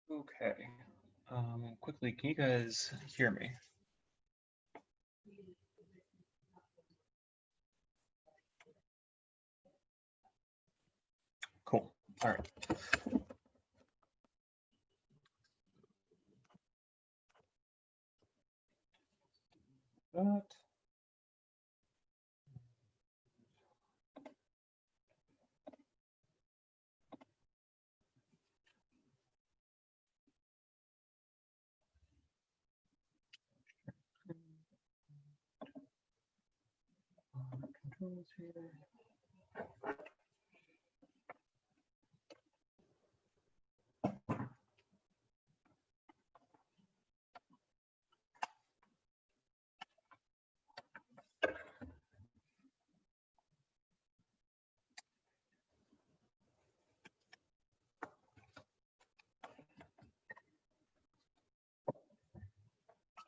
Okay. Quickly, can you guys hear me? Cool. All right. That. Controls here.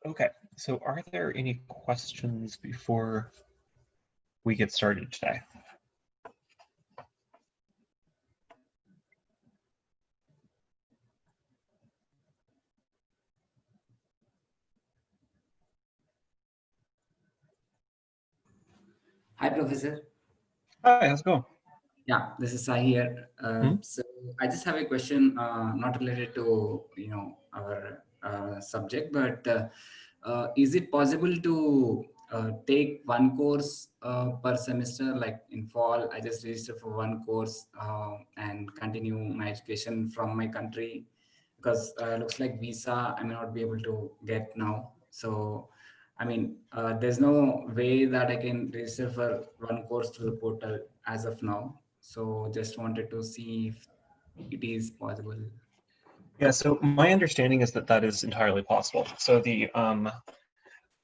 Okay, so are there any questions before we get started today? Hi, Professor. Hi, how's it going? Yeah, this is Sai here. Hmm? So I just have a question, not related to our subject, but is it possible to take one course per semester? Like in fall, I just register for one course and continue my education from my country because looks like visa I may not be able to get now. So I mean, there's no way that I can register for one course through the portal as of now. So just wanted to see if it is possible. Yeah, so my understanding is that that is entirely possible. So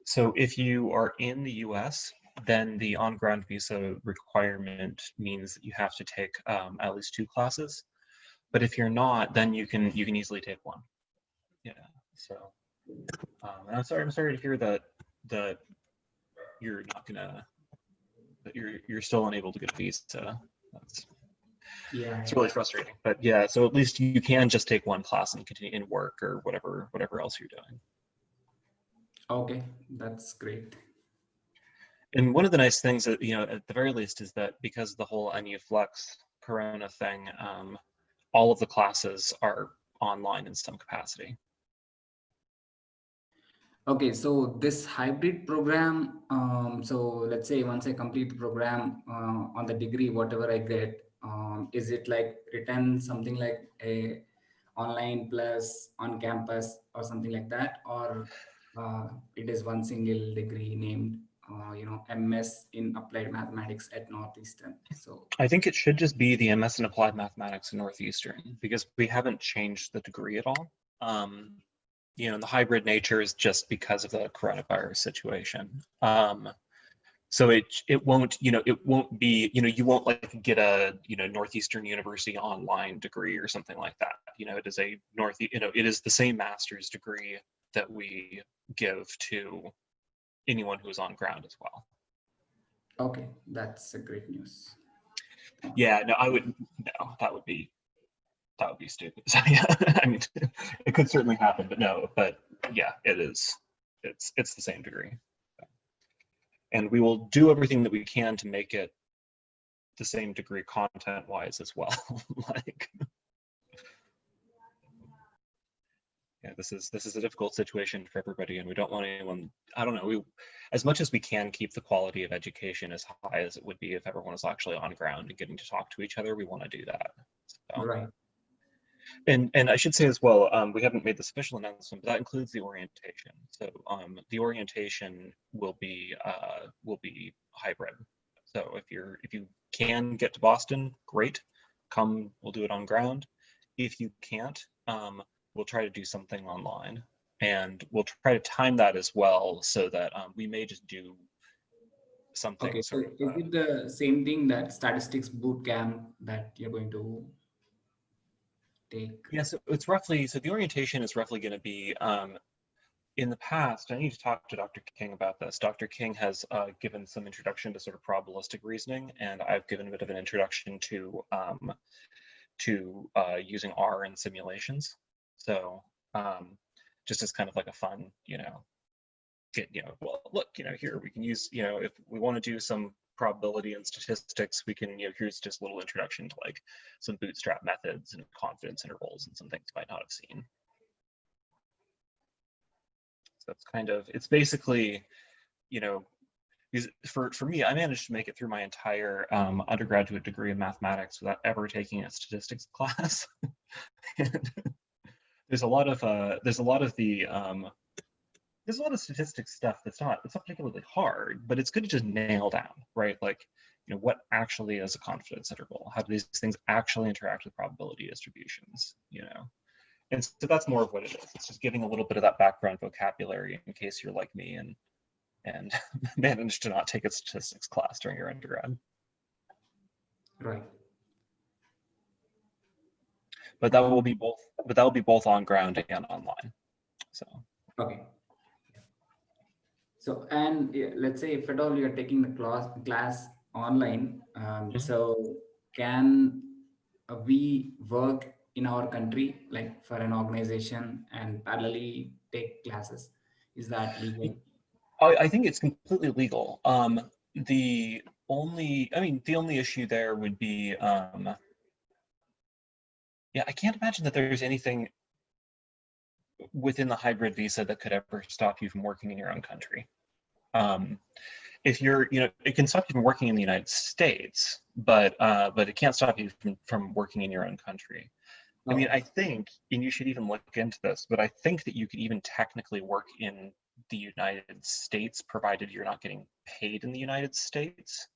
so if you are in the US, then the on-ground visa requirement means that you have to take at least 2 classes. But if you're not, then you can easily take one. Yeah. So and I'm sorry to hear that you're not gonna that you're still unable to get a visa. That's Yeah, it's yeah. really frustrating. But yeah, so at least you can just take one class and continue in work or whatever else you're doing. Okay, that's great. And one of the nice things that, at the very least, is that because of the whole NU Flex Corona thing, all of the classes are online in some capacity. Okay, so this hybrid program, so let's say once I complete the program on the degree, whatever I get, is it like written something like a online plus on campus or something like that, or it is one single degree named, MS in Applied Mathematics at Northeastern. So I think it should just be the MS in Applied Mathematics in Northeastern because we haven't changed the degree at all. Um, the hybrid nature is just because of the coronavirus situation. So it won't, it won't be, you won't like get a, Northeastern University online degree or something like that. It is it is the same master's degree that we give to anyone who is on ground as well. okay, that's a great news. Yeah, no, no, that would be stupid. So yeah, I mean, it could certainly happen, but no, but yeah, it is. It's the same degree, and we will do everything that we can to make it the same degree content-wise as well. Like, yeah, this is a difficult situation for everybody, and we don't want anyone. I don't know. As much as we can keep the quality of education as high as it would be if everyone was actually on ground and getting to talk to each other, we want to do that. So. Right. And I should say as well, we haven't made this official announcement, but that includes the orientation. So the orientation will be hybrid. So if you can get to Boston, great. Come, we'll do it on ground. If you can't, we'll try to do something online, and we'll try to time that as well so that we may just do something Okay, so sort of. is it the same thing that statistics boot camp that you're going to take? Yeah, so it's roughly so the orientation is roughly going to be in the past, I need to talk to Dr. King about this. Dr. King has given some introduction to sort of probabilistic reasoning, and I've given a bit of an introduction to using R in simulations. So just as kind of like a fun, well, look, here we can use, if we want to do some probability and statistics, we can, here's just a little introduction to like some bootstrap methods and confidence intervals and some things you might not have seen. So that's kind of, it's basically, for me, I managed to make it through my entire undergraduate degree in mathematics without ever taking a statistics class. And there's a lot of statistics stuff it's not particularly hard, but it's good to just nail down, right? Like, what actually is a confidence interval? How do these things actually interact with probability distributions? And so that's more of what it is. It's just giving a little bit of that background vocabulary in case you're like me and managed to not take a statistics class during your undergrad. Right. But that will be both on ground and online. So. Okay. So, and let's say if at all you're taking the class online, so can we work in our country, like for an organization, and parallelly take classes? Is that legal? I think it's completely legal. The only issue there would be, I can't imagine that there's anything within the hybrid visa that could ever stop you from working in your own country. If you're, it can stop you from working in the United States, but it can't stop you from working in your own country. I mean, I think, and you should even look into this, but I think that you could even technically work in the United States, provided you're not getting paid in the United States.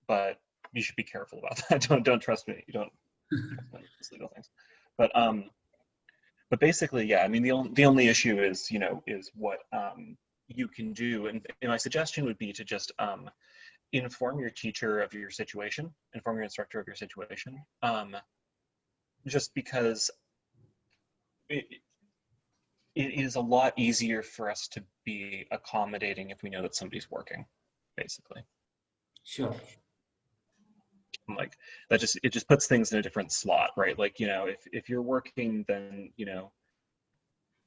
But you should be careful about that. Don't trust me. You don't trust me with these legal things. But basically, yeah. I mean, the only issue is is what you can do, and my suggestion would be to just inform your teacher of your situation, inform your instructor of your situation. Just because it is a lot easier for us to be accommodating if we know that somebody's working, basically. Sure. Like that it just puts things in a different slot, right? Like, if you're working, then,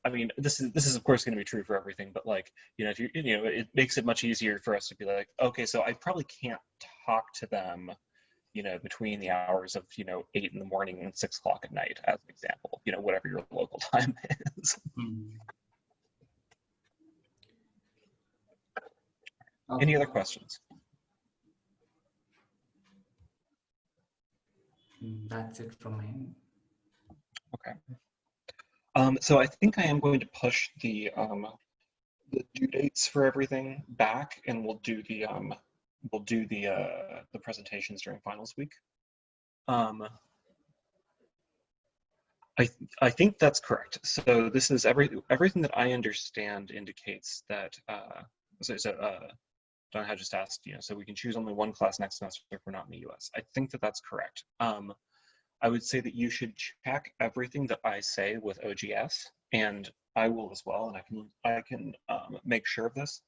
I mean, this is of course going to be true for everything, but like, if you, it makes it much easier for us to be like, okay, so I probably can't talk to them, between the hours of, 8 in the morning and 6 o'clock at night, as an example, whatever your local time is. Okay. Any other questions? That's it from my end. Okay. So I think I am going to push the due dates for everything back, and we'll do the presentations during finals week. I think that's correct. So this is everything that I understand indicates that Don had just asked, so we can choose only one class next semester if we're not in the US. I think that that's correct. I would say that you should check everything that I say with OGS, and I will as well, and I can make sure of this.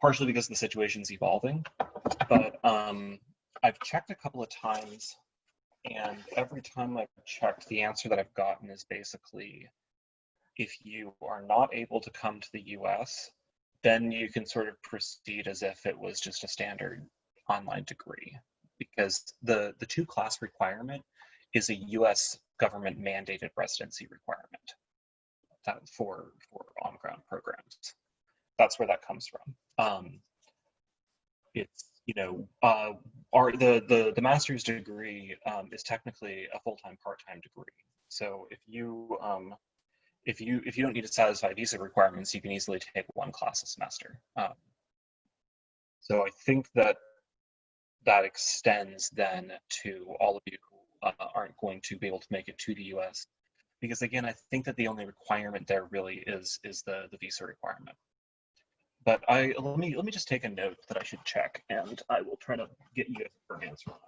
Partially because the situation's evolving, but I've checked a couple of times, and every time I've checked, the answer that I've gotten is basically, if you are not able to come to the US, then you can sort of proceed as if it was just a standard online degree, because the 2-class requirement is a US government mandated residency requirement for on-ground programs. That's where that comes from. It's, the master's degree is technically a full-time, part-time degree. So if you don't need to satisfy visa requirements, you can easily take 1 class a semester. So I think that extends then to all of you who aren't going to be able to make it to the US, because again, I think that the only requirement there really is the visa requirement. But let me just take a note that I should check, and I will try to get you a firm answer on that.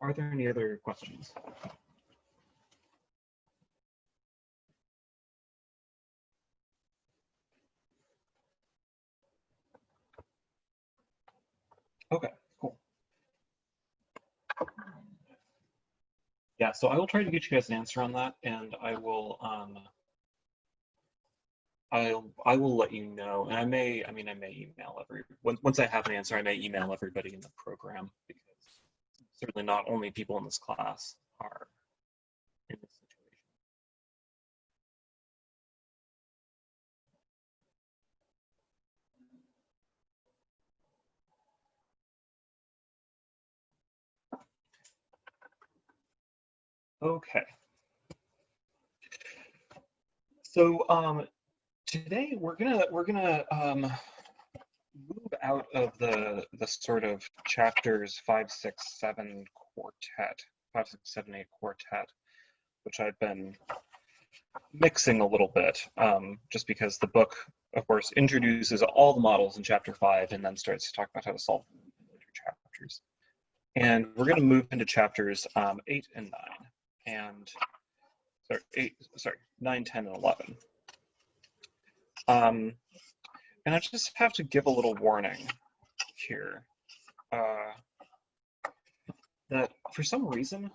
are there any other questions? Okay, cool. Yeah, so I will try to get you guys an answer on that, and I will let you know, and I may email once I have an answer, I may email everybody in the program, because certainly not only people in this class are in this situation. Okay. So today we're gonna move out of the sort of chapters 5, 6, 7 quartet, 5, 6, 7, 8 quartet, which I've been mixing a little bit, just because the book, of course, introduces all the models in chapter 5 and then starts to talk about how to solve them in later chapters. And we're going to move into chapters 8 and 9, and 9, 10, and 11. And I just have to give a little warning here, that for some reason,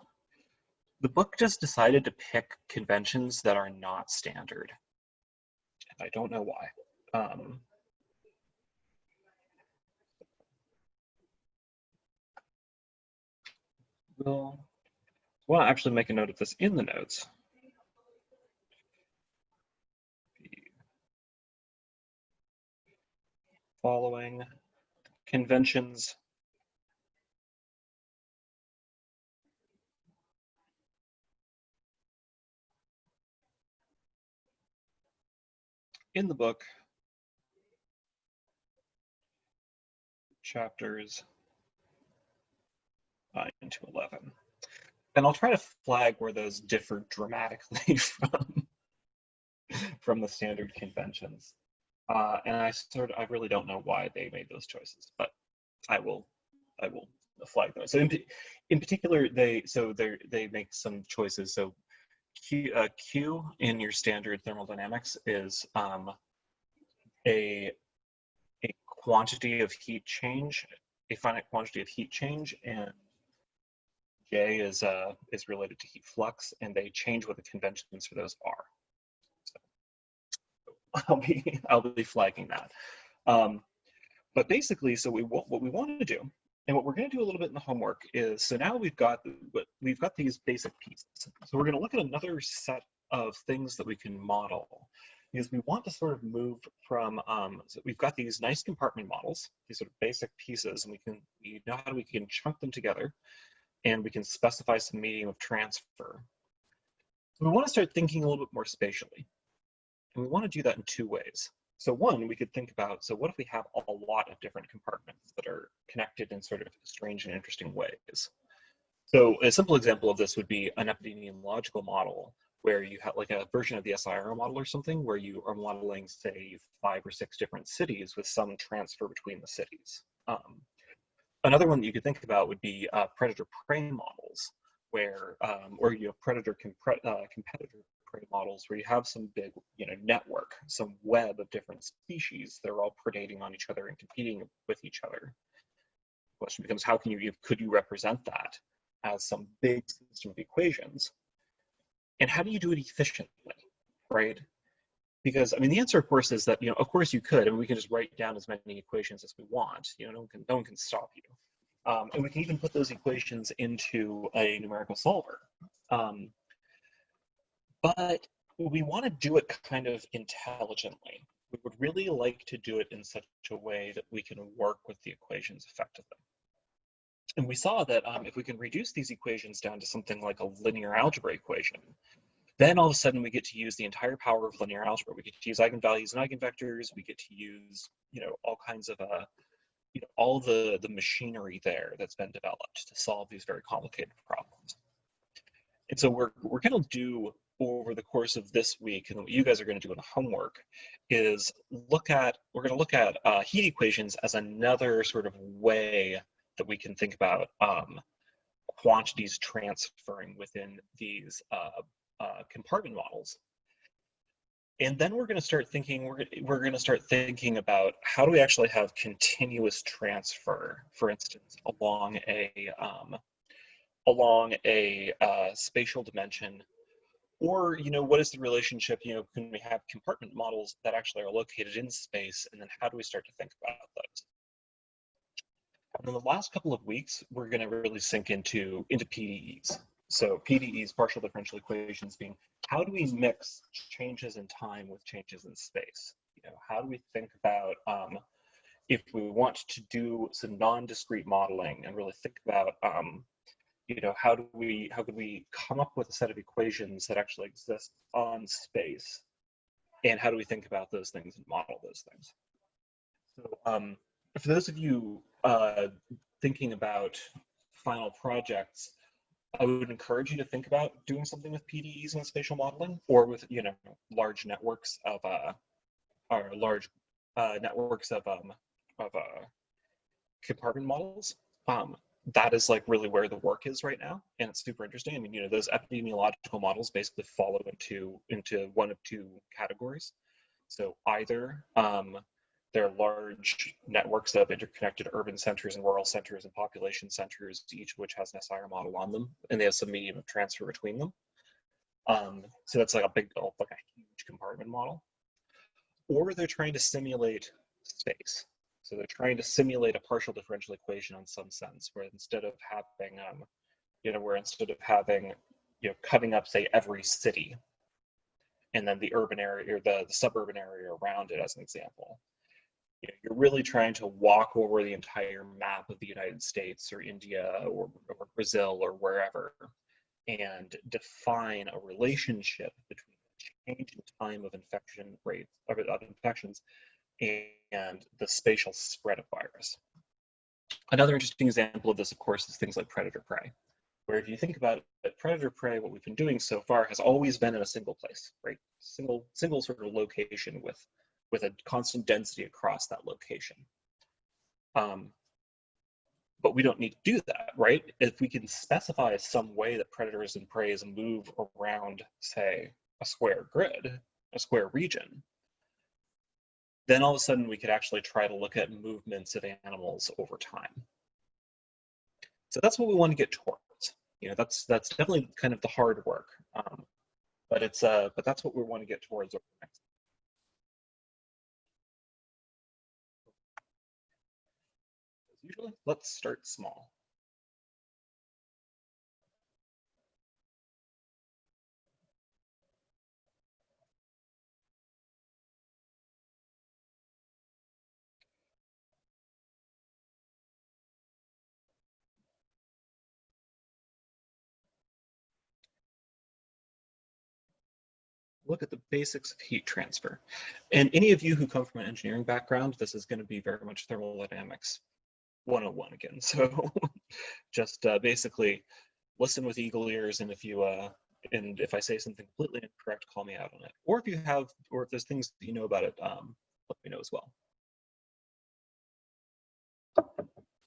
the book just decided to pick conventions that are not standard. And I don't know why. We'll want to actually make a note of this in the notes. Following conventions in the book, chapters 9 to 11. And I'll try to flag where those differ dramatically from the standard conventions. And I really don't know why they made those choices, but I will flag those. So in particular, they make some choices. So Q in your standard thermodynamics is a quantity of heat change, a finite quantity of heat change, and J is related to heat flux, and they change what the conventions for those are. So I'll be flagging that. But basically, so what we want to do, and what we're going to do a little bit in the homework is, so now we've got these basic pieces. So we're going to look at another set of things that we can model, because we want to sort of move from, so we've got these nice compartment models, these sort of basic pieces, and we know how we can chunk them together, and we can specify some medium of transfer. So we want to start thinking a little bit more spatially, and we want to do that in two ways. So one, we could think about, so what if we have a lot of different compartments that are connected in sort of strange and interesting ways? So a simple example of this would be an epidemiological model, where you have like a version of the SIRO model or something, where you are modeling, say, 5 or 6 different cities with some transfer between the cities. Another one that you could think about would be predator-prey models, where, or competitor prey models, where you have some big, network, some web of different species that are all predating on each other and competing with each other. The question becomes, could you represent that as some big system of equations? And how do you do it efficiently, right? Because, I mean, the answer, of course, is that, of course you could, and we can just write down as many equations as we want. No one can stop you. And we can even put those equations into a numerical solver. But we want to do it kind of intelligently. We would really like to do it in such a way that we can work with the equations effectively. And we saw that if we can reduce these equations down to something like a linear algebra equation, then all of a sudden we get to use the entire power of linear algebra. We get to use eigenvalues and eigenvectors. We get to use, all kinds of, all the machinery there that's been developed to solve these very complicated problems. And so we're going to do, over the course of this week, and what you guys are going to do in the homework, is we're going to look at heat equations as another sort of way that we can think about quantities transferring within these compartment models. And then we're going to start thinking, we're going to start thinking about how do we actually have continuous transfer, for instance, along a spatial dimension, or what is the relationship? Can we have compartment models that actually are located in space, and then how do we start to think about those? And in the last couple of weeks, we're going to really sink into PDEs. So PDEs, partial differential equations, being how do we mix changes in time with changes in space? How do we think about if we want to do some non-discrete modeling and really think about how could we come up with a set of equations that actually exist on space, and how do we think about those things and model those things? So for those of you thinking about final projects, I would encourage you to think about doing something with PDEs and spatial modeling, or with large networks of compartment models. That is like really where the work is right now, and it's super interesting. I mean, those epidemiological models basically follow into one of two categories. So either they're large networks of interconnected urban centers and rural centers and population centers, each of which has an SIR model on them, and they have some medium of transfer between them. So that's like a huge compartment model. Or they're trying to simulate space. So they're trying to simulate a partial differential equation on some sense, where instead of having, cutting up, say, every city, and then the urban area or the suburban area around it as an example, you're really trying to walk over the entire map of the United States or India or Brazil or wherever, and define a relationship between the change in time of infection rates of infections and the spatial spread of virus. Another interesting example of this, of course, is things like predator-prey, where if you think about it, predator-prey, what we've been doing so far has always been in a single place, right? Single sort of location with a constant density across that location. But we don't need to do that, right? If we can specify some way that predators and preys move around, say, a square grid, a square region, then all of a sudden we could actually try to look at movements of animals over time. So that's what we want to get towards. That's definitely kind of the hard work, but that's what we want to get towards over the next. As usual, let's start small. Look at the basics of heat transfer. And any of you who come from an engineering background, this is going to be very much thermodynamics 101 again. So just basically listen with eagle ears, and if I say something completely incorrect, call me out on it. Or if there's things that you know about it, let me know as well.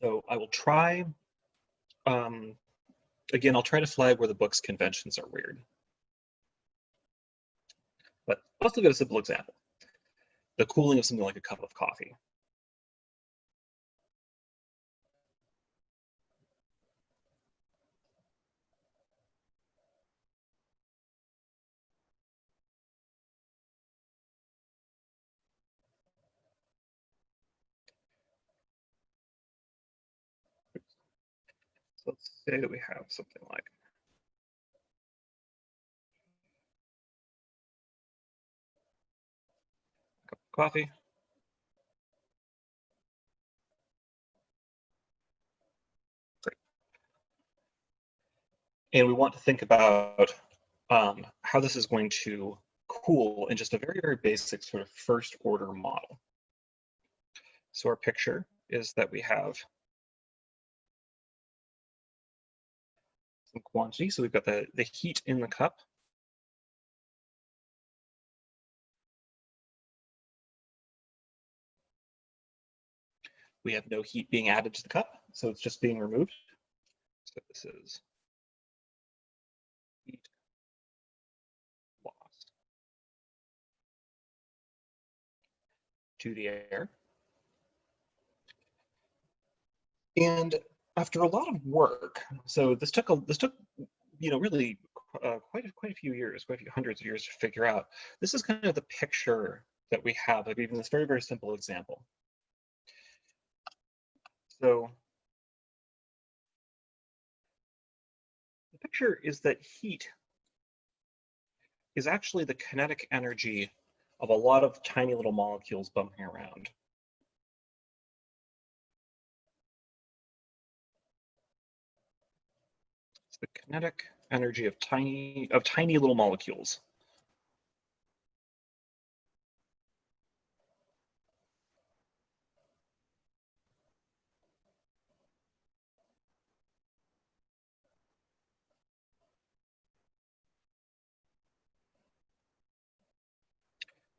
So I will try, again, I'll try to flag where the book's conventions are weird. But let's look at a simple example. The cooling of something like a cup of coffee. So let's say that we have something like a cup of coffee. Great. And we want to think about how this is going to cool in just a very, very basic sort of first order model. So our picture is that we have some quantity. So we've got the heat in the cup. We have no heat being added to the cup, so it's just being removed. So this is heat loss to the air. And after a lot of work, so this took really quite a few years, quite a few hundreds of years to figure out. This is kind of the picture that we have of even this very, very simple example. So the picture is that heat is actually the kinetic energy of a lot of tiny little molecules bumping around. It's the kinetic energy of tiny little molecules.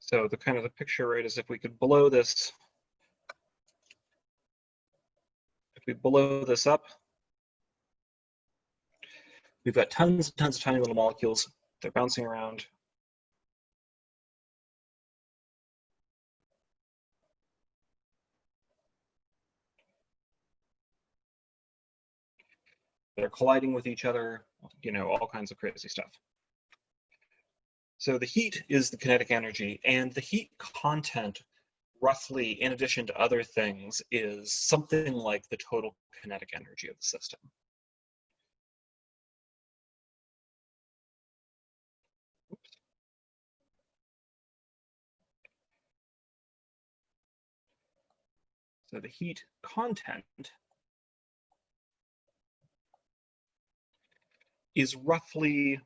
So the kind of the picture, right, is if we could blow this, if we blow this up, we've got tons and tons of tiny little molecules. They're bouncing around. They're colliding with each other, all kinds of crazy stuff. So the heat is the kinetic energy, and the heat content, roughly, in addition to other things, is something like the total kinetic energy of the system. Oops. So the heat content is roughly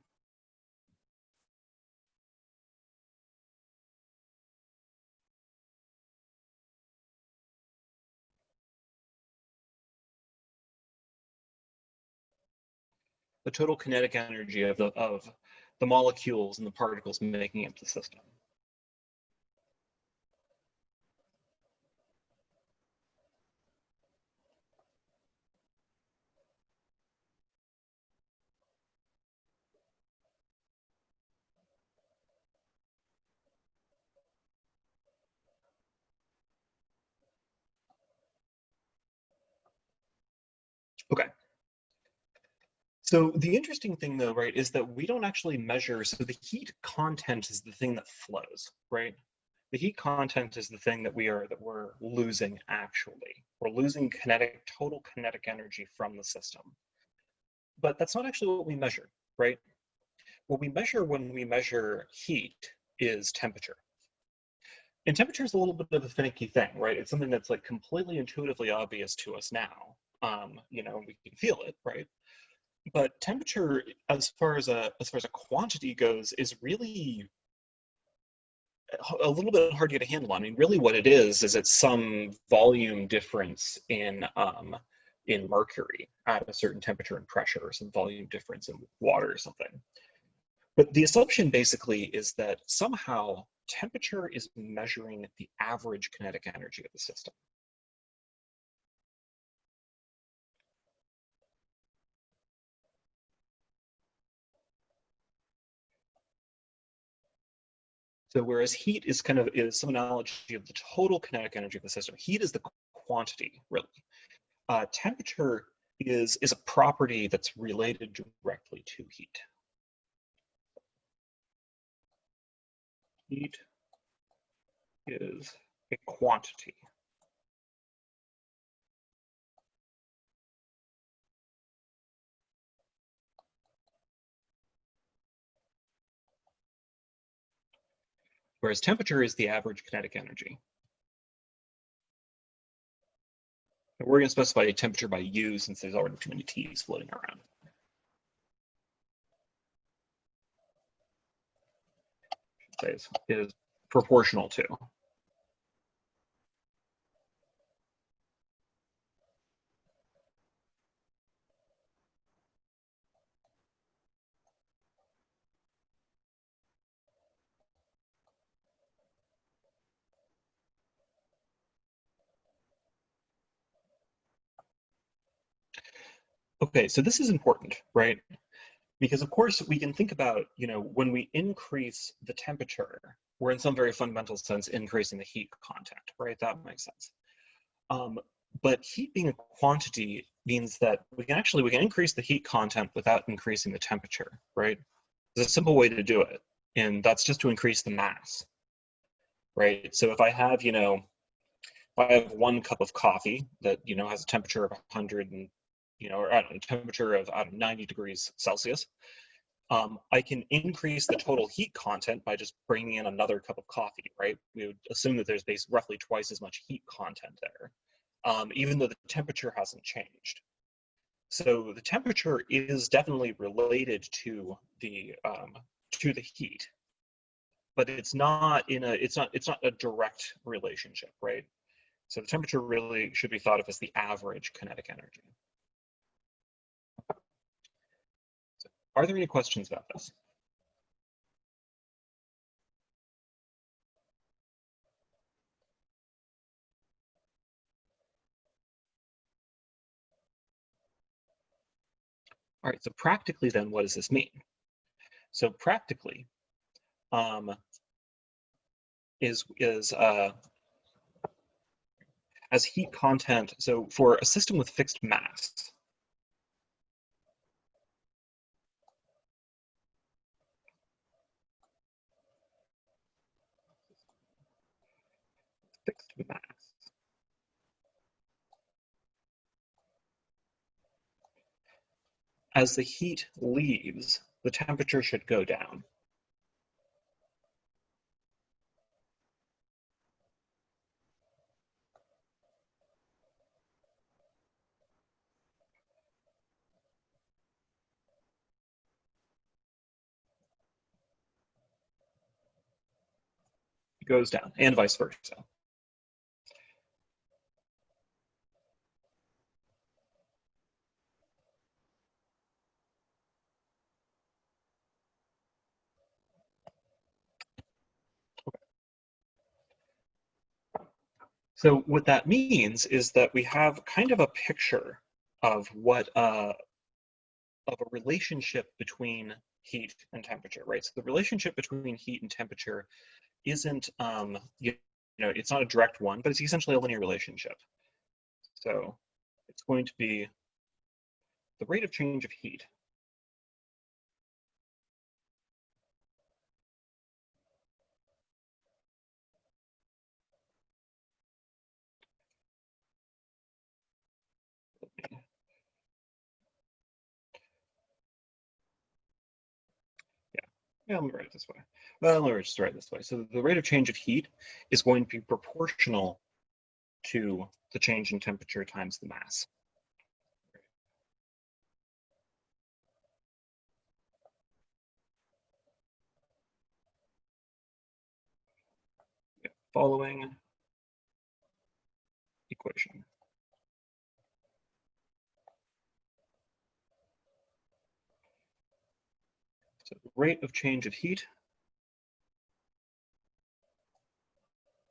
the total kinetic energy of the molecules and the particles making up the system. Okay. So the interesting thing, though, right, is that we don't actually measure. So the heat content is the thing that flows, right? The heat content is the thing that we're losing actually. We're losing total kinetic energy from the system. But that's not actually what we measure, right? What we measure when we measure heat is temperature. And temperature is a little bit of a finicky thing, right? It's something that's like completely intuitively obvious to us now. We can feel it, right? But temperature, as far as a quantity goes, is really a little bit hard to get a handle on. I mean, really, what it is it's some volume difference in mercury at a certain temperature and pressure, or some volume difference in water or something. But the assumption basically is that somehow temperature is measuring the average kinetic energy of the system. So whereas heat is some analogy of the total kinetic energy of the system, heat is the quantity, really. Temperature is a property that's related directly to heat. Heat is a quantity. Whereas temperature is the average kinetic energy. And we're going to specify temperature by U since there's already too many T's floating around. Say is proportional to. Okay, so this is important, right? Because of course we can think about, when we increase the temperature, we're in some very fundamental sense increasing the heat content, right? That makes sense. Um, but heat being a quantity means that we can increase the heat content without increasing the temperature, right? There's a simple way to do it, and that's just to increase the mass, right? So if I have, if I have 1 cup of coffee that, has a temperature of 100 and, or a temperature of, 90 degrees Celsius, I can increase the total heat content by just bringing in another cup of coffee, right? We would assume that there's roughly twice as much heat content there, even though the temperature hasn't changed. So the temperature is definitely related to the heat, but it's not a direct relationship, right? So the temperature really should be thought of as the average kinetic energy. So are there any questions about this? All right, so practically then, what does this mean? So practically, is as heat content, so for a system with fixed mass, fixed mass, as the heat leaves, the temperature should go down. It goes down, and vice versa. So what that means is that we have kind of a picture of of a relationship between heat and temperature, right? So the relationship between heat and temperature isn't, it's not a direct one, but it's essentially a linear relationship. So it's going to be the rate of change of heat. Yeah, let me write it this way. Well, let me just write it this way. So the rate of change of heat is going to be proportional to the change in temperature times the mass. Following equation. So the rate of change of heat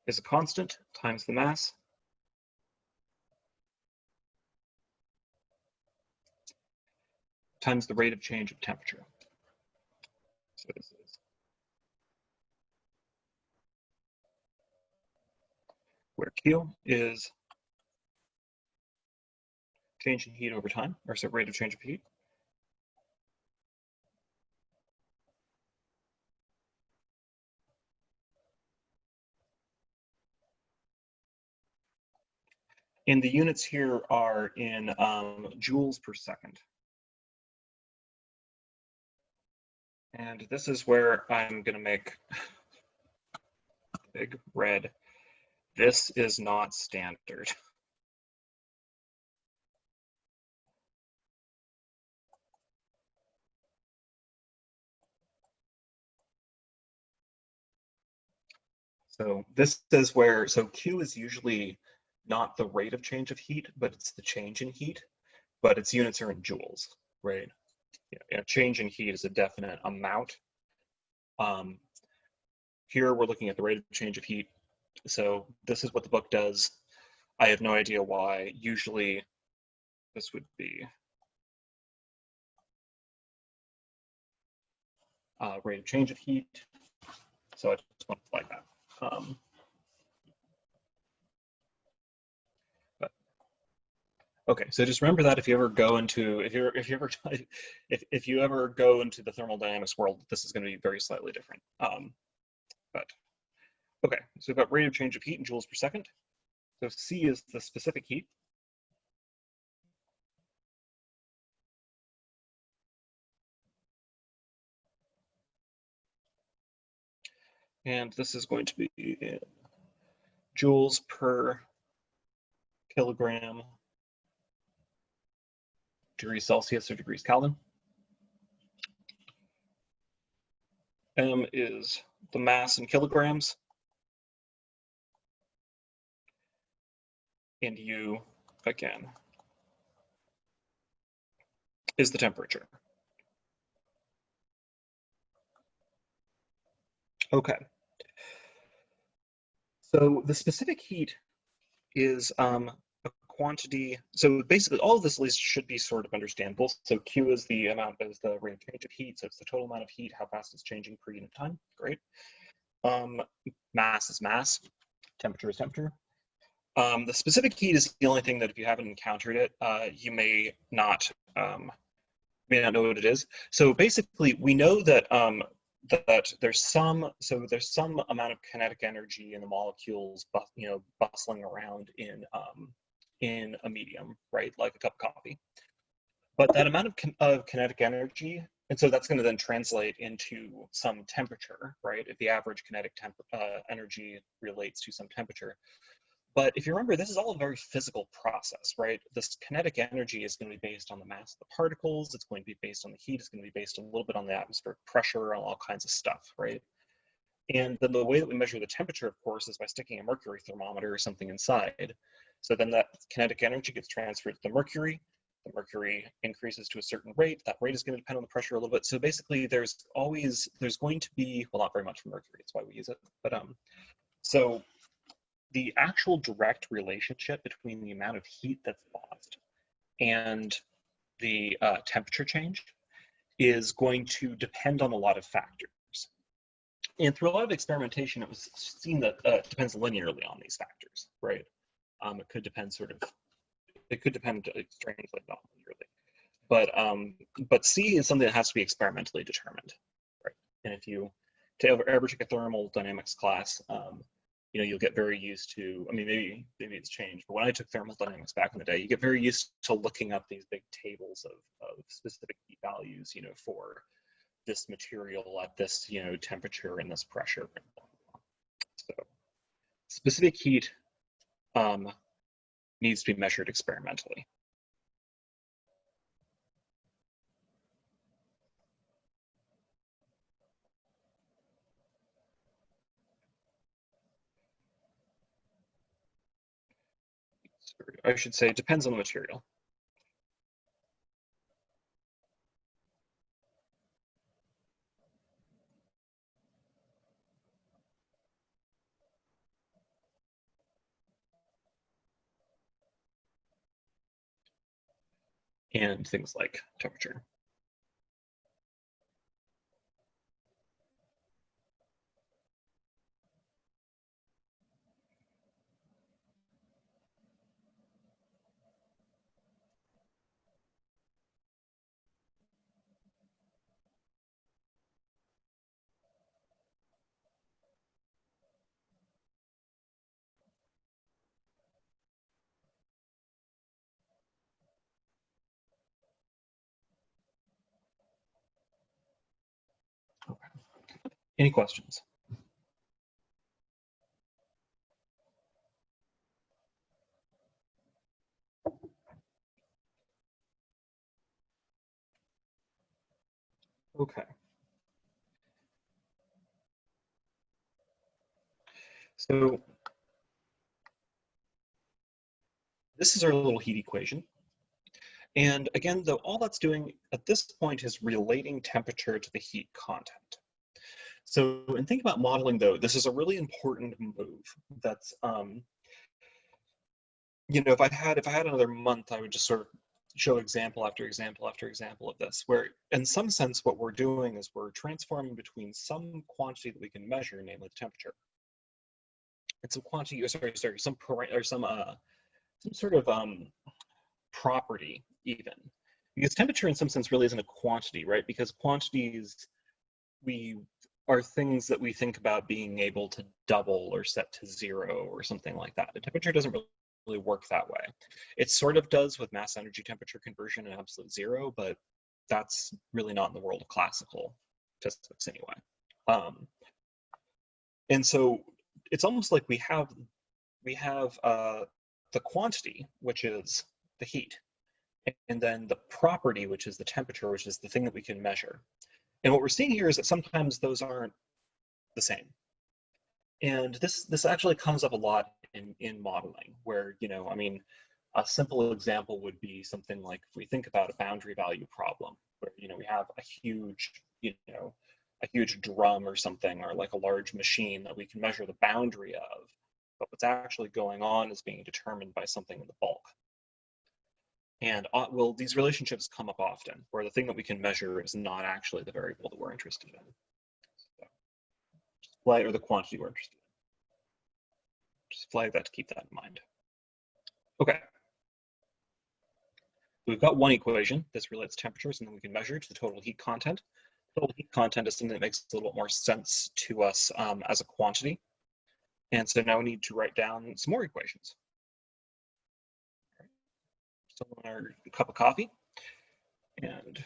is a constant times the mass times the rate of change of temperature. So this is where Q is change in heat over time, or so rate of change of heat. And the units here are in joules per second. And this is where I'm going to make big red. This is not standard. So this is where, so Q is usually not the rate of change of heat, but it's the change in heat, but its units are in joules, right? Yeah, change in heat is a definite amount. Here we're looking at the rate of change of heat. So this is what the book does. I have no idea why. Usually this would be rate of change of heat. So I just want to flag that. Okay, so just remember that if you ever go into if you ever go into the thermodynamics world, this is going to be very slightly different. But okay, so we've got rate of change of heat in joules per second. So C is the specific heat. And this is going to be in joules per kilogram degrees Celsius or degrees Kelvin. M is the mass in kilograms. And U, again, is the temperature. Okay. So the specific heat is a quantity. So basically all of this list should be sort of understandable. So Q is the amount, is the rate of change of heat. So it's the total amount of heat, how fast it's changing per unit time. Great. Mass is mass, temperature is temperature. The specific heat is the only thing that if you haven't encountered it, you may not know what it is. So basically we know that that there's some amount of kinetic energy in the molecules, bustling around in a medium, right, like a cup of coffee. But that amount of kinetic energy, and so that's going to then translate into some temperature, right? If the average kinetic energy relates to some temperature. But if you remember, this is all a very physical process, right? This kinetic energy is going to be based on the mass of the particles. It's going to be based on the heat. It's going to be based a little bit on the atmospheric pressure, on all kinds of stuff, right? And then the way that we measure the temperature, of course, is by sticking a mercury thermometer or something inside. So then that kinetic energy gets transferred to the mercury. The mercury increases to a certain rate. That rate is going to depend on the pressure a little bit. So basically, there's going to be, well, not very much for mercury. That's why we use it. But so the actual direct relationship between the amount of heat that's lost and the temperature change is going to depend on a lot of factors. And through a lot of experimentation, it was seen that it depends linearly on these factors, right? It could depend strangely, not linearly. But C is something that has to be experimentally determined, right? And if you ever take a thermodynamics class, you'll get very used to, I mean, maybe it's changed, but when I took thermodynamics back in the day, you get very used to looking up these big tables of specific heat values, for this material at this, temperature and this pressure. So specific heat needs to be measured experimentally. I should say it depends on the material. And things like temperature. Okay. Any questions? Okay. So this is our little heat equation. And again, though, all that's doing at this point is relating temperature to the heat content. So, and think about modeling, though, this is a really important move. That's, if I had another month, I would just sort of show example after example after example of this, where in some sense what we're doing is we're transforming between some quantity that we can measure, namely the temperature, and some quantity, or sorry, some sort of property even. Because temperature in some sense really isn't a quantity, right? Because quantities we are things that we think about being able to double or set to 0 or something like that. The temperature doesn't really work that way. It sort of does with mass energy temperature conversion and absolute 0, but that's really not in the world of classical physics anyway. And so it's almost like we have the quantity, which is the heat, and then the property, which is the temperature, which is the thing that we can measure. And what we're seeing here is that sometimes those aren't the same. And this actually comes up a lot in modeling, where, I mean, a simple example would be something like if we think about a boundary value problem, where, we have a huge, a huge drum or something, or like a large machine that we can measure the boundary of, but what's actually going on is being determined by something in the bulk. And well, these relationships come up often, where the thing that we can measure is not actually the variable that we're interested in. So, or the quantity we're interested in. Just flag that to keep that in mind. Okay. We've got one equation. This relates temperatures, and then we can measure to the total heat content. Total heat content is something that makes a little bit more sense to us as a quantity. And so now we need to write down some more equations. So our cup of coffee, and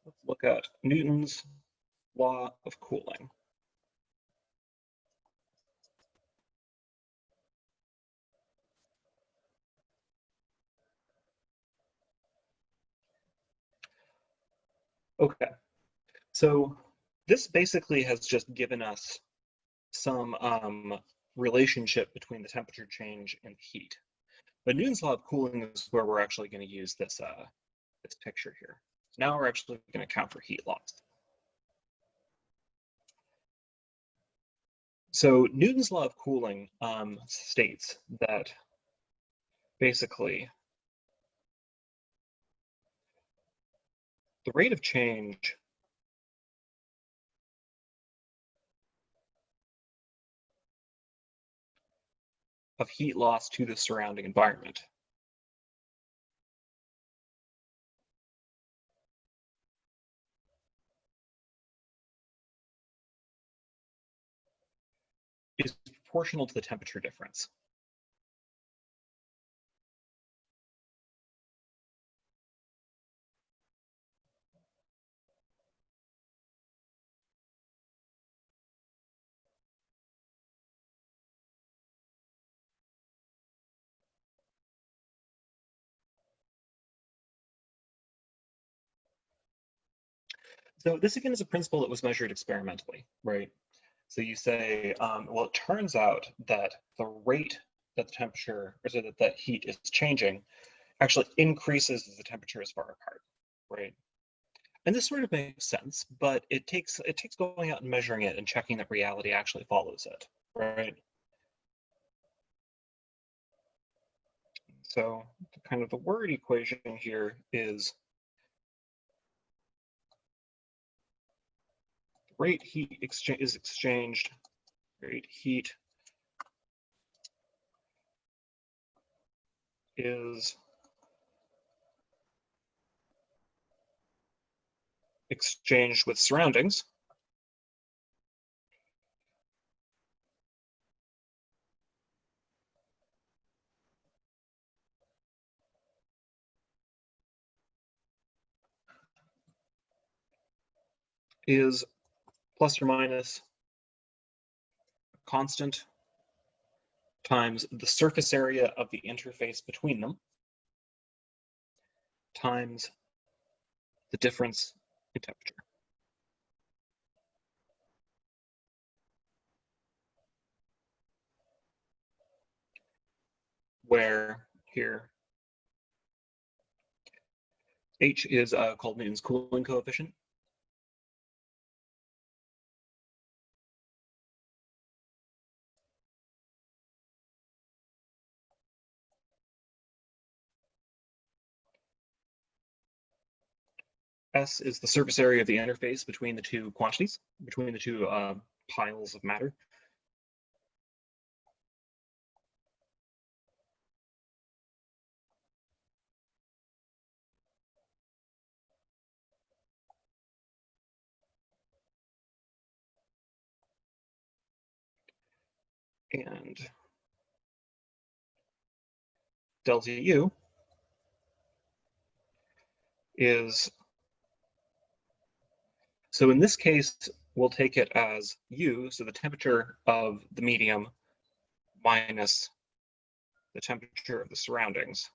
let's look at Newton's law of cooling. Okay, so this basically has just given us some relationship between the temperature change and heat. But Newton's law of cooling is where we're actually going to use this, this picture here. So now we're actually going to account for heat loss. So Newton's law of cooling states that basically the rate of change of heat loss to the surrounding environment is proportional to the temperature difference. So this again is a principle that was measured experimentally, right? So you say, well, it turns out that the rate that the temperature, or so that heat is changing actually increases as the temperature is far apart, right? And this sort of makes sense, but it takes going out and measuring it and checking that reality actually follows it, right? So kind of the word equation here is rate heat is exchanged, rate heat is exchanged with surroundings. Is plus or minus constant times the surface area of the interface between them times the difference in temperature. Where here H is called Newton's cooling coefficient. S is the surface area of the interface between the two quantities, between the two piles of matter. And delta U is, so in this case, we'll take it as U, so the temperature of the medium minus the temperature of the surroundings.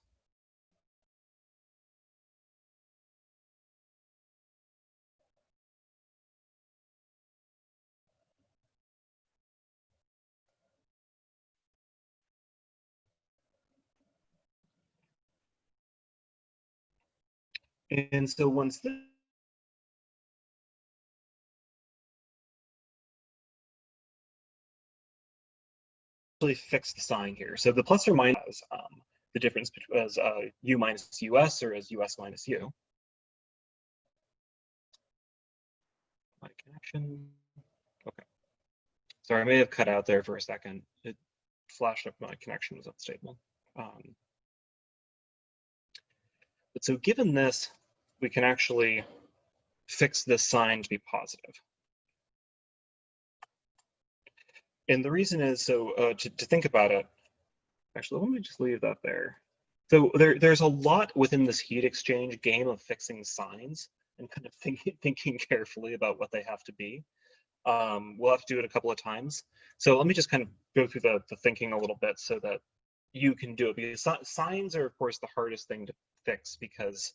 And so once this actually fix the sign here. So the plus or minus the difference between as U minus US or as US minus U. My connection. Okay. Sorry, I may have cut out there for a second. It flashed up my connection was unstable. But so given this, we can actually fix this sign to be positive. And the reason is, so to think about it, actually, let me just leave that there. So there's a lot within this heat exchange game of fixing signs and kind of thinking carefully about what they have to be. We'll have to do it a couple of times. So let me just kind of go through the thinking a little bit so that you can do it. Because signs are, of course, the hardest thing to fix because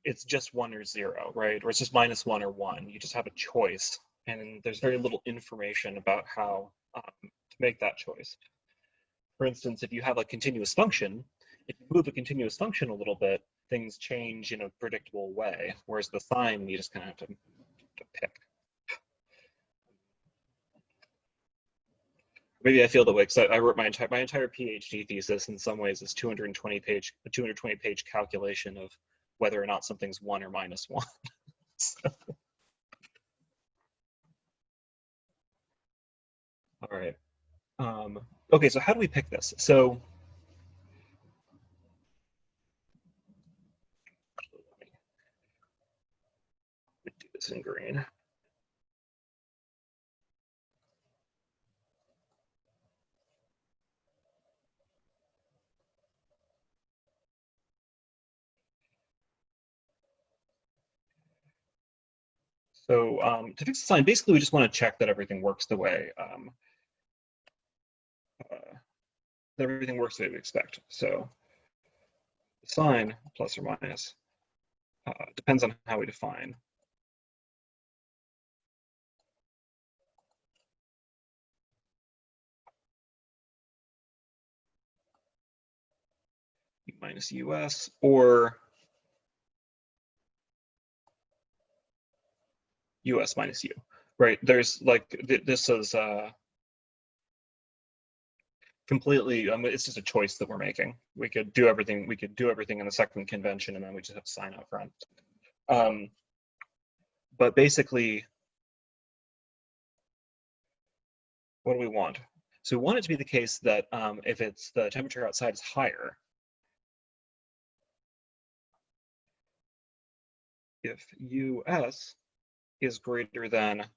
it's just 1 or 0, right? Or it's just -1 or 1. You just have a choice. And there's very little information about how to make that choice. For instance, if you have a continuous function, if you move a continuous function a little bit, things change in a predictable way. Whereas the sign, you just kind of have to pick. Maybe I feel that way because I wrote my entire PhD thesis in some ways is 220 page calculation of whether or not something's 1 or -1. So. All right. Okay, so how do we pick this? So let me do this in green. So to fix the sign, basically we just want to check that everything works the way we expect. So the sign, plus or minus, depends on how we define. U minus US, or US minus U, right? There's like, this is completely, it's just a choice that we're making. We could do everything in the second convention and then we just have to sign out front. But basically, what do we want? So we want it to be the case that if it's the temperature outside is higher, if US is greater than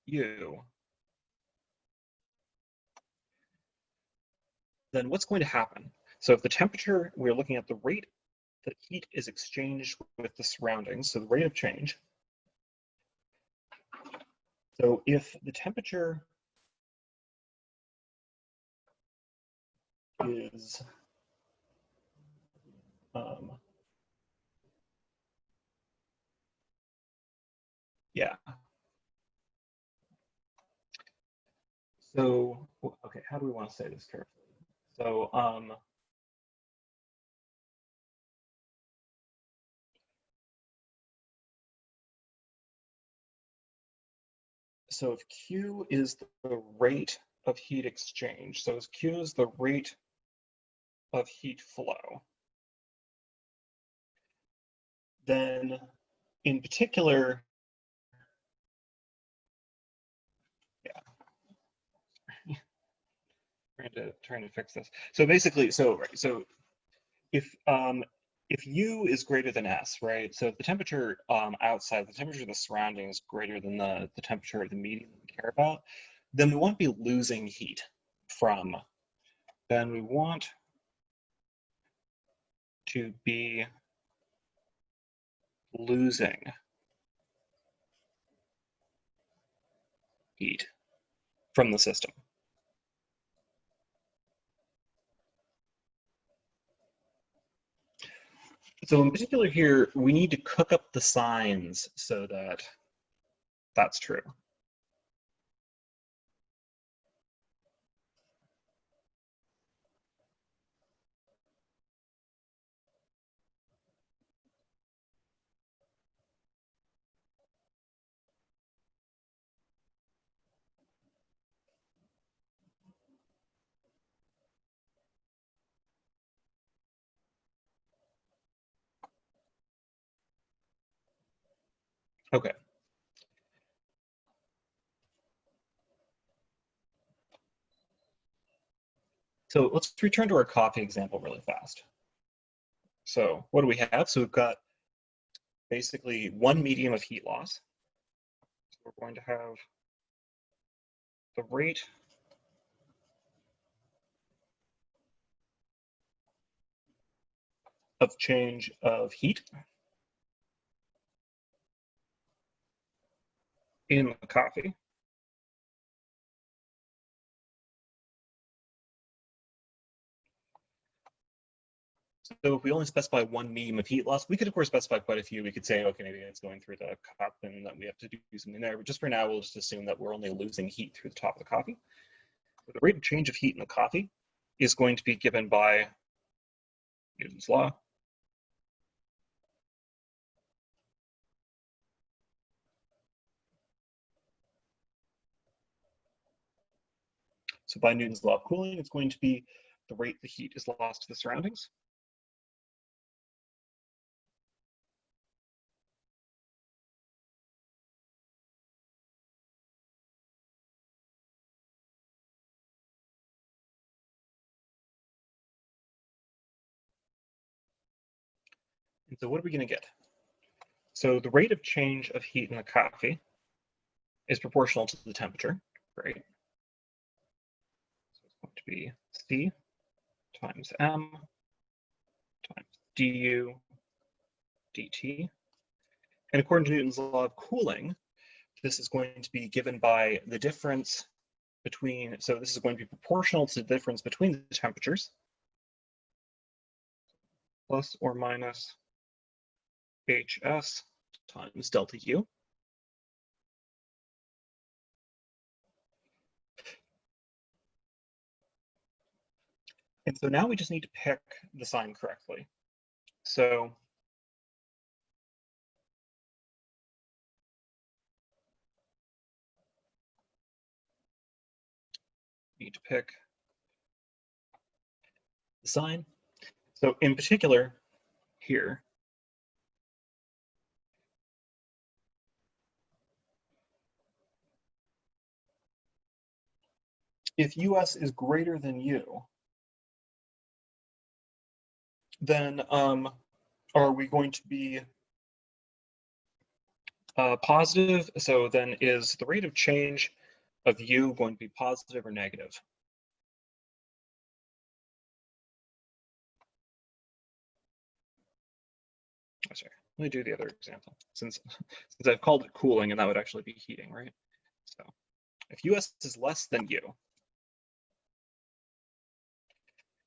U, then what's going to happen? So if the temperature, we're looking at the rate that heat is exchanged with the surroundings, so the rate of change. So if the temperature is yeah. So, okay, how do we want to say this carefully? So, so if Q is the rate of heat exchange, so as Q is the rate of heat flow, then in particular, yeah, trying to fix this. So basically, so if U is greater than S, right? So if the temperature outside, the temperature of the surrounding is greater than the temperature of the medium we care about, then we won't be losing heat from, then we want to be losing heat from the system. So in particular here, we need to cook up the signs so that that's true. Okay. So let's return to our coffee example really fast. So what do we have? So we've got basically one medium of heat loss. So we're going to have the rate of change of heat in the coffee. So if we only specify one medium of heat loss, we could of course specify quite a few. We could say, okay, maybe it's going through the cup and that we have to do something there. But just for now, we'll just assume that we're only losing heat through the top of the coffee. So the rate of change of heat in the coffee is going to be given by Newton's law. So by Newton's law of cooling, it's going to be the rate the heat is lost to the surroundings. And so what are we going to get? So the rate of change of heat in the coffee is proportional to the temperature, right? So it's going to be C times M times du dt. And according to Newton's law of cooling, this is going to be given by the difference between, so this is going to be proportional to the difference between the temperatures, plus or minus HS times delta U. And so now we just need to pick the sign correctly. So we need to pick the sign. So in particular, here, if US is greater than U, then are we going to be positive? So then is the rate of change of U going to be positive or negative? Oh, sorry, let me do the other example since I've called it cooling and that would actually be heating, right? So if US is less than U,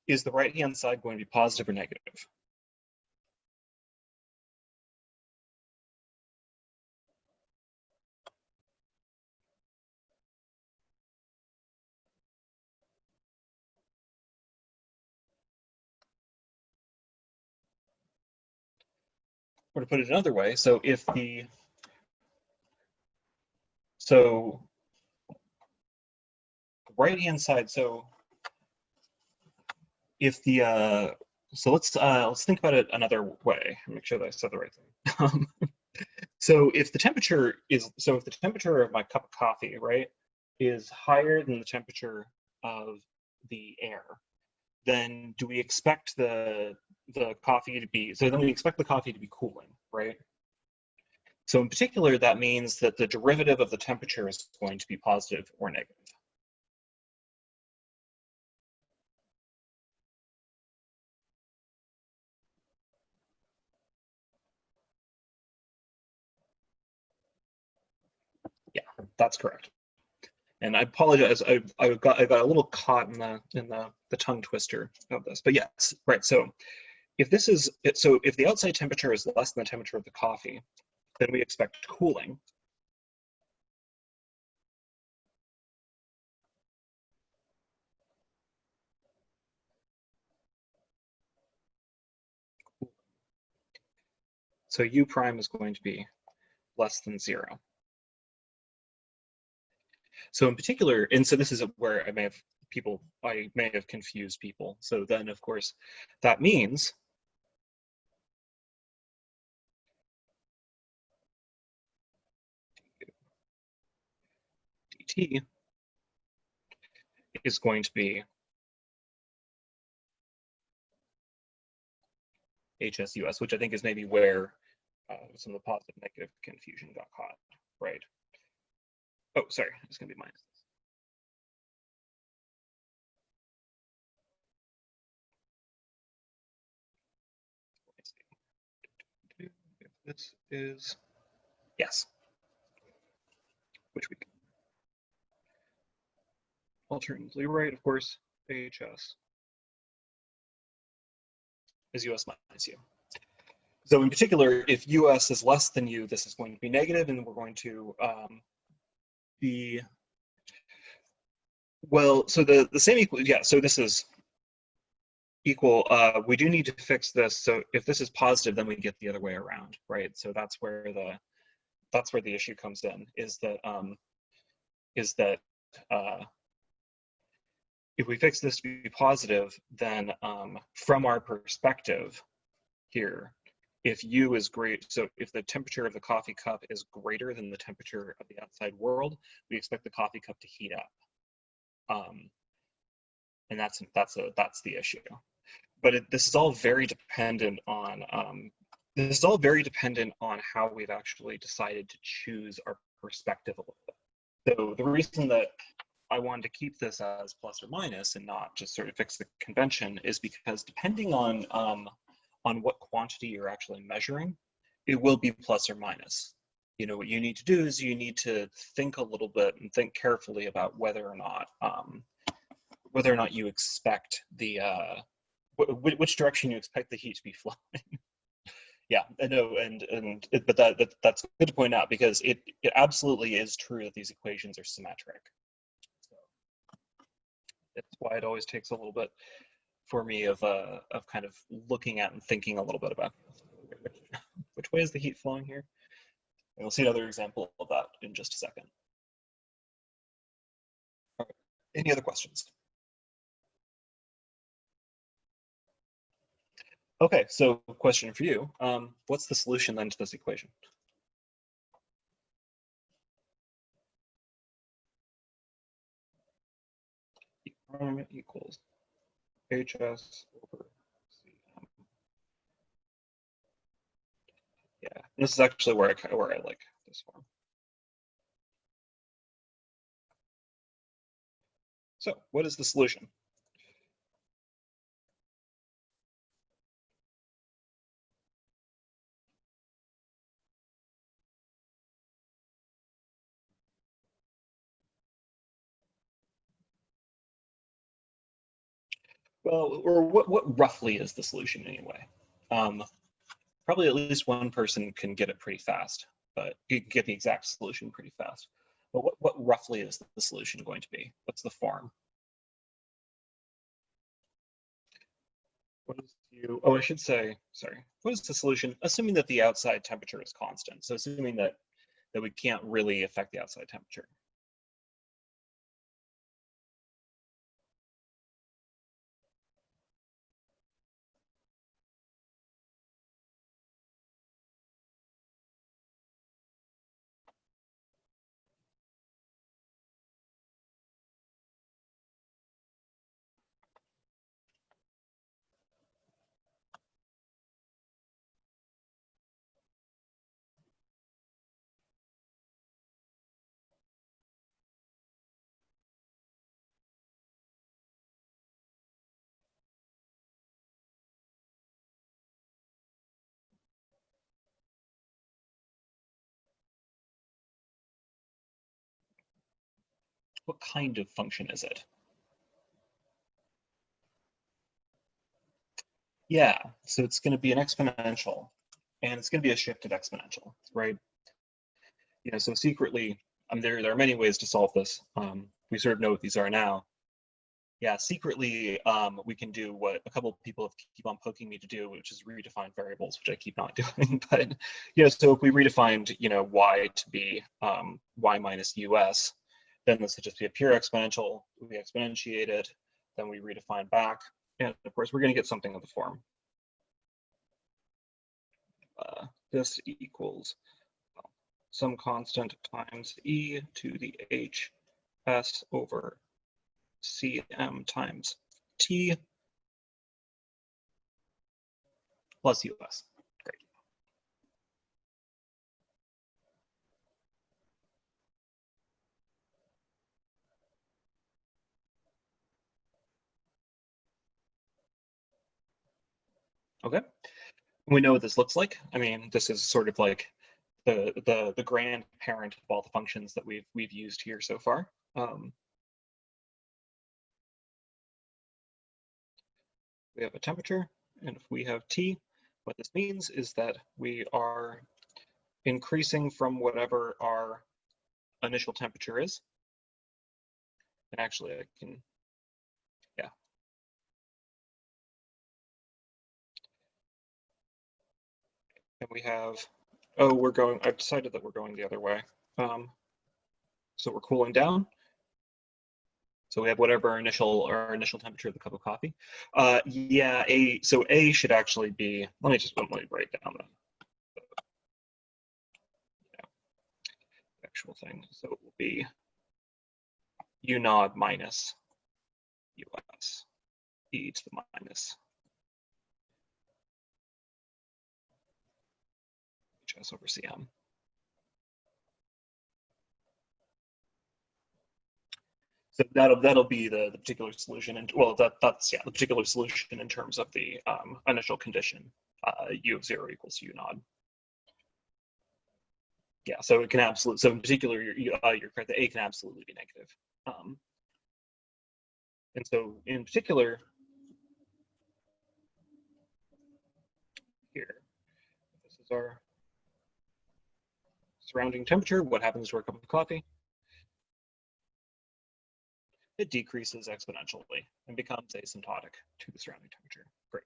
is the right-hand side going to be positive or negative? Or to put it another way, so if the, so right-hand side, so if the So let's think about it another way. Make sure that I said the right thing. So if the temperature of my cup of coffee, right, is higher than the temperature of the air, then do we expect the coffee to be, so then we expect the coffee to be cooling, right? So in particular, that means that the derivative of the temperature is going to be positive or negative. Yeah, that's correct. And I apologize, I got a little caught in the tongue twister of this, but yes, right. So if the outside temperature is less than the temperature of the coffee, then we expect cooling. So U prime is going to be less than 0. So in particular, and so this is where I may have confused people. So then, of course, that means dt is going to be HSUS, which I think is maybe where some of the positive negative confusion got caught, right? Oh, sorry, it's going to be minus. This is, yes, which we can alternatively write, of course, AHS is US minus U. So in particular, if US is less than U, this is going to be negative, and we're going to be, well, so the same equal, yeah, so this is equal, we do need to fix this. So if this is positive, then we get the other way around, right? So that's where the issue comes in, is that if we fix this to be positive, then from our perspective here, if U is great, so if the temperature of the coffee cup is greater than the temperature of the outside world, we expect the coffee cup to heat up. And that's the issue. But this is all very dependent on how we've actually decided to choose our perspective a little bit. So the reason that I wanted to keep this as plus or minus and not just sort of fix the convention is because depending on what quantity you're actually measuring, it will be plus or minus. You know, what you need to do is you need to think a little bit and think carefully about whether or not you expect the which direction you expect the heat to be flowing. Yeah, I know, but that's good to point out, because it absolutely is true that these equations are symmetric. So it's why it always takes a little bit for me of kind of looking at and thinking a little bit about which way is the heat flowing here. And we'll see another example of that in just a second. Okay. Any other questions? Okay, so question for you. What's the solution then to this equation? Equals HS over CM. Yeah, and this is actually where I like this form. So what is the solution? Well, or what roughly is the solution anyway? Probably at least one person can get it pretty fast, but you can get the exact solution pretty fast. But what roughly is the solution going to be? What's the form? Oh, I should say, sorry. What is the solution? Assuming that the outside temperature is constant. So assuming that we can't really affect the outside temperature. what kind of function is it? Yeah, so it's going to be an exponential, and it's going to be a shifted exponential, right? So secretly, there are many ways to solve this. We sort of know what these are now. Yeah, secretly, we can do what a couple of people keep on poking me to do, which is redefine variables, which I keep not doing. But so if we redefined y to be y minus us, then this would just be a pure exponential. We exponentiate it, then we redefine back, and of course we're going to get something of the form. This equals some constant times e to the h s over cm times t plus us. Great. Okay. We know what this looks like. I mean, this is sort of like the grandparent of all the functions that we've used here so far. We have a temperature, and if we have T, what this means is that we are increasing from whatever our initial temperature is. And actually, I can, yeah. And we have, I've decided that we're going the other way. So we're cooling down. So we have whatever our initial temperature of the cup of coffee. Yeah, so A should actually be, let me write down the actual thing. So it will be U naught minus US e to the minus HS over CM. So that'll be the particular solution, and well, that's the particular solution in terms of the initial condition, U of 0 equals U naught. Yeah, so it can absolutely. So in particular, you're correct. The A can absolutely be negative, and so in particular, here, this is our surrounding temperature. What happens to our cup of coffee? It decreases exponentially and becomes asymptotic to the surrounding temperature. Great.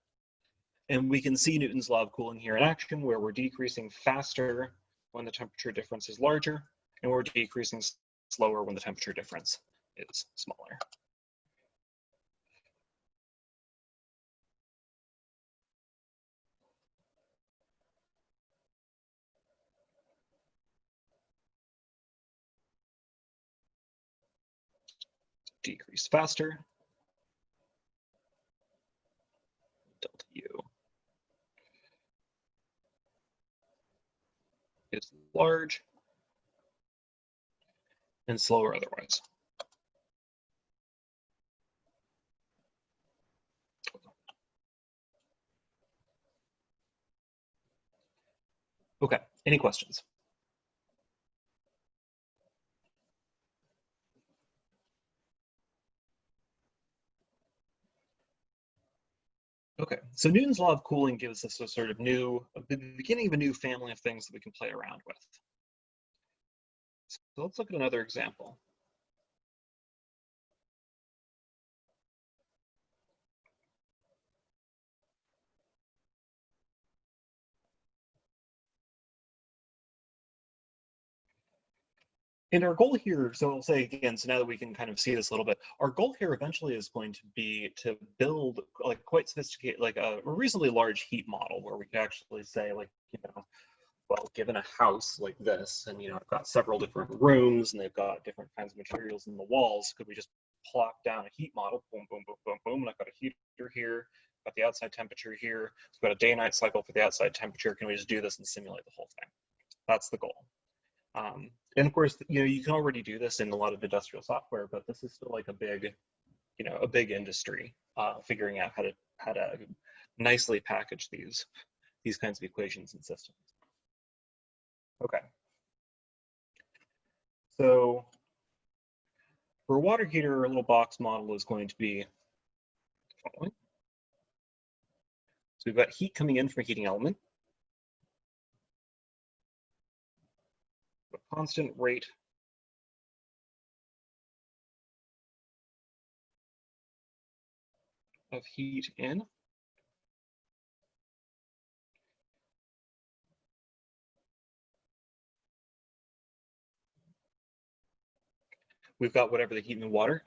And we can see Newton's law of cooling here in action, where we're decreasing faster when the temperature difference is larger, and we're decreasing slower when the temperature difference is smaller. Decrease faster. Delta U is large and slower otherwise. Okay, any questions? Okay, so Newton's law of cooling gives us a sort of the beginning of a new family of things that we can play around with. So let's look at another example. And our goal here, so I'll say again, so now that we can kind of see this a little bit, our goal here eventually is going to be to build like quite sophisticated, like a reasonably large heat model where we can actually say like, well, given a house like this, and I've got several different rooms and they've got different kinds of materials in the walls, could we just plop down a heat model, boom, boom, boom, boom, boom, and I've got a heater here, got the outside temperature here, we've got a day-night cycle for the outside temperature, can we just do this and simulate the whole thing? That's the goal. And of course, you can already do this in a lot of industrial software, but this is still like a big industry, figuring out how to nicely package these kinds of equations and systems. Okay. So For a water heater, a little box model is going to be the following. So we've got heat coming in from a heating element, a constant rate of heat in. We've got whatever the heat in the water.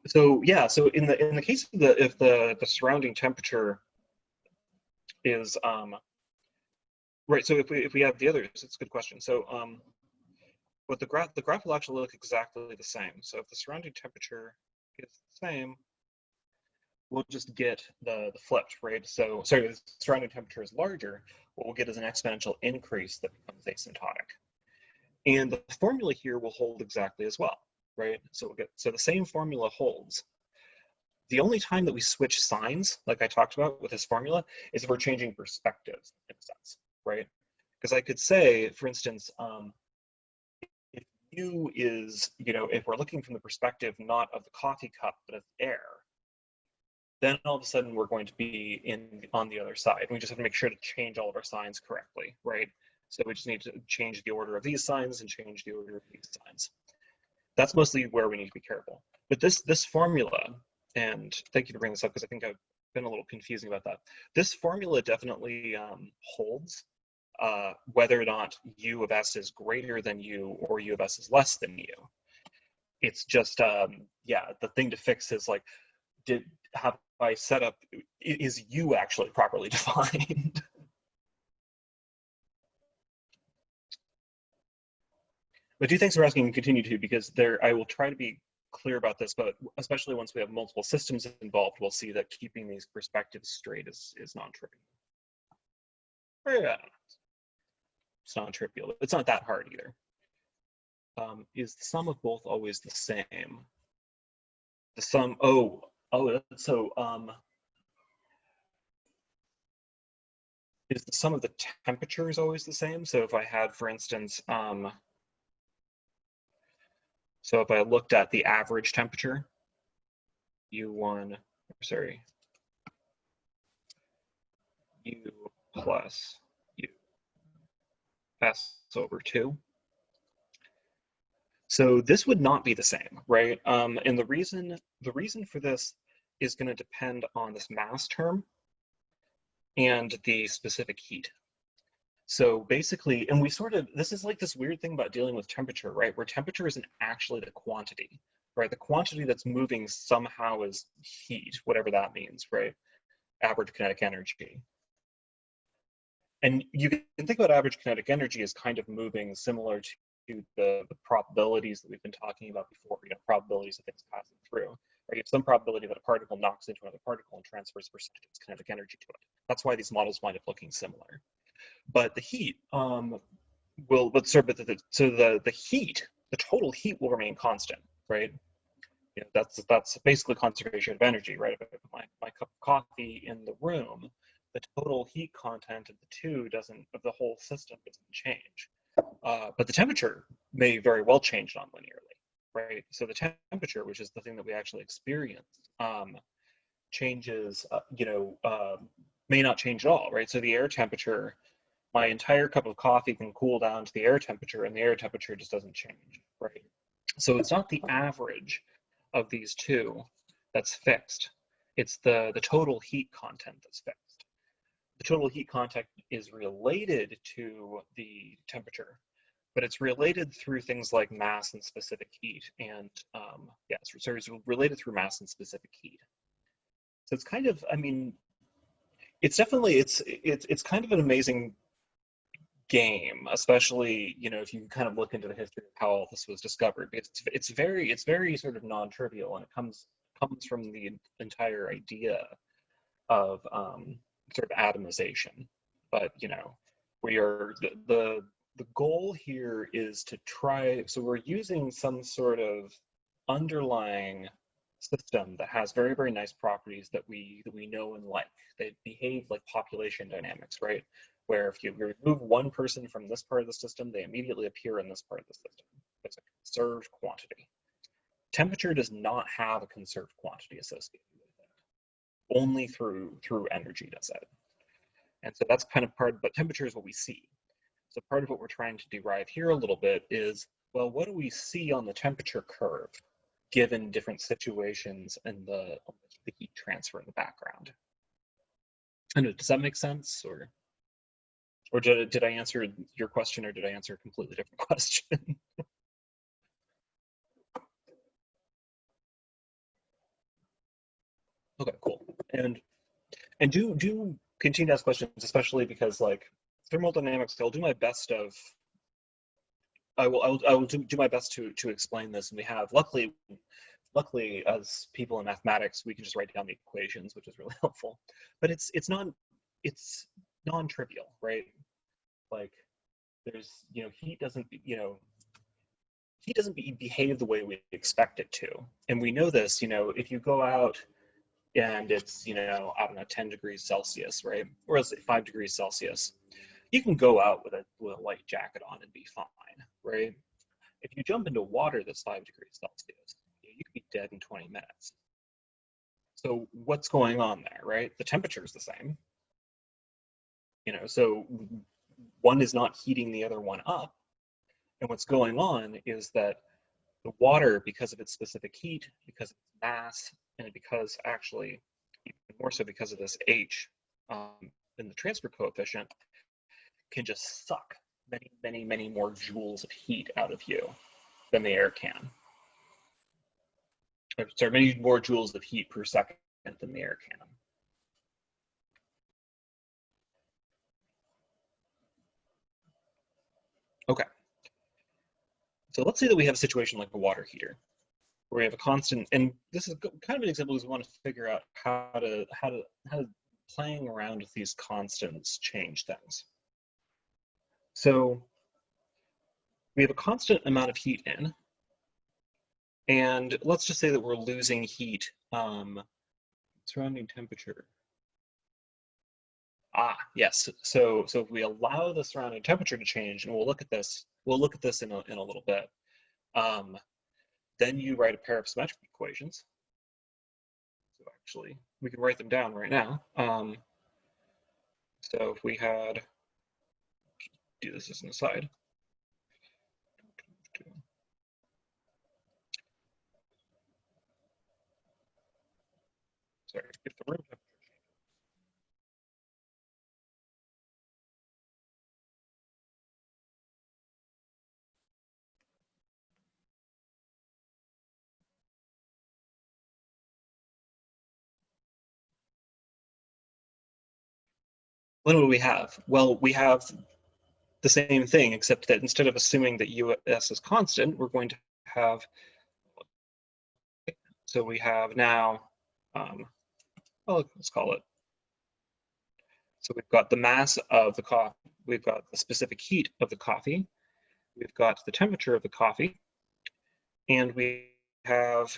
So yeah, so in the case of if the surrounding temperature is right, so if we have the others, it's a good question. So but the graph will actually look exactly the same. So if the surrounding temperature is the same, we'll just get the flipped, right? So sorry, the surrounding temperature is larger, what we'll get is an exponential increase that becomes asymptotic. And the formula here will hold exactly as well, right? So we'll get, so the same formula holds. The only time that we switch signs, like I talked about with this formula, is if we're changing perspectives in a sense, right? Because I could say, for instance, if U is, if we're looking from the perspective not of the coffee cup, but of air, then all of a sudden we're going to be on the other side. We just have to make sure to change all of our signs correctly, right? So we just need to change the order of these signs and change the order of these signs. That's mostly where we need to be careful. But this formula, and thank you for bringing this up because I think I've been a little confusing about that. This formula definitely holds whether or not U of S is greater than U or U of S is less than U. It's just, yeah, the thing to fix is like, have I set up, is U actually properly defined? But do thanks for asking and continue to, because I will try to be clear about this, but especially once we have multiple systems involved, we'll see that keeping these perspectives straight is non-trivial. Yeah, it's non-trivial. It's not that hard either. Is the sum of both always the same? The sum, is the sum of the temperatures always the same? So if I had, for instance, so if I looked at the average temperature, U1, sorry, U plus U S over 2. So this would not be the same, right? And the reason for this is going to depend on this mass term and the specific heat. So basically, and we sort of, this is like this weird thing about dealing with temperature, right? Where temperature isn't actually the quantity, right? The quantity that's moving somehow is heat, whatever that means, right? Average kinetic energy. And you can think about average kinetic energy as kind of moving similar to the probabilities that we've been talking about before, probabilities of things passing through. Right? You have some probability that a particle knocks into another particle and transfers a percentage of its kinetic energy to it. That's why these models wind up looking similar. But the heat the heat, the total heat will remain constant, right? That's basically conservation of energy, right? If I put my cup of coffee in the room, the total heat content of of the whole system doesn't change. But the temperature may very well change non-linearly, right? So the temperature, which is the thing that we actually experience, changes, may not change at all, right? So the air temperature, my entire cup of coffee can cool down to the air temperature, and the air temperature just doesn't change, right? So it's not the average of these two that's fixed. It's the total heat content that's fixed. The total heat content is related to the temperature, but it's related through things like mass and specific heat, and so it's related through mass and specific heat. So it's kind of, I mean, it's definitely it's kind of an amazing game, especially if you kind of look into the history of how all this was discovered. It's very sort of non-trivial, and it comes from the entire idea of sort of atomization. But we are the goal here is to try. So we're using some sort of underlying system that has very, very nice properties that we know and like. They behave like population dynamics, right? where if you remove one person from this part of the system, they immediately appear in this part of the system. It's a conserved quantity. Temperature does not have a conserved quantity associated with it. Only through energy does it. And so that's kind of part, but temperature is what we see. So part of what we're trying to derive here a little bit is, well, what do we see on the temperature curve given different situations and the heat transfer in the background? And does that make sense? Or did I answer your question, or did I answer a completely different question? Okay, cool. And do continue to ask questions, especially because like thermodynamics, I'll do my best of. I will do my best to explain this, and we have luckily as people in mathematics, we can just write down the equations, which is really helpful. But it's non-trivial, right? Like there's heat doesn't behave the way we expect it to, and we know this. If you go out and it's I don't know 10 degrees Celsius, right, or let's say 5 degrees Celsius, you can go out with a light jacket on and be fine, right? If you jump into water that's 5 degrees Celsius, you could be dead in 20 minutes. So what's going on there, right? The temperature is the same. So one is not heating the other one up. And what's going on is that the water, because of its specific heat, because of its mass, and because actually, even more so because of this H in the transfer coefficient, can just suck many, many, many more joules of heat out of you than the air can. Sorry, many more joules of heat per second than the air can. Okay. So let's say that we have a situation like a water heater, where we have a constant, and this is kind of an example because we want to figure out how to playing around with these constants change things. So we have a constant amount of heat in, and let's just say that we're losing heat, surrounding temperature. Yes. So if we allow the surrounding temperature to change, and we'll look at this in a little bit. Then you write a pair of symmetric equations. So actually, we can write them down right now. So if we had, do this as an aside. Sorry, if the room temperature. What do we have? Well, we have the same thing, except that instead of assuming that US is constant, we're going to have, so we have now, well, let's call it. So we've got the mass of the coffee, we've got the specific heat of the coffee, we've got the temperature of the coffee, and we have,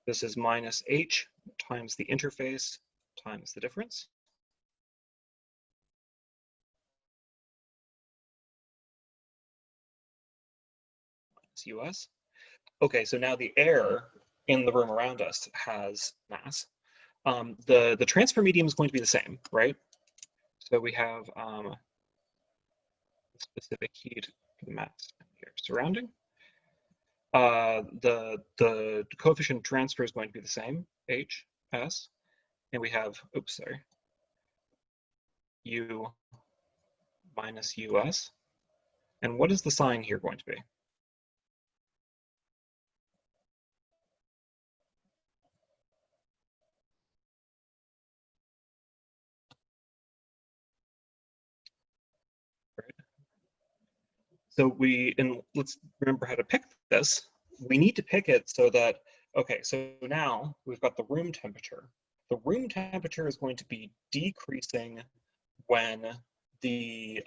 this is minus H times the interface times the difference. Minus US. Okay, so now the air in the room around us has mass. The transfer medium is going to be the same, right? So we have specific heat for the mass here surrounding. The coefficient transfer is going to be the same, H, S, and we have, oops, sorry, U minus US. And what is the sign here going to be? So and let's remember how to pick this. We need to pick it so that, okay, so now we've got the room temperature. The room temperature is going to be decreasing when the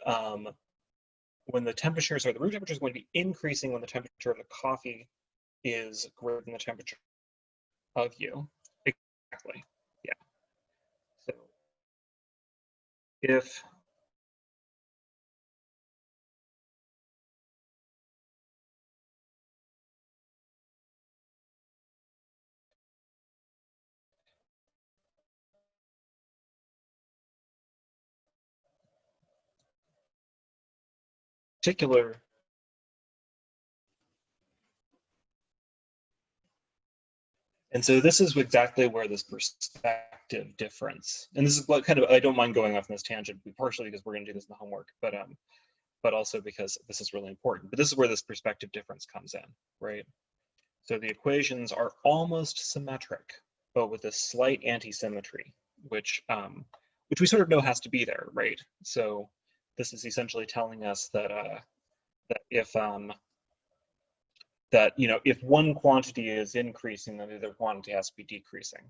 temperature, sorry, the room temperature is going to be increasing when the temperature of the coffee is greater than the temperature of you. Exactly, yeah. So if particular and so this is exactly where this perspective difference, and this is what kind of, I don't mind going off on this tangent, partially because we're going to do this in the homework, but also because this is really important. But this is where this perspective difference comes in, right? So the equations are almost symmetric, but with a slight anti-symmetry, which we sort of know has to be there, right? So this is essentially telling us that that if if one quantity is increasing, then the other quantity has to be decreasing.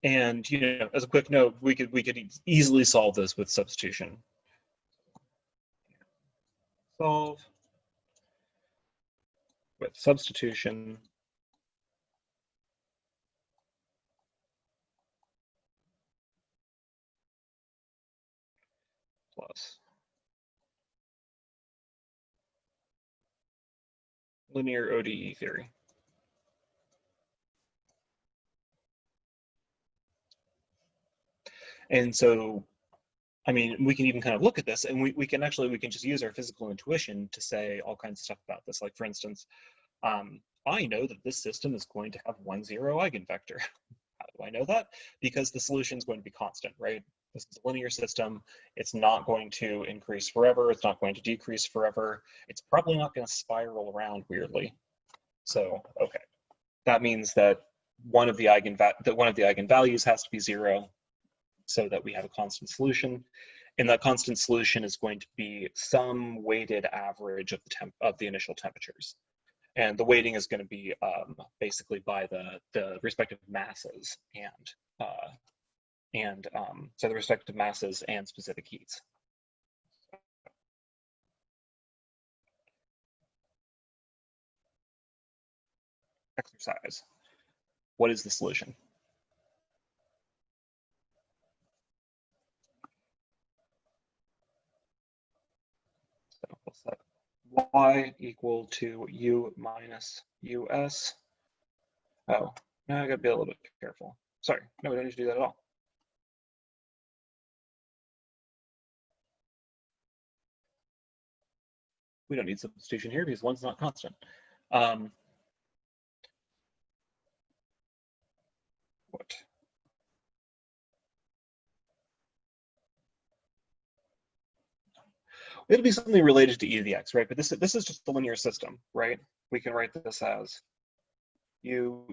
And as a quick note, we could easily solve this with substitution. Solve with substitution plus linear ODE theory. And so, I mean, we can even kind of look at this, and we can just use our physical intuition to say all kinds of stuff about this. Like, for instance, I know that this system is going to have 1, 0 eigenvector. How do I know that? Because the solution is going to be constant, right? This is a linear system. It's not going to increase forever. It's not going to decrease forever. It's probably not going to spiral around weirdly. So, okay, that means that one of the eigenvalues has to be 0, so that we have a constant solution, and that constant solution is going to be some weighted average of the initial temperatures. And the weighting is going to be basically by the respective masses so the respective masses and specific heats. Exercise. What is the solution? So we'll set y equal to u minus us. Oh, now I gotta be a little bit careful. Sorry, no, we don't need to do that at all. We don't need substitution here because one's not constant. What? It'll be something related to e to the x, right? But this is just the linear system, right? We can write this as u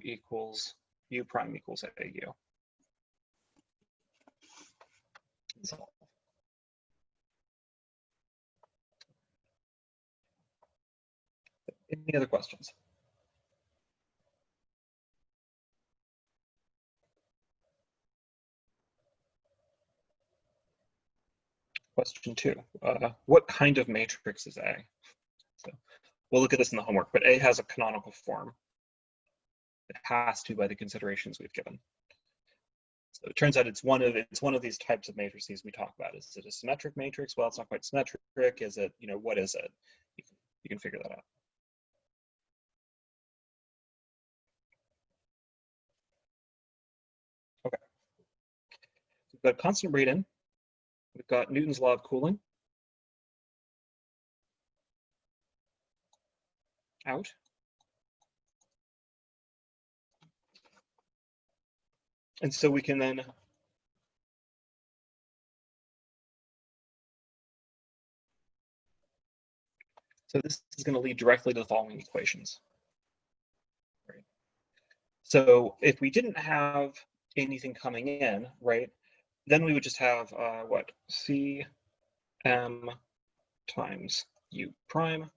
prime equals AU. Solve. Any other questions? Question 2, what kind of matrix is A? So we'll look at this in the homework, but A has a canonical form. It has to by the considerations we've given. So it turns out it's one of these types of matrices we talk about. Is it a symmetric matrix? Well, it's not quite symmetric. Is it, what is it? You can figure that out. Okay. So we've got constant rate in. We've got Newton's law of cooling. Out. And so we can then so this is going to lead directly to the following equations. Right. So if we didn't have anything coming in, right, then we would just have what? Cm times u prime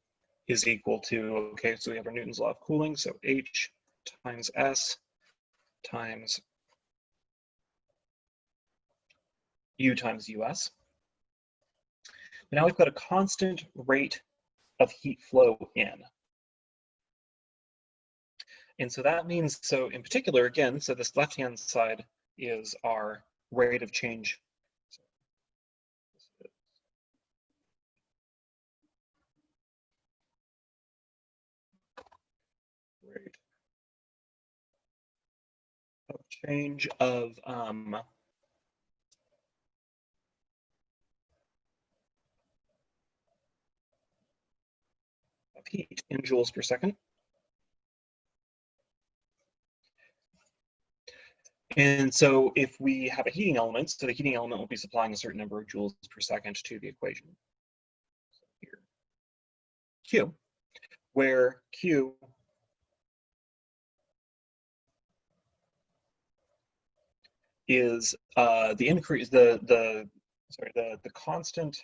is equal to, okay, so we have our Newton's law of cooling, so H times S times U times US. But now we've got a constant rate of heat flow in. And so that means, so in particular, again, so this left-hand side is our rate of change. Rate of change of heat in joules per second. And so if we have a heating element, so the heating element will be supplying a certain number of joules per second to the equation. So here, Q, where Q is the increase, the constant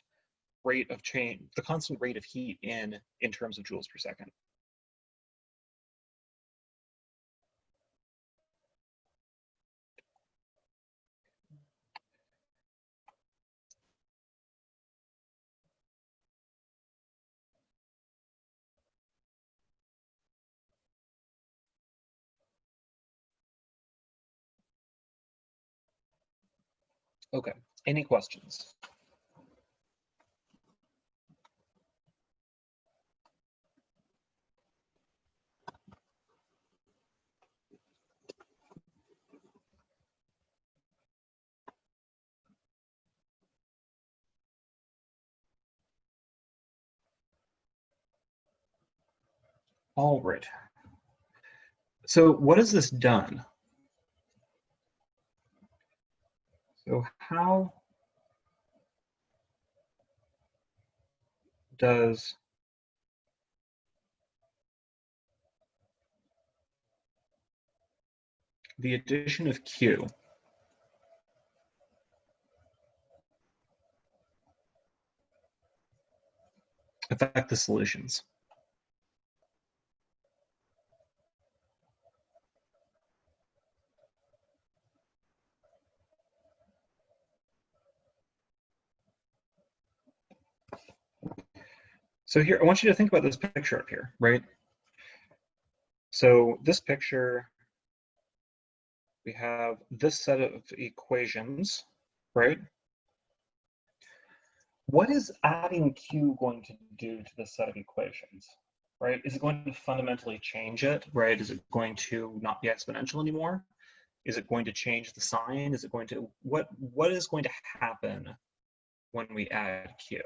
rate of change, the constant rate of heat in terms of joules per second. Okay, any questions? All right. So what has this done? So how does the addition of Q affect the solutions? So here, I want you to think about this picture up here, right? So this picture, we have this set of equations, right? What is adding Q going to do to this set of equations, right? Is it going to fundamentally change it, right? Is it going to not be exponential anymore? Is it going to change the sign? Is it going to, what is going to happen when we add Q?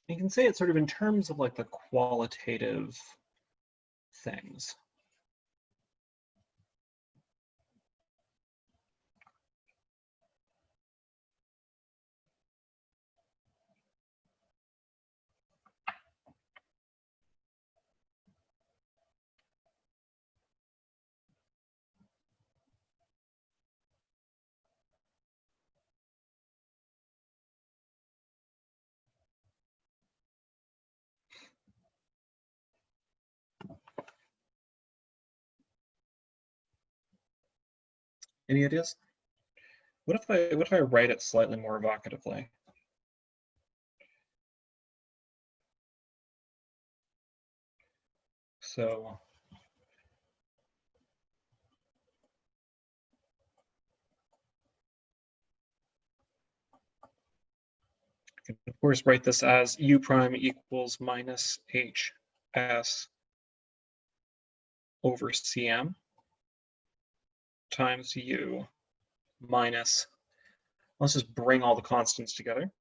You can say it sort of in terms of like the qualitative things. Any ideas? What if I write it slightly more evocatively? So I can of course write this as U prime equals minus HS over CM times U minus, let's just bring all the constants together.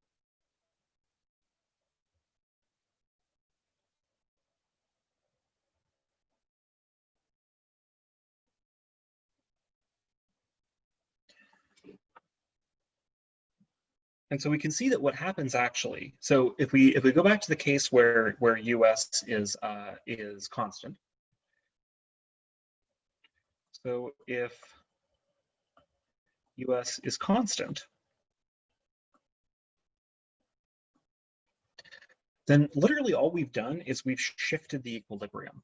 And so we can see that what happens actually, so if we go back to the case where US is constant. So if US is constant, then literally all we've done is we've shifted the equilibrium.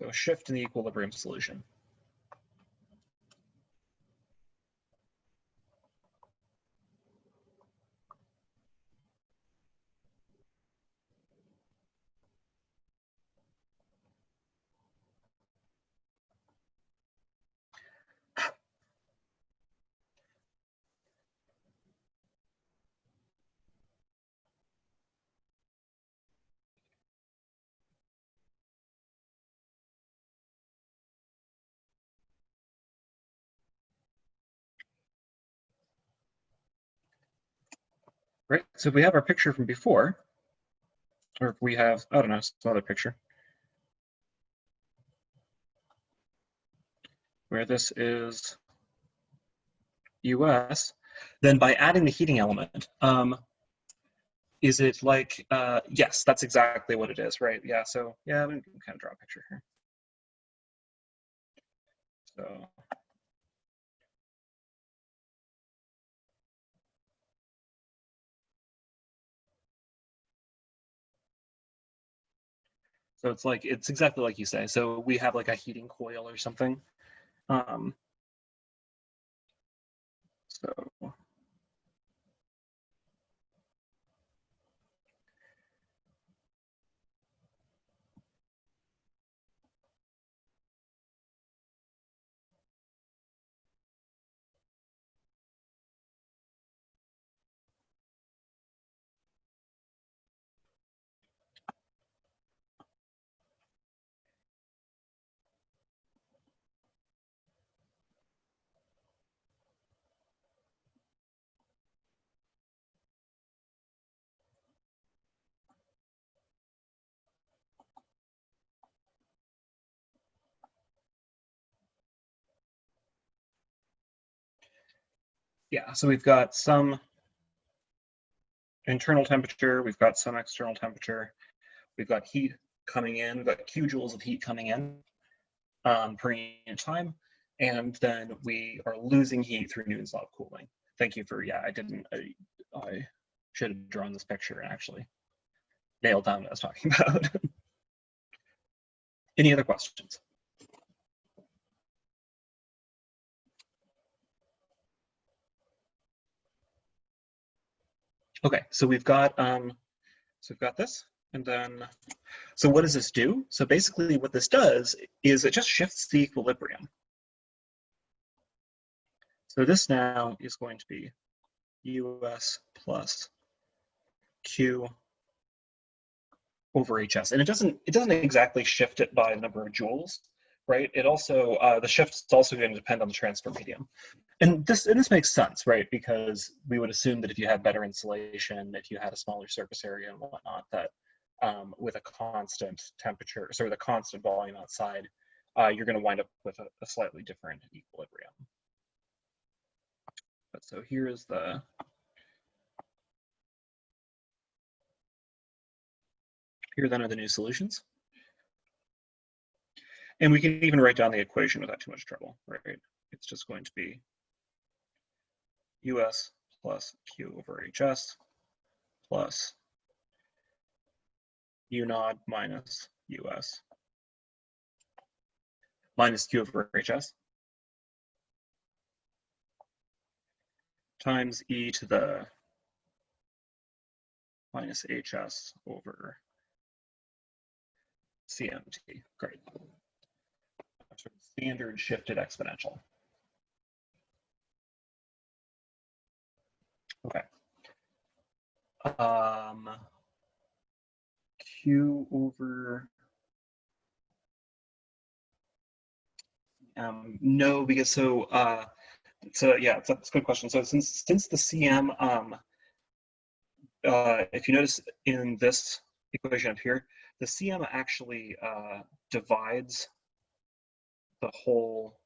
So a shift in the equilibrium solution. Right, so if we have our picture from before, or if we have, I don't know, some other picture, where this is US, then by adding the heating element, is it like, yes, that's exactly what it is, right? Yeah, so yeah, we can kind of draw a picture here. So So it's like, it's exactly like you say. So we have like a heating coil or something. So yeah, so we've got some internal temperature, we've got some external temperature, we've got heat coming in, we've got Q joules of heat coming in per unit time, and then we are losing heat through Newton's law of cooling. Thank you for, yeah, I should have drawn this picture and actually nailed down what I was talking about. Any other questions? Okay, so we've got this, and then, so what does this do? So basically what this does is it just shifts the equilibrium. So this now is going to be US plus Q over HS. And it doesn't exactly shift it by the number of joules, right? It also, the shift is also going to depend on the transfer medium. And this makes sense, right? Because we would assume that if you had better insulation, if you had a smaller surface area and whatnot, that with a constant temperature, so with a constant volume outside, you're going to wind up with a slightly different equilibrium. But so here is here then are the new solutions. And we can even write down the equation without too much trouble, right? It's just going to be US plus Q over HS plus U naught minus US minus Q over HS times e to the minus HS over CMT. Great. Standard shifted exponential. Okay. Q over no, because so yeah, it's a good question. So since the CM if you notice in this equation up here, the CM actually divides the whole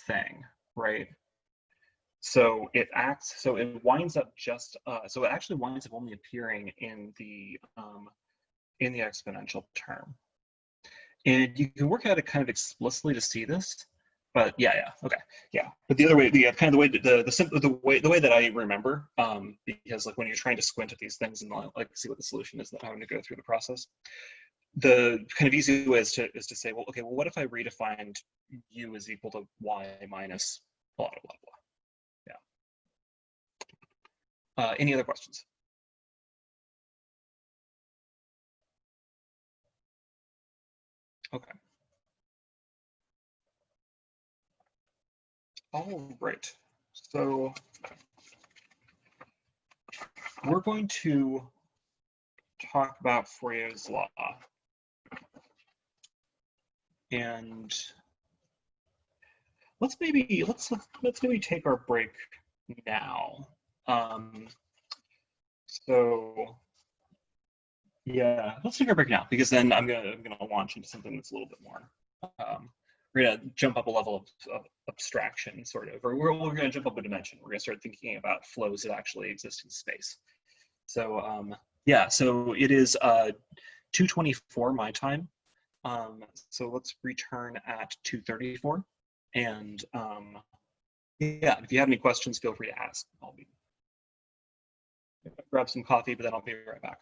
thing, right? So it acts, so it winds up just, so it actually winds up only appearing in the exponential term. And you can work at it kind of explicitly to see this, but yeah, okay, yeah. But the other way, kind of the way the way that I remember, because like when you're trying to squint at these things and like see what the solution is, not having to go through the process, the kind of easy way is to say, well, okay, well, what if I redefined u is equal to y minus blah blah blah blah. Yeah. Any other questions? Okay. All right. So we're going to talk about Fourier's law. And let's maybe take our break now. So yeah, let's take our break now, because then I'm gonna launch into something that's a little bit more. We're gonna jump up a level of abstraction, sort of, or we're gonna jump up a dimension. We're gonna start thinking about flows that actually exist in space. So yeah, so it is 2:24 my time. So let's return at 2:34, and yeah, if you have any questions, feel free to ask. I'll be grab some coffee, but then I'll be right back.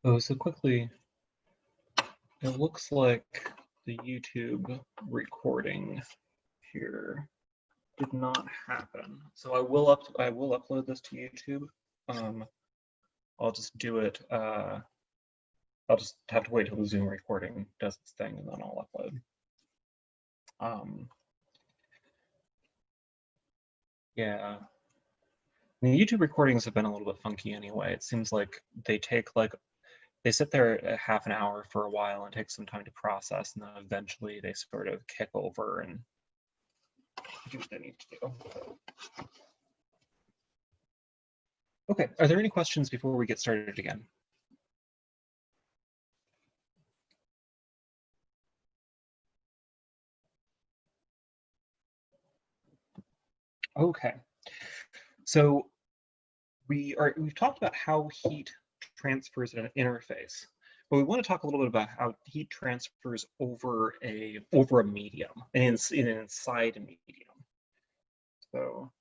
Oh, so quickly, it looks like the YouTube recording here did not happen. So I will upload this to YouTube. I'll just do it. I'll just have to wait till the Zoom recording does its thing, and then I'll upload. Yeah. The YouTube recordings have been a little bit funky anyway. It seems like they sit there a half an hour for a while and take some time to process, and then eventually they sort of kick over and do what they need to do. Okay, are there any questions before we get started again? Okay, so we've talked about how heat transfers in an interface, but we want to talk a little bit about how heat transfers over a medium, and inside a medium. So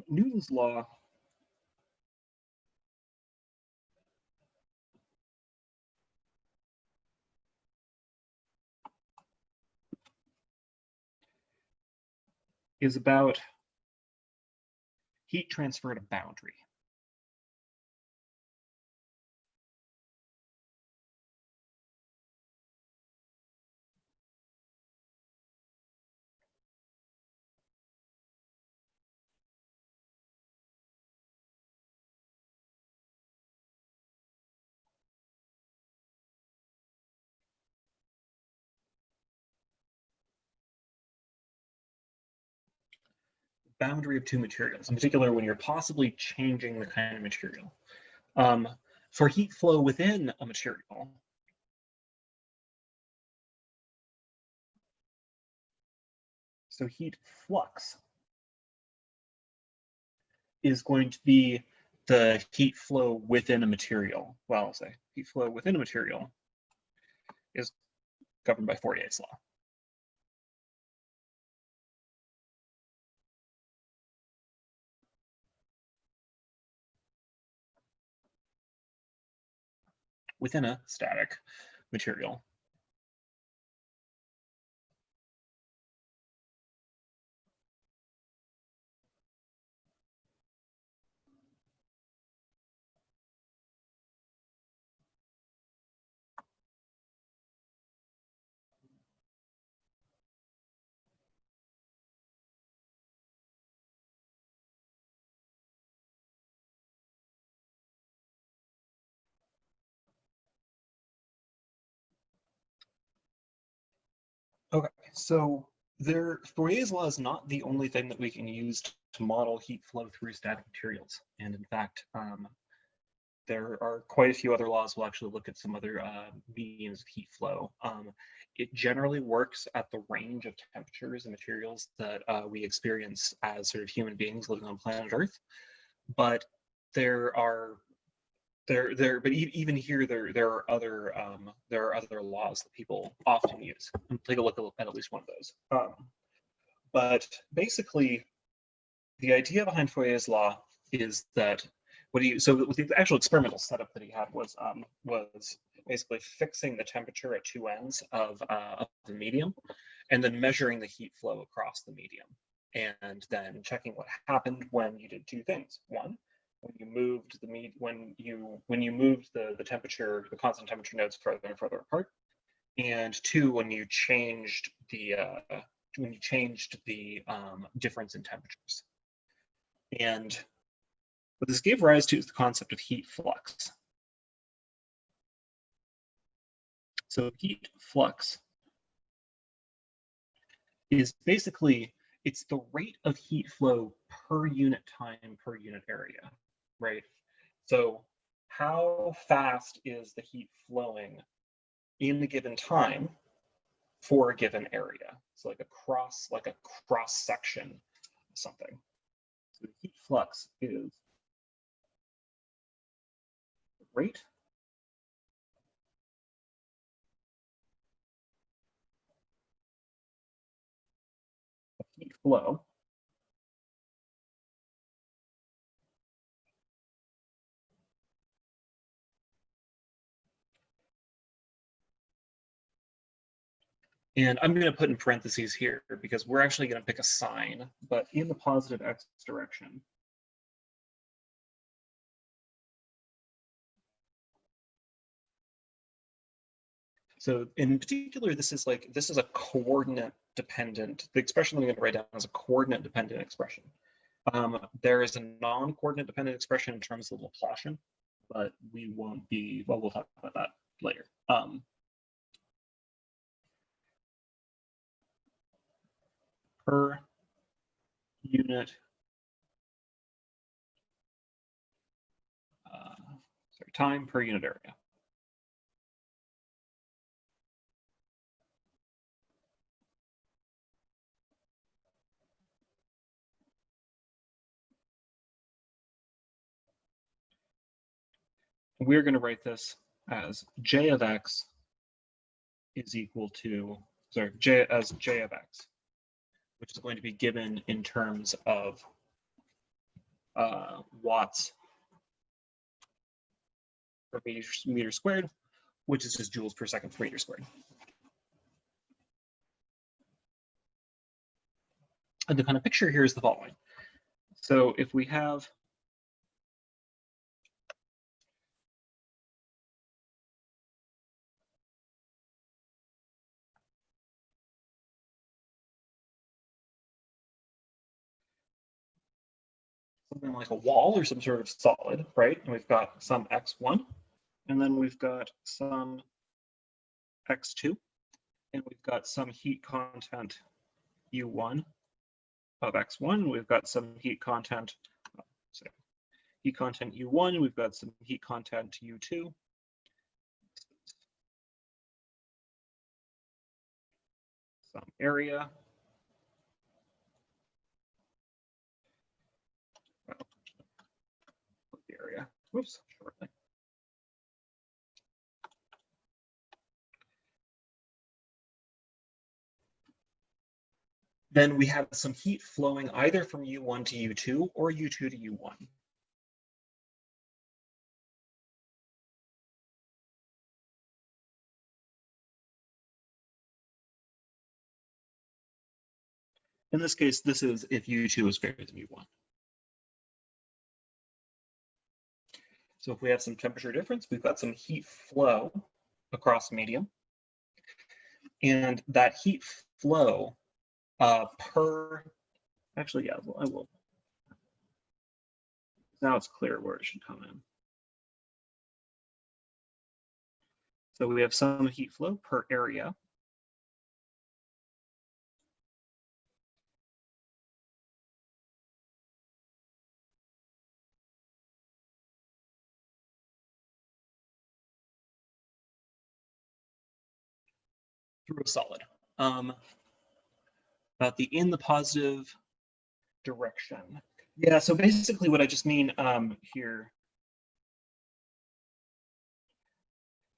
Newton's law is about heat transfer at a boundary. Boundary of two materials, in particular when you're possibly changing the kind of material. For heat flow within a material, so heat flux is going to be the heat flow within a material. Well, I'll say heat flow within a material is governed by Fourier's law. Within a static material. Okay, so Fourier's law is not the only thing that we can use to model heat flow through static materials. And in fact, there are quite a few other laws. We'll actually look at some other mediums of heat flow. It generally works at the range of temperatures and materials that we experience as sort of human beings living on planet Earth. But even here there are other laws that people often use. Take a look at least one of those. But basically, the idea behind Fourier's law is that the actual experimental setup that he had was basically fixing the temperature at two ends of the medium, and then measuring the heat flow across the medium, and then checking what happened when you did two things. One, when you moved the temperature, the constant temperature nodes further and further apart, and two, when you changed the difference in temperatures. And what this gave rise to is the concept of heat flux. So heat flux is basically, it's the rate of heat flow per unit time per unit area, right? So how fast is the heat flowing in the given time for a given area? So like a cross section of something. So the heat flux is the rate of heat flow And I'm going to put in parentheses here because we're actually going to pick a sign, but in the positive x direction. So in particular, this is a coordinate dependent. The expression I'm going to write down is a coordinate dependent expression. There is a non-coordinate dependent expression in terms of Laplacian, but we won't be, well, we'll talk about that later. Per unit, time per unit area. We're going to write this as j of x is equal to, j of x, which is going to be given in terms of watts per meter squared, which is just joules per second per meter squared. And the kind of picture here is the following. So if we have something like a wall or some sort of solid, right? And we've got some x1, and then we've got some x2, and we've got some heat content U1 of x1. We've got some heat content, U1. We've got some heat content U2. Some area. The area. Whoops, shortly. Then we have some heat flowing either from U1 to U2 or U2 to U1. In this case, this is if U2 is greater than U1. So if we have some temperature difference, we've got some heat flow across the medium. And that heat flow actually, yeah, well, I will. Now it's clear where it should come in. So we have some heat flow per area. Through a solid. About in the positive direction. Yeah, so basically what I just mean here.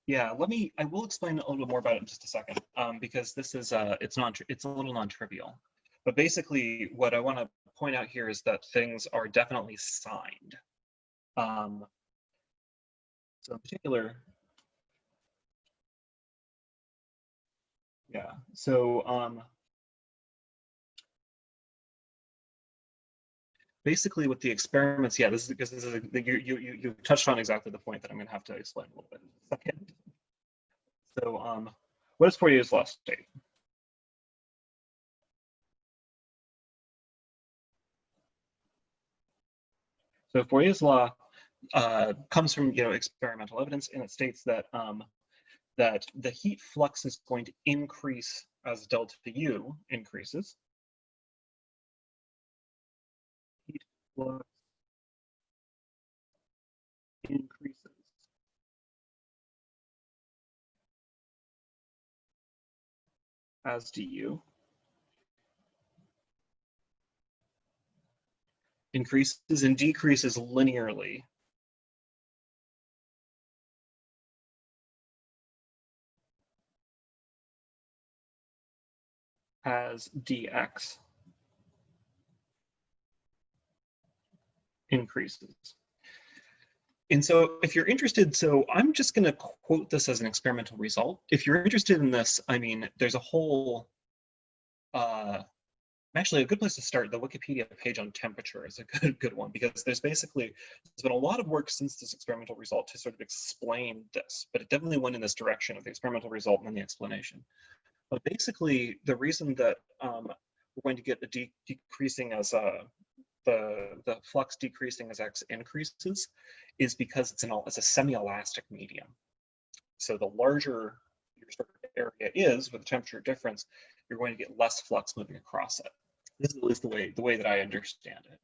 Yeah, I will explain a little bit more about it in just a second, because this is, it's a little non-trivial. But basically what I want to point out here is that things are definitely signed. So in particular, yeah, so basically with the experiments, yeah, this is because this is you touched on exactly the point that I'm going to have to explain a little bit in a second. So what is Fourier's law state? So Fourier's law comes from experimental evidence, and it states that that the heat flux is going to increase as delta U increases. Heat flux increases as du. Increases and decreases linearly as dx increases. And so if you're interested, so I'm just going to quote this as an experimental result. If you're interested in this, I mean, there's a whole, actually a good place to start, the Wikipedia page on temperature is a good one, because there's been a lot of work since this experimental result to sort of explain this, but it definitely went in this direction of the experimental result and then the explanation. But basically, the reason that we're going to get a decreasing as the flux decreasing as x increases is because it's a semi-elastic medium. So the larger your sort of area is with the temperature difference, you're going to get less flux moving across it. This is at least the way that I understand it.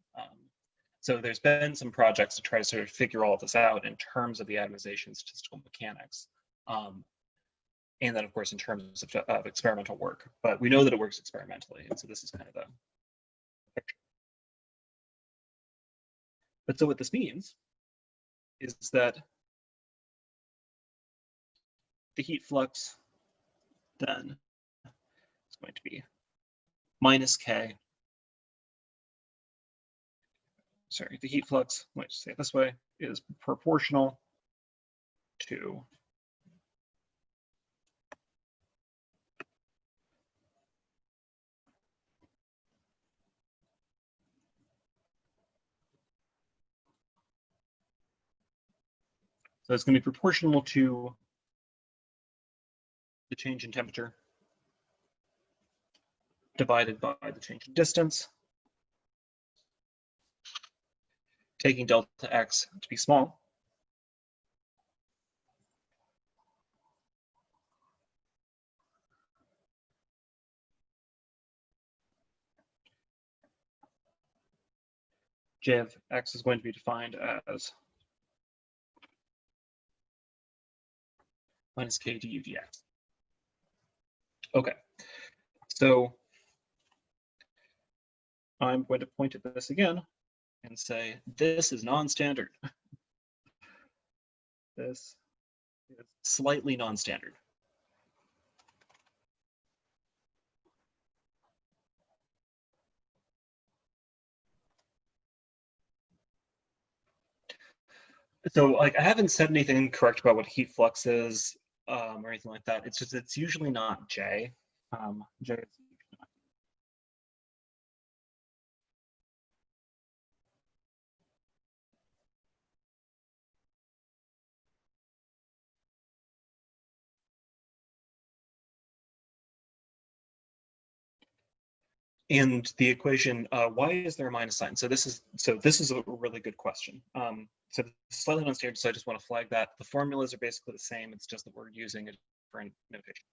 So there's been some projects to try to sort of figure all of this out in terms of the atomization statistical mechanics. And then, of course, in terms of experimental work. But we know that it works experimentally. And so this is kind of the picture. But so what this means is that the heat flux then is going to be minus K. Sorry, the heat flux, let's say it this way, is proportional to so it's going to be proportional to the change in temperature divided by the change in distance, taking delta x to be small. J of x is going to be defined as minus k du dx. Okay, so I'm going to point at this again and say, this is non-standard. This is slightly non-standard. So like, I haven't said anything incorrect about what heat flux is or anything like that. It's just, it's usually not J. J is and the equation, why is there a minus sign? So this is a really good question. So slightly non-standard, so I just want to flag that. The formulas are basically the same, it's just that we're using a different notation.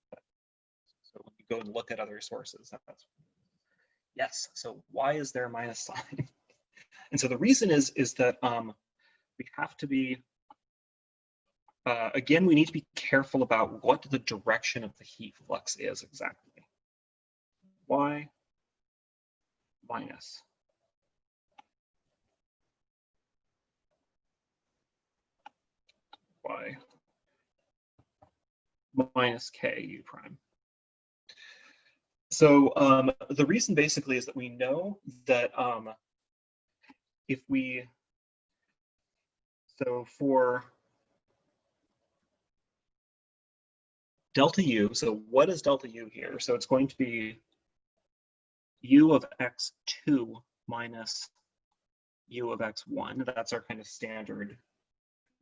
So when you go and look at other sources, that's yes. So why is there a minus sign? And so the reason is that we have to be, again, we need to be careful about what the direction of the heat flux is exactly. Y minus Y minus K U prime. So the reason basically is that we know that if we, so for delta U, so what is delta U here? So it's going to be U of x2 minus U of x1. That's our kind of standard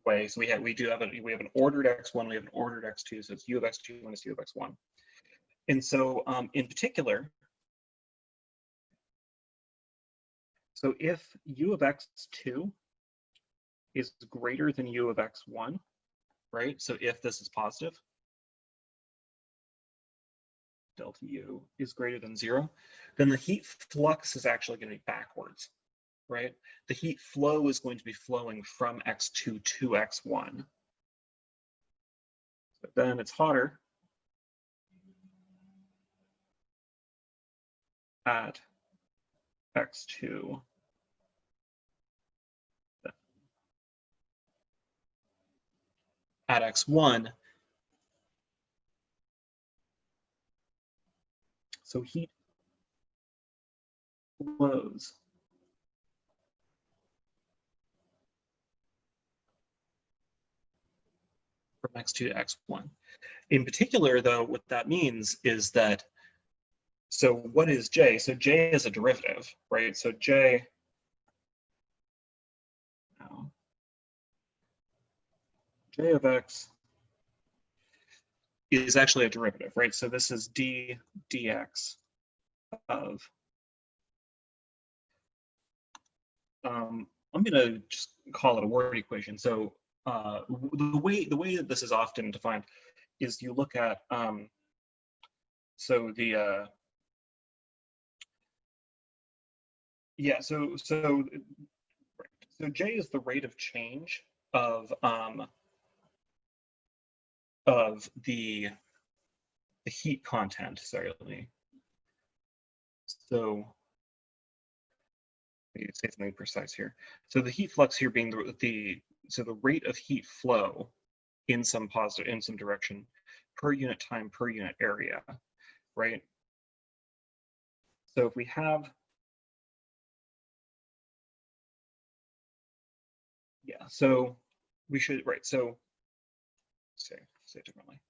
way. So we have an ordered x1, we have an ordered x2, so it's U of x2 minus U of x1. And so in particular, so if U of x2 is greater than U of x1, right? So if this is positive, delta U is greater than 0, then the heat flux is actually going to be backwards, right? The heat flow is going to be flowing from x2 to x1. So then it's hotter at x2 at x1. So heat flows x2 to x1. In particular, though, what that means is that, so what is j? So j is a derivative, right? So j, j of x is actually a derivative, right? So this is d dx of, I'm gonna just call it a word equation. So the way that this is often defined is you look at, so the, yeah, so j is the rate of change of the heat content. Sorry, let me. So let me say something precise here. So the heat flux here being the rate of heat flow in some direction per unit time per unit area, right? So if we have, yeah, so we should, right, so say it differently.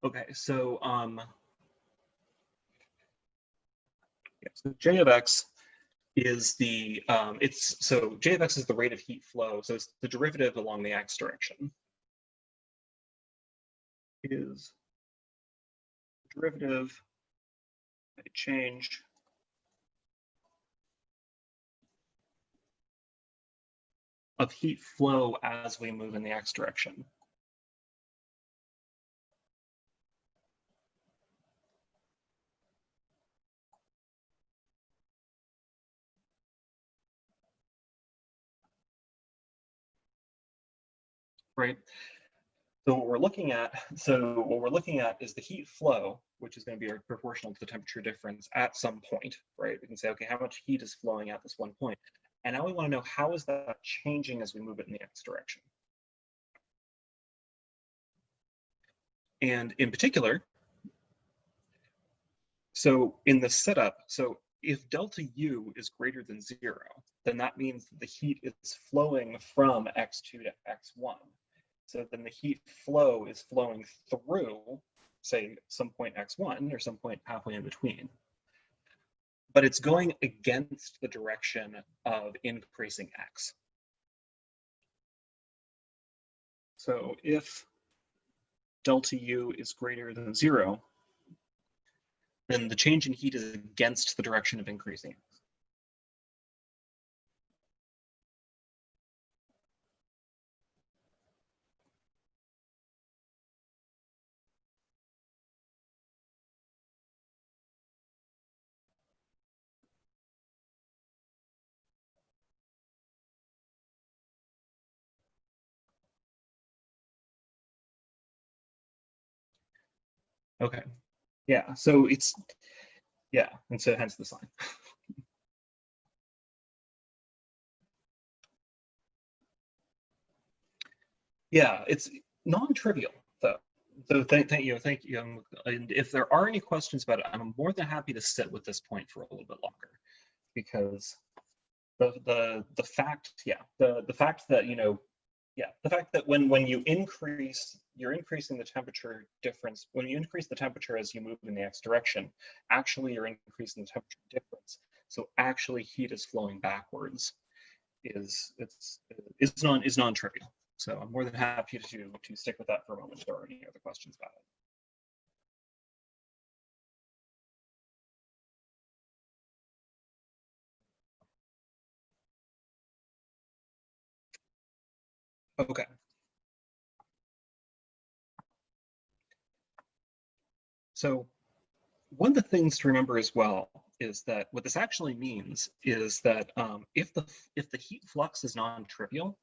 Okay, so yeah, so j of x is the j of x is the rate of heat flow, so it's the derivative along the x direction is derivative change of heat flow as we move in the x direction. Right. So what we're looking at is the heat flow, which is going to be proportional to the temperature difference at some point, right? We can say, okay, how much heat is flowing at this one point? And now we want to know, how is that changing as we move it in the x direction? And in particular, so in the setup, so if delta U is greater than 0, then that means that the heat is flowing from x2 to x1. So then the heat flow is flowing through, say, some point x1 or some point halfway in between. But it's going against the direction of increasing x. So if delta U is greater than 0, then the change in heat is against the direction of increasing x. Okay, yeah, so it's, yeah, and so hence the sign. Yeah, it's non-trivial though. So thank you. And if there are any questions about it, I'm more than happy to sit with this point for a little bit longer, because the fact, yeah, the fact that, you know, yeah, the fact that when you increase, you're increasing the temperature difference. When you increase the temperature as you move in the x direction, actually you're increasing the temperature difference. So actually heat is flowing backwards. Is non-trivial. So I'm more than happy to stick with that for a moment if there are any other questions about it. Okay. So one of the things to remember as well is that what this actually means is that if the heat flux is non-trivial,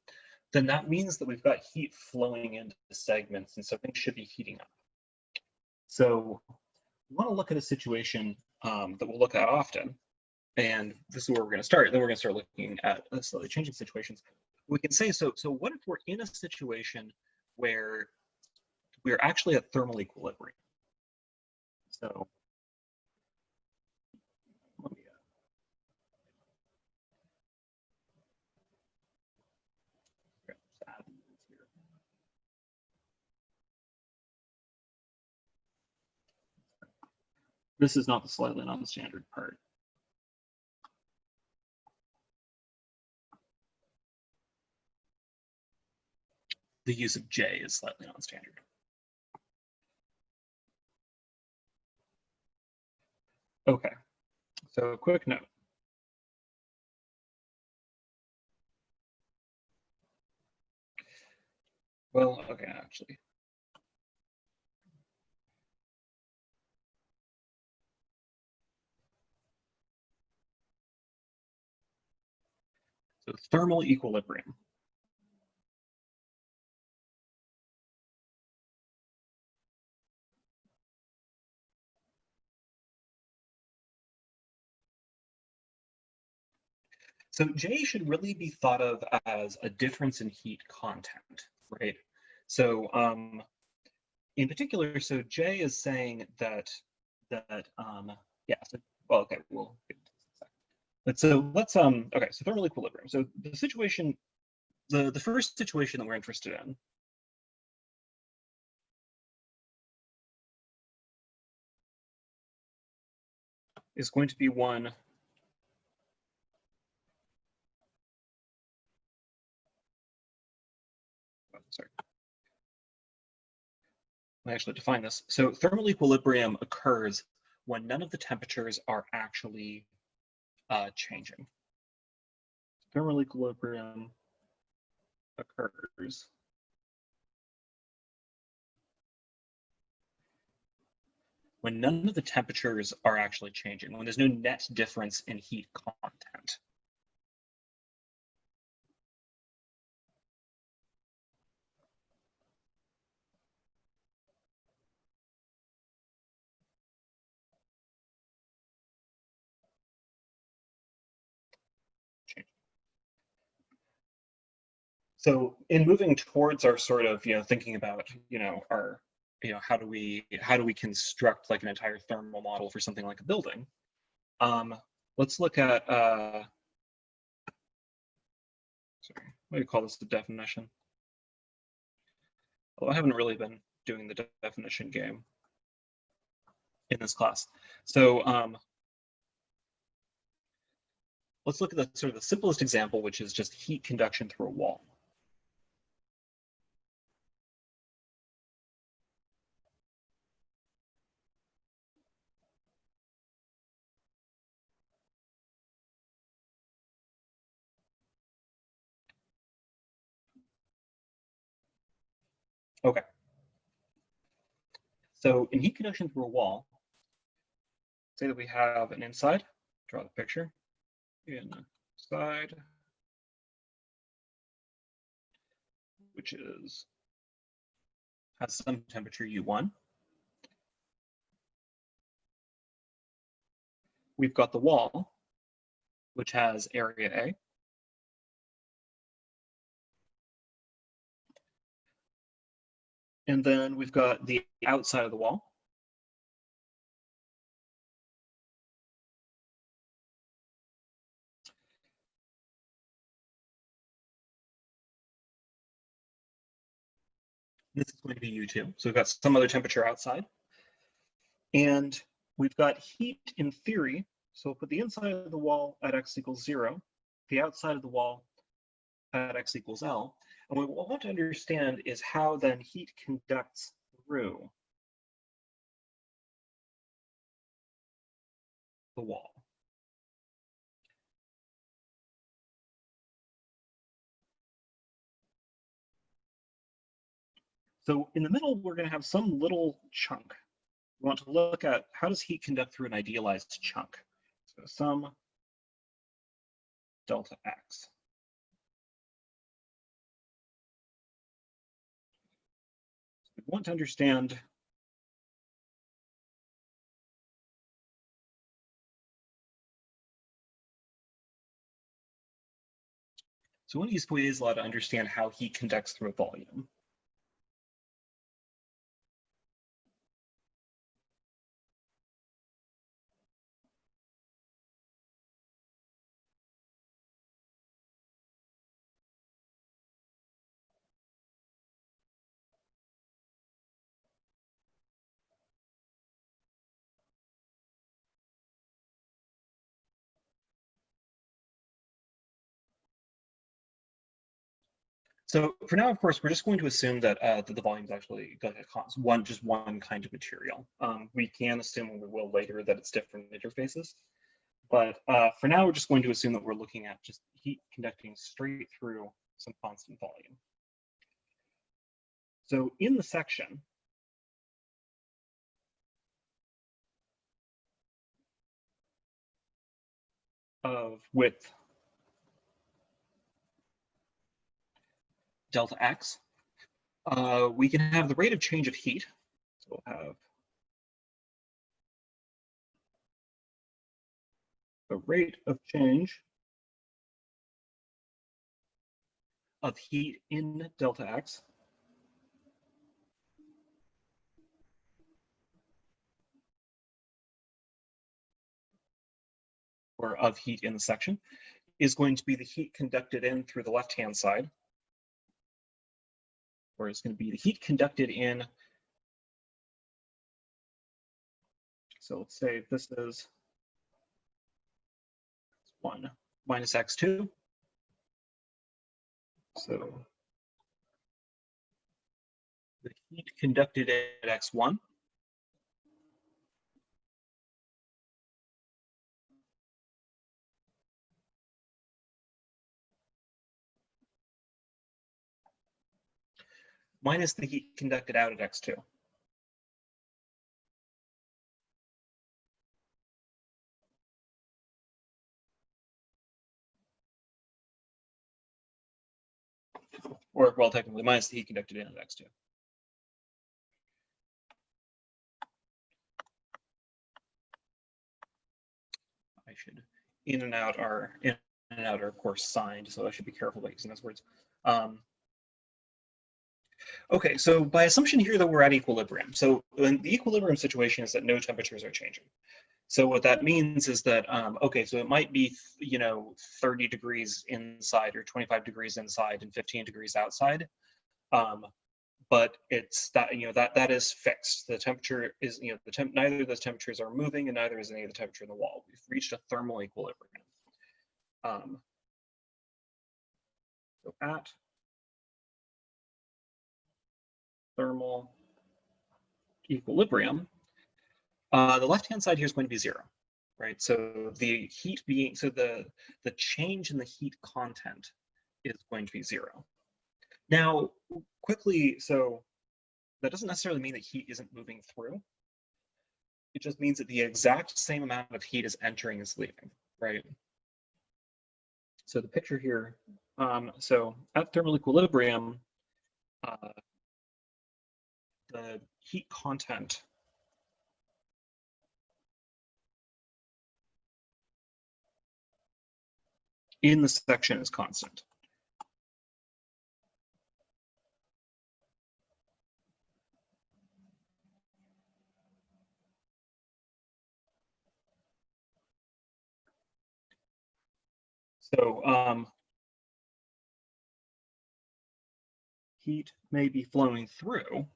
then that means that we've got heat flowing into the segments, and so things should be heating up. So we want to look at a situation that we'll look at often, and this is where we're going to start. Then we're going to start looking at slightly changing situations. We can say, so what if we're in a situation where we're actually at thermal equilibrium? So let me grab that. This is not the slightly non-standard part. The use of J is slightly non-standard. Okay, so a quick note. Well, okay, actually. So thermal equilibrium. So J should really be thought of as a difference in heat content, right? So in particular, so J is saying that yeah. So, well, okay, we'll get to this in a second. But so let's okay. So thermal equilibrium. So the situation, the first situation that we're interested in is going to be one sorry. I actually define this. So thermal equilibrium occurs when none of the temperatures are actually changing. Thermal equilibrium occurs when none of the temperatures are actually changing, when there's no net difference in heat content. So in moving towards our sort of, thinking about, our, how do we construct like an entire thermal model for something like a building? Let's look at, sorry, what do you call this, the definition? Well, I haven't really been doing the definition game in this class. So let's look at the sort of the simplest example, which is just heat conduction through a wall. Okay. So in heat conduction through a wall, say that we have an inside, draw the picture, inside, which has some temperature U1. We've got the wall, which has area A. And then we've got the outside of the wall. This is going to be U2. So we've got some other temperature outside. And we've got heat in theory. So we'll put the inside of the wall at x equals 0, the outside of the wall at x equals L. And what we want to understand is how then heat conducts through the wall. So in the middle, we're going to have some little chunk. We want to look at how does heat conduct through an idealized chunk. So some delta x. We want to understand so we want to use Poiet's law to understand how heat conducts through a volume. So for now, of course, we're just going to assume that, that the volume is actually just one kind of material. We can assume, and we will later, that it's different interfaces. But for now, we're just going to assume that we're looking at just heat conducting straight through some constant volume. So in the section of width delta x, we can have the rate of change of heat. So we'll have the rate of change of heat in delta x or of heat in the section is going to be the heat conducted in through the left-hand side, or it's going to be the heat conducted in. So let's say this is 1 minus x2. So the heat conducted at x1 minus the heat conducted out at x2. Or, well, technically minus the heat conducted in at x2. I should in and out are of course signed, so I should be careful about using those words. Okay, so by assumption here that we're at equilibrium. So in the equilibrium situation is that no temperatures are changing. So what that means is that, okay, so it might be, 30 degrees inside or 25 degrees inside and 15 degrees outside. But it's that, that is fixed. The temperature is, neither of those temperatures are moving and neither is any of the temperature in the wall. We've reached a thermal equilibrium. So at thermal equilibrium, the left-hand side here is going to be 0, right? So the heat being, so the change in the heat content is going to be 0. Now, quickly, so that doesn't necessarily mean that heat isn't moving through. It just means that the exact same amount of heat is entering as leaving, right? So the picture here, so at thermal equilibrium, the heat content in the section is constant. So heat may be flowing through,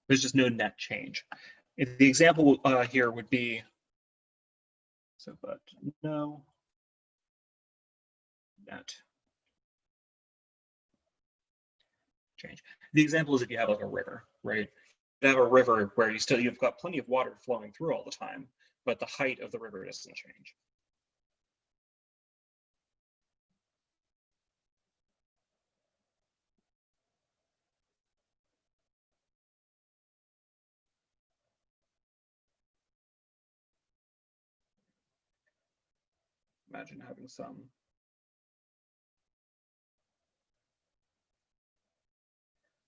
there's just no net change. If the example here would be, so but no net change. The example is if you have like a river, right? You have a river where you've got plenty of water flowing through all the time, but the height of the river doesn't change. Imagine having some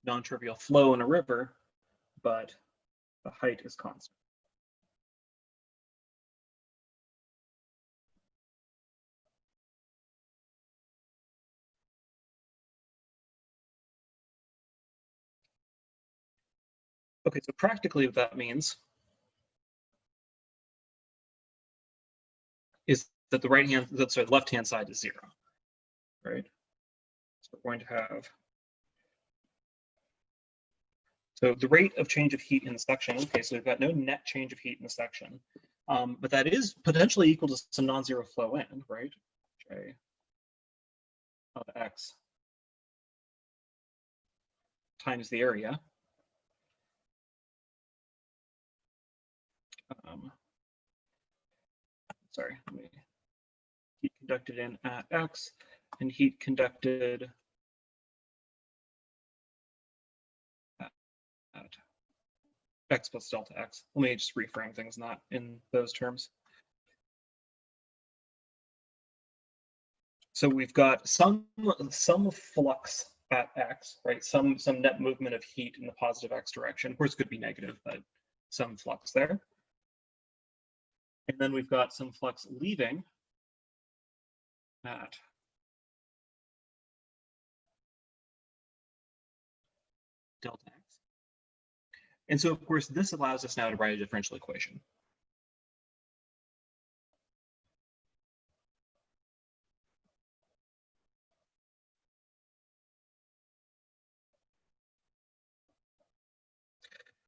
non-trivial flow in a river, but the height is constant. Okay, so practically what that means is that the left-hand side is 0, right? So we're going to have So the rate of change of heat in the section, okay, so we've got no net change of heat in the section, but that is potentially equal to some non-zero flow in, right? J of X times the area. Sorry, let me, heat conducted in at X and heat conducted at X plus delta X. Let me just reframe things not in those terms. So we've got some flux at X, right? Some net movement of heat in the positive X direction. Of course, it could be negative, but some flux there. And then we've got some flux leaving at delta X. And so, of course, this allows us now to write a differential equation.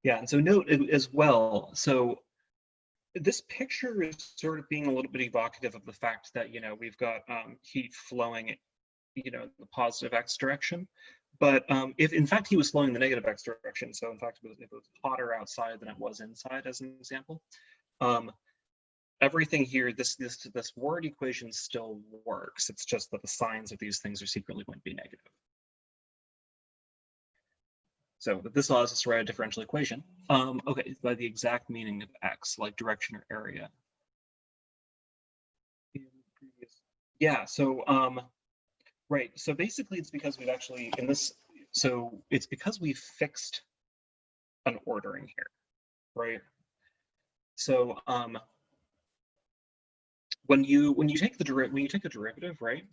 Yeah, and so note as well, so this picture is sort of being a little bit evocative of the fact that, you know, we've got heat flowing, you know, the positive X direction. But if in fact he was flowing the negative X direction, so in fact, if it was hotter outside than it was inside, as an example, everything here, this word equation still works. It's just that the signs of these things are secretly going to be negative. So this allows us to write a differential equation. Okay, by the exact meaning of X, like direction or area. Yeah, so right, so basically it's because we've actually, in this, so it's because we've fixed an ordering here, right? So when you take a derivative, right,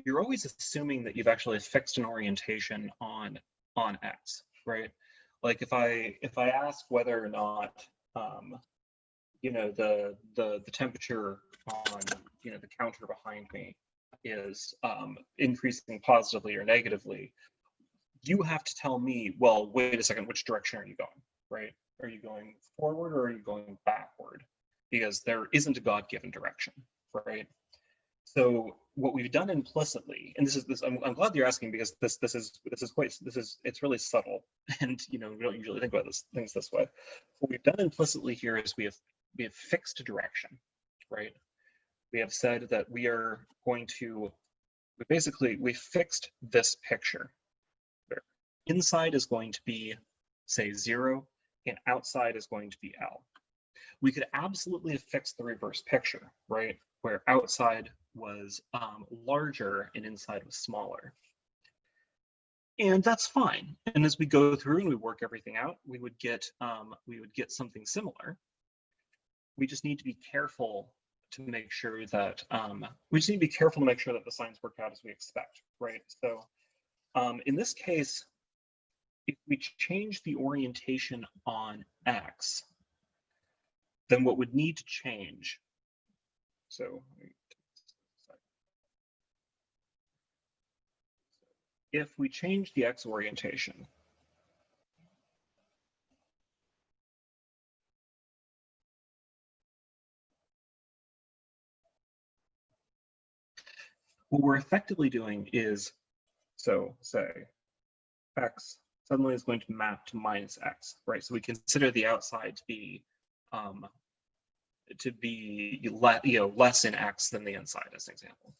you're always assuming that you've actually fixed an orientation on X, right? Like if I ask whether or not you know, the temperature on, you know, the counter behind me is increasing positively or negatively, you have to tell me, well, wait a second, which direction are you going, right? Are you going forward or are you going backward? Because there isn't a God-given direction, right? So what we've done implicitly, and I'm glad you're asking, because it's really subtle, and you know, we don't usually think about things this way. What we've done implicitly here is we have fixed a direction, right? We have said that we are going to, we fixed this picture. Inside is going to be, say, 0, and outside is going to be L. We could absolutely have fixed the reverse picture, right? Where outside was larger and inside was smaller. And that's fine. And as we go through and we work everything out, we would get something similar. We just need to be careful to make sure that the signs work out as we expect, right? So in this case, if we change the orientation on X, then what would need to change, so if we change the X orientation, what we're effectively doing is, so say X suddenly is going to map to minus X, right? So we consider the outside to be less in X than the inside, as an example.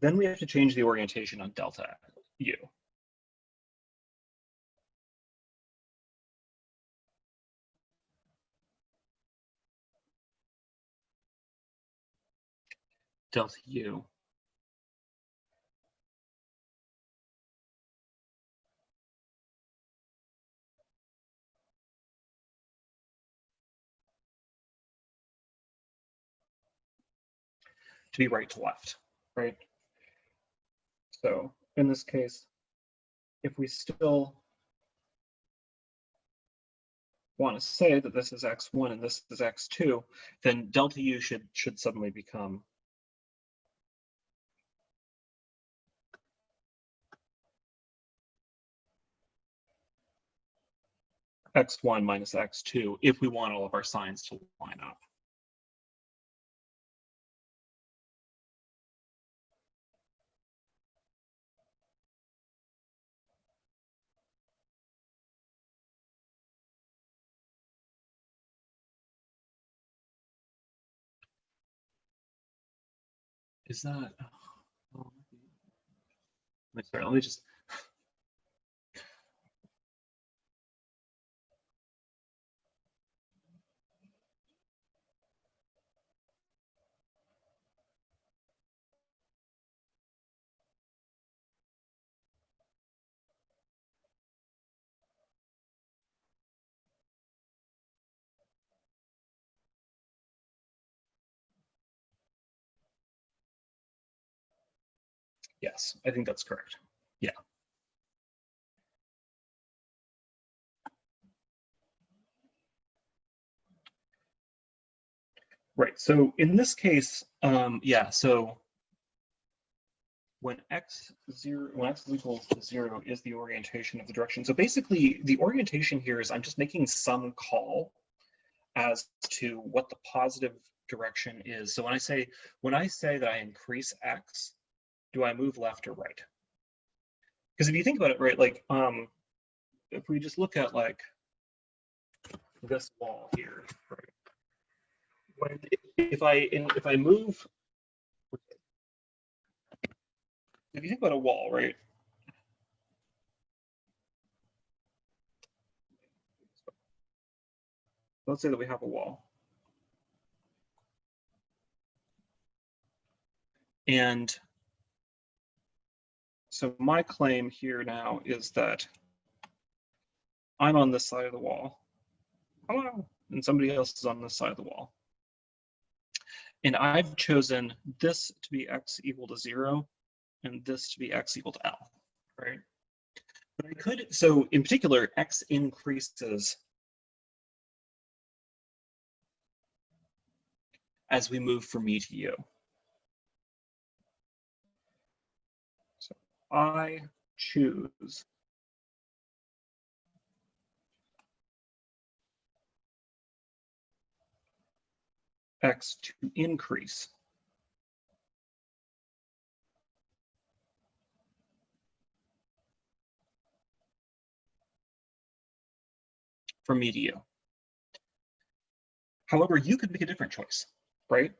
Then we have to change the orientation on delta U. Delta U. To be right to left, right? So in this case, if we still want to say that this is X1 and this is X2, then delta U should suddenly become x1 minus x2 if we want all of our signs to line up. Is that, oh, sorry, let me just, yes, I think that's correct. Yeah. Right, so in this case, yeah, so when x is equal to 0 is the orientation of the direction. So basically the orientation here is I'm just making some call as to what the positive direction is. So when I say that I increase x, do I move left or right? Because if you think about it, right, like if we just look at like this wall here, right? If I move, if you think about a wall, right? Let's say that we have a wall. And so my claim here now is that I'm on this side of the wall. Hello. And somebody else is on this side of the wall. And I've chosen this to be x equal to 0 and this to be x equal to L, right? But I could, so in particular, x increases as we move from me to you. So I choose x to increase from me to you. However, you could make a different choice, right?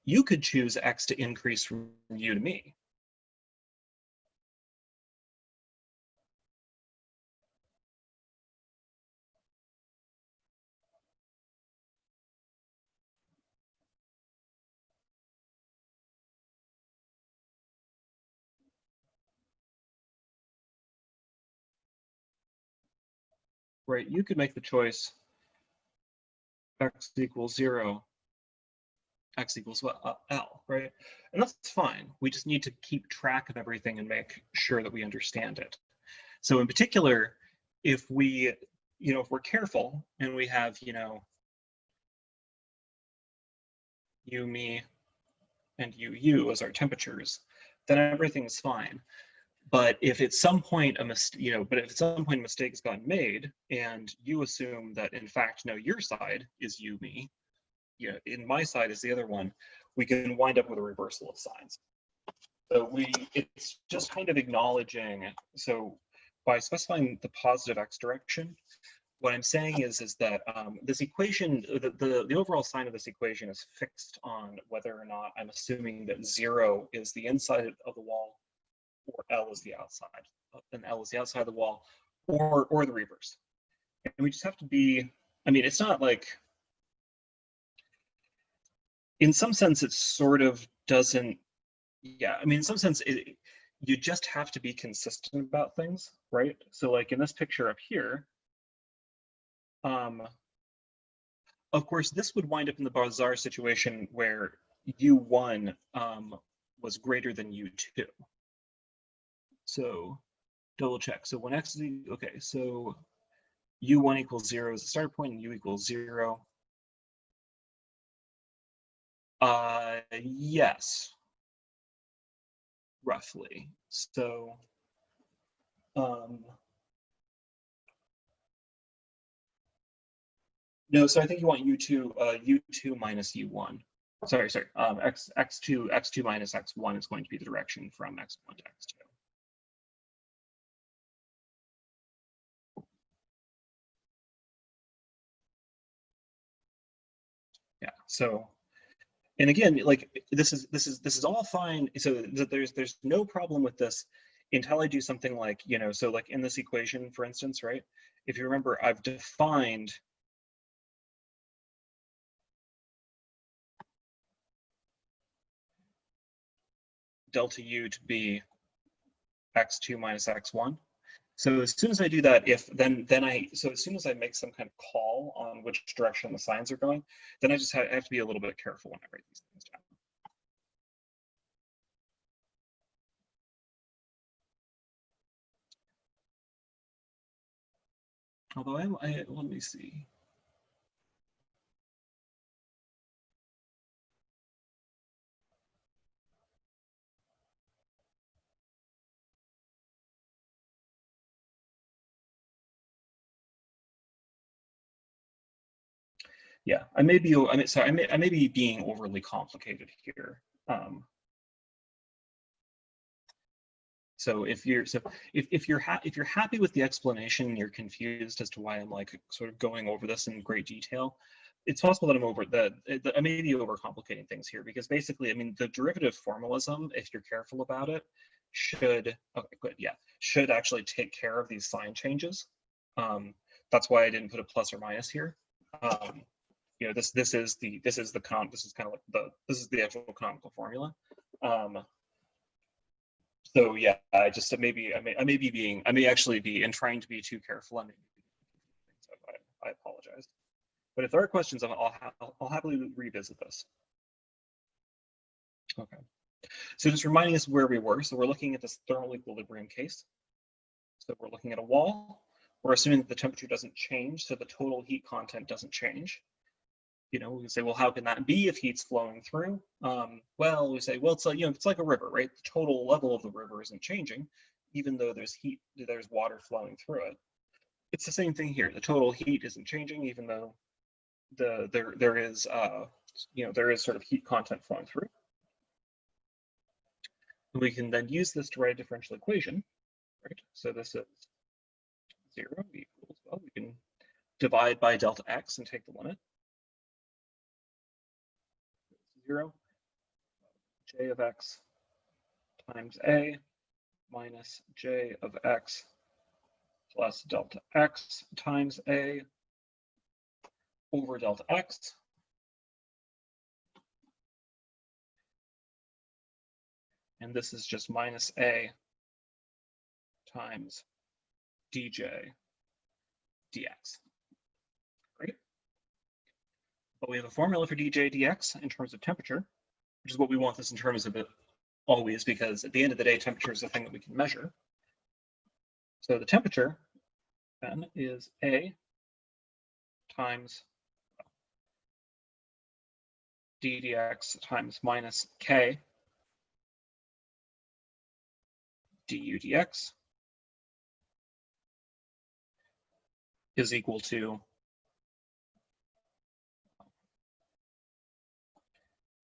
You could choose x to increase from you to me. Right, you could make the choice x equals 0, x equals L, right? And that's fine. We just need to keep track of everything and make sure that we understand it. So in particular, if we, if we're careful and we have, you, me, and you as our temperatures, then everything's fine. But if at some point a mistake has gotten made, and you assume that in fact, no, your side is you, me, in my side is the other one, we can wind up with a reversal of signs. So it's just kind of acknowledging. So by specifying the positive x direction, what I'm saying is that this equation, the overall sign of this equation is fixed on whether or not I'm assuming that 0 is the inside of the wall, or L is the outside, and L is the outside of the wall, or the reverse. And we just have to be, it's not like, in some sense, it sort of doesn't, in some sense, you just have to be consistent about things, right? So like in this picture up here, of course, this would wind up in the bizarre situation where U1 was greater than U2. So double check. So when x is, okay, so U1 equals 0 is the start point and U equals 0. Yes, roughly. So No, so I think you want U2 minus U1. Sorry, x2 minus x1 is going to be the direction from x1 to x2. Yeah, so, and again, like this is all fine. So there's no problem with this until I do something like, so like in this equation, for instance, right? If you remember, I've defined delta U to be x2 minus x1. So as soon as I do that, so as soon as I make some kind of call on which direction the signs are going, then I just have to be a little bit careful when I write these things down. Although let me see. Yeah, I may be being overly complicated here. So if you're happy with the explanation and you're confused as to why I'm like sort of going over this in great detail, it's possible that I may be overcomplicating things here, because basically, I mean, the derivative formalism, if you're careful about it, should actually take care of these sign changes. That's why I didn't put a plus or minus here. This is the actual canonical formula. So yeah, I may actually be, in trying to be too careful, I apologize. But if there are questions, I'll happily revisit this. Okay. So just reminding us where we were. So we're looking at this thermal equilibrium case. So we're looking at a wall. We're assuming that the temperature doesn't change, so the total heat content doesn't change. We can say, well, how can that be if heat's flowing through? Well, we say, well, it's like a river, right? The total level of the river isn't changing, even though there's water flowing through it. It's the same thing here. The total heat isn't changing, even though there is sort of heat content flowing through. We can then use this to write a differential equation, right? So this is 0 equals, well, we can divide by delta x and take the limit. 0, j of x times a minus j of x plus delta x times a over delta x. And this is just minus a times dj dx. Great. But we have a formula for dj dx in terms of temperature, which is what we want this in terms of it always, because at the end of the day, temperature is the thing that we can measure. So the temperature then is A times d dx times minus k du dx is equal to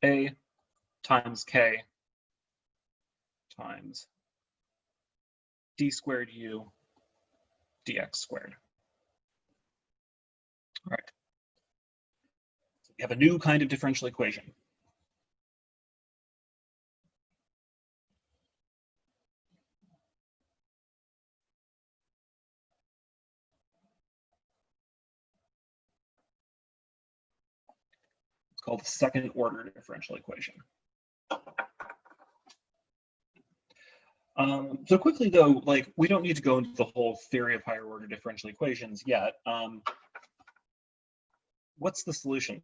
A times k times d squared u dx squared. All right. So we have a new kind of differential equation. It's called the second order differential equation. So quickly though, like we don't need to go into the whole theory of higher order differential equations yet. What's the solution?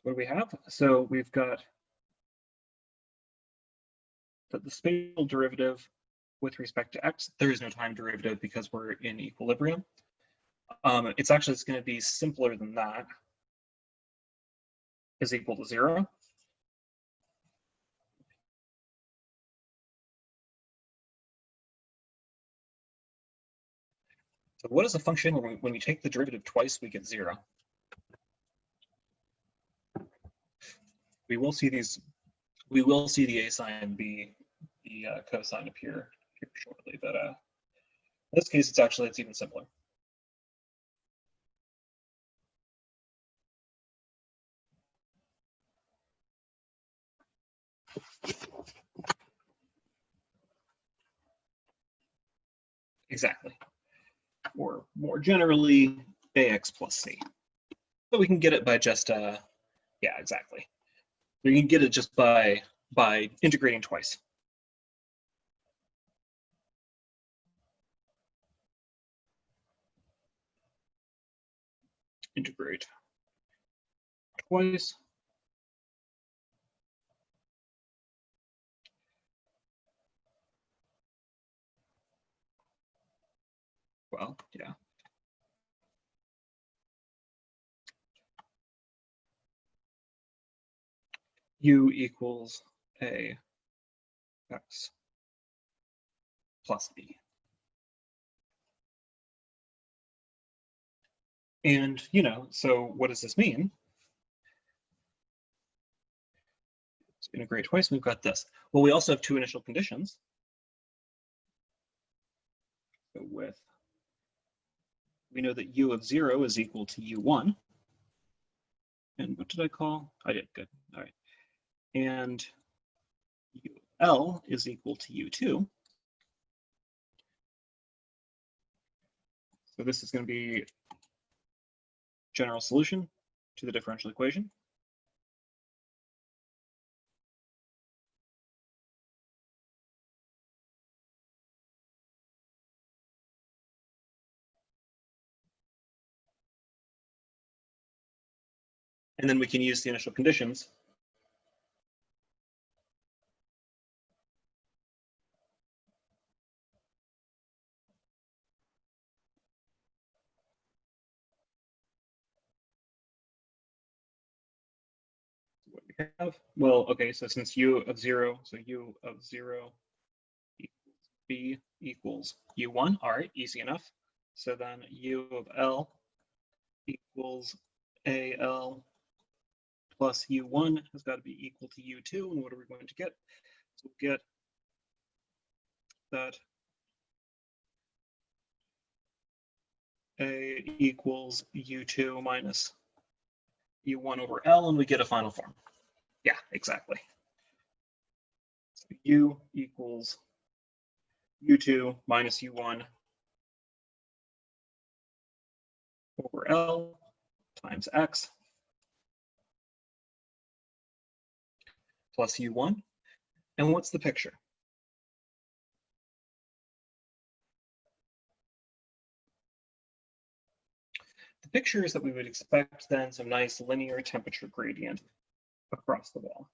What do we have? So we've got that the spatial derivative with respect to x, there is no time derivative because we're in equilibrium. It's going to be simpler than that, is equal to 0. So what is a function when we take the derivative twice, we get 0? We will see these. We will see the a sign be the cosine appear here shortly, but in this case, it's even simpler. Exactly. Or more generally, ax plus c. So we can get it by just yeah, exactly. We can get it just by integrating twice. Integrate twice. Well, yeah. U equals a x plus b. And, so what does this mean? Let's integrate twice, we've got this. Well, we also have two initial conditions. So we know that u of 0 is equal to u1. And what did I call? I did, good, all right. And u of L is equal to u2. So this is going to be general solution to the differential equation. And then we can use the initial conditions. What we have, well, okay, so since u of 0, so u of 0 equals b equals u1, all right, easy enough. So then u of L equals AL plus u1 has got to be equal to u2, and what are we going to get? So we'll get that A equals u2 minus u1 over L, and we get a final form. Yeah, exactly. So u equals u2 minus u1 over L times x plus u1. And what's the picture? The picture is that we would expect then some nice linear temperature gradient across the wall.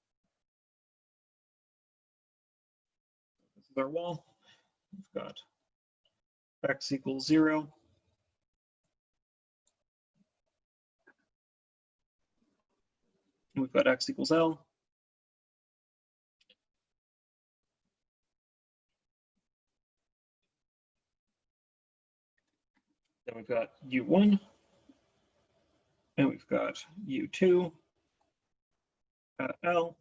This is our wall. We've got x equals 0. And we've got x equals L. Then we've got u1. And we've got u2 at L.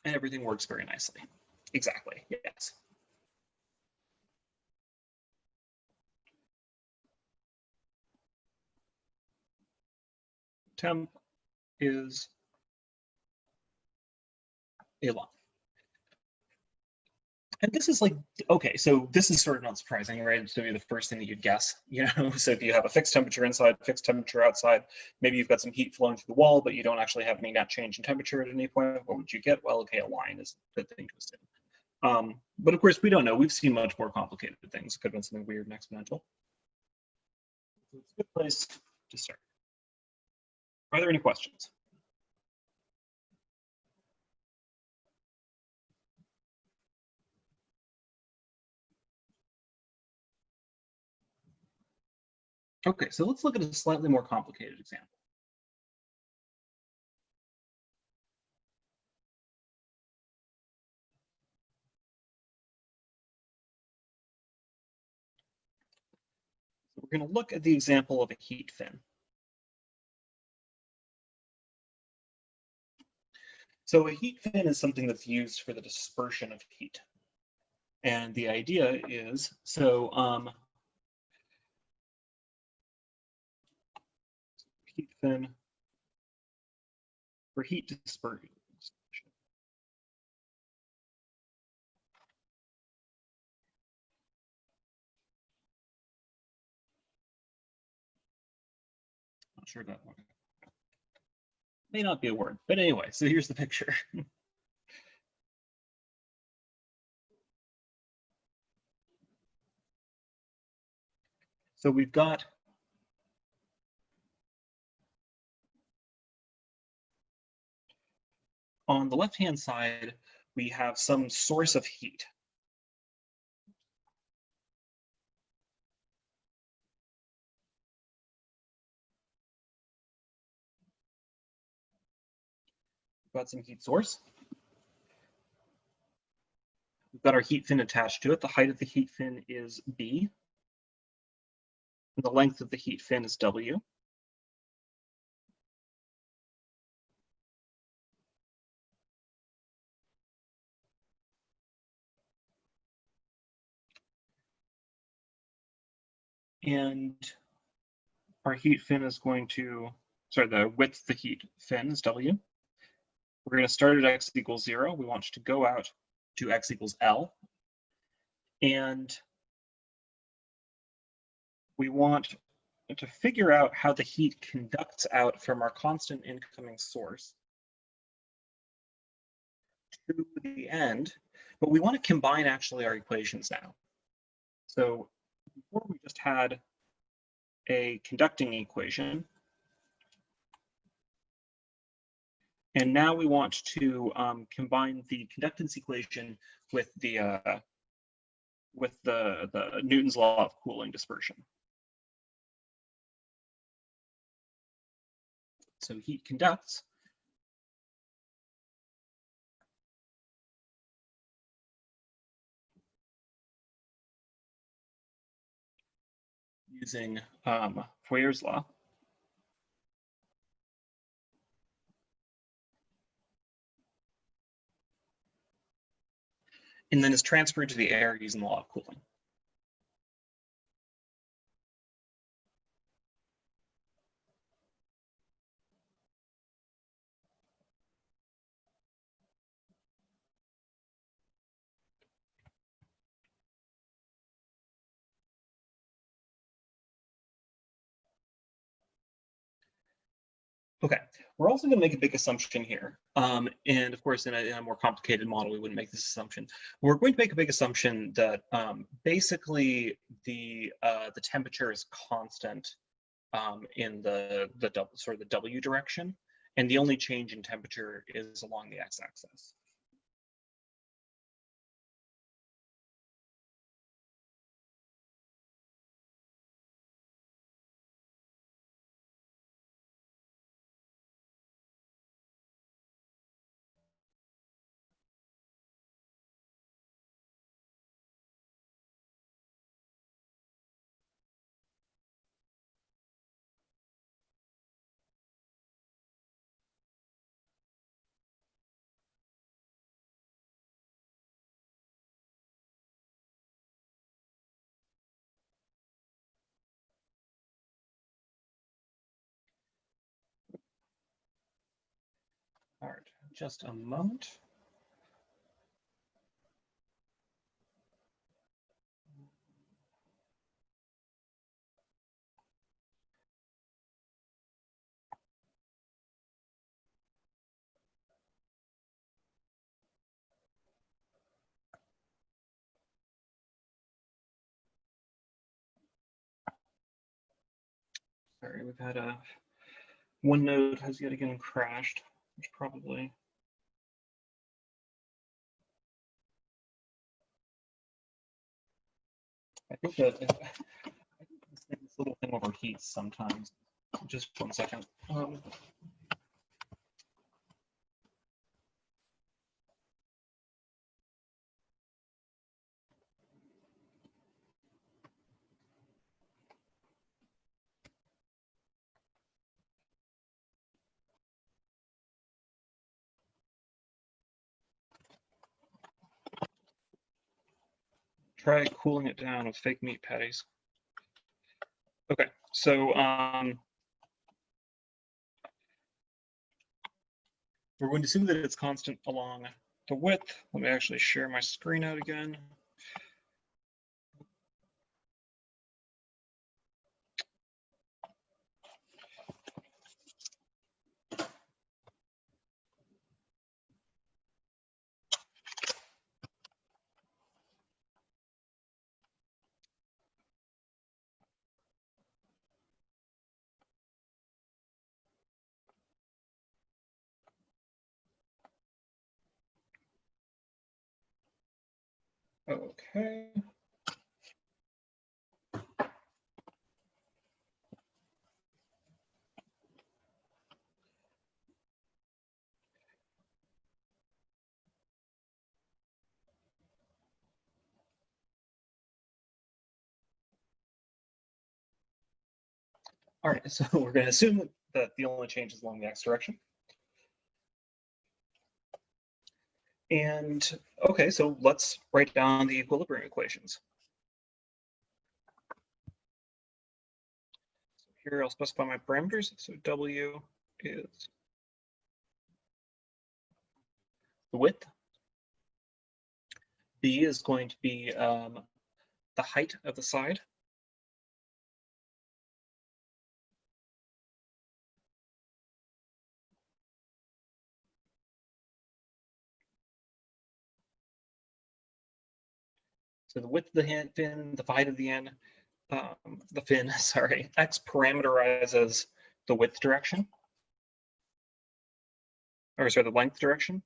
And everything works very nicely. Exactly, yes. Temp is a lot. And this is like, okay, so this is sort of not surprising, right? It's going to be the first thing that you'd guess, So if you have a fixed temperature inside, fixed temperature outside, maybe you've got some heat flowing through the wall, but you don't actually have any net change in temperature at any point, what would you get? Well, okay, a line is a good thing to assume. But of course, we don't know. We've seen much more complicated things. It could have been something weird and exponential. So it's a good place to start. Are there any questions? Okay, so let's look at a slightly more complicated example. So we're going to look at the example of a heat fin. So a heat fin is something that's used for the dispersion of heat. And the idea is, heat fin for heat dispersion. Not sure that one may not be a word, but anyway, so here's the picture. So we've got on the left-hand side, we have some source of heat. We've got some heat source. We've got our heat fin attached to it. The height of the heat fin is B. And the length of the heat fin is W. And our heat fin is going to, the width of the heat fin is W. We're going to start at x equals 0. We want to go out to x equals L. And we want to figure out how the heat conducts out from our constant incoming source to the end, but we want to combine actually our equations now. So before we just had a conducting equation, and now we want to combine the conductance equation with the Newton's law of cooling dispersion. So heat conducts. Using Fourier's law. And then is transferred to the air using the law of cooling. Okay, we're also going to make a big assumption here. And of course, in a more complicated model, we wouldn't make this assumption. We're going to make a big assumption that basically the temperature is constant in the W direction, and the only change in temperature is along the x-axis. All right, just a moment. Sorry, we've had one node has yet again crashed, which probably. I think this thing little thing overheats sometimes. Just 1 second. Try cooling it down with fake meat patties. Okay, so we're going to assume that it's constant along the width. Let me actually share my screen out again. Okay. All right, so we're going to assume that the only change is along the x direction. And okay, so let's write down the equilibrium equations. So here I'll specify my parameters. So W is the width. B is going to be the height of the side. So the width of the fin, the height of the end, the fin, sorry, X parameterizes the width direction, or sorry, the length direction.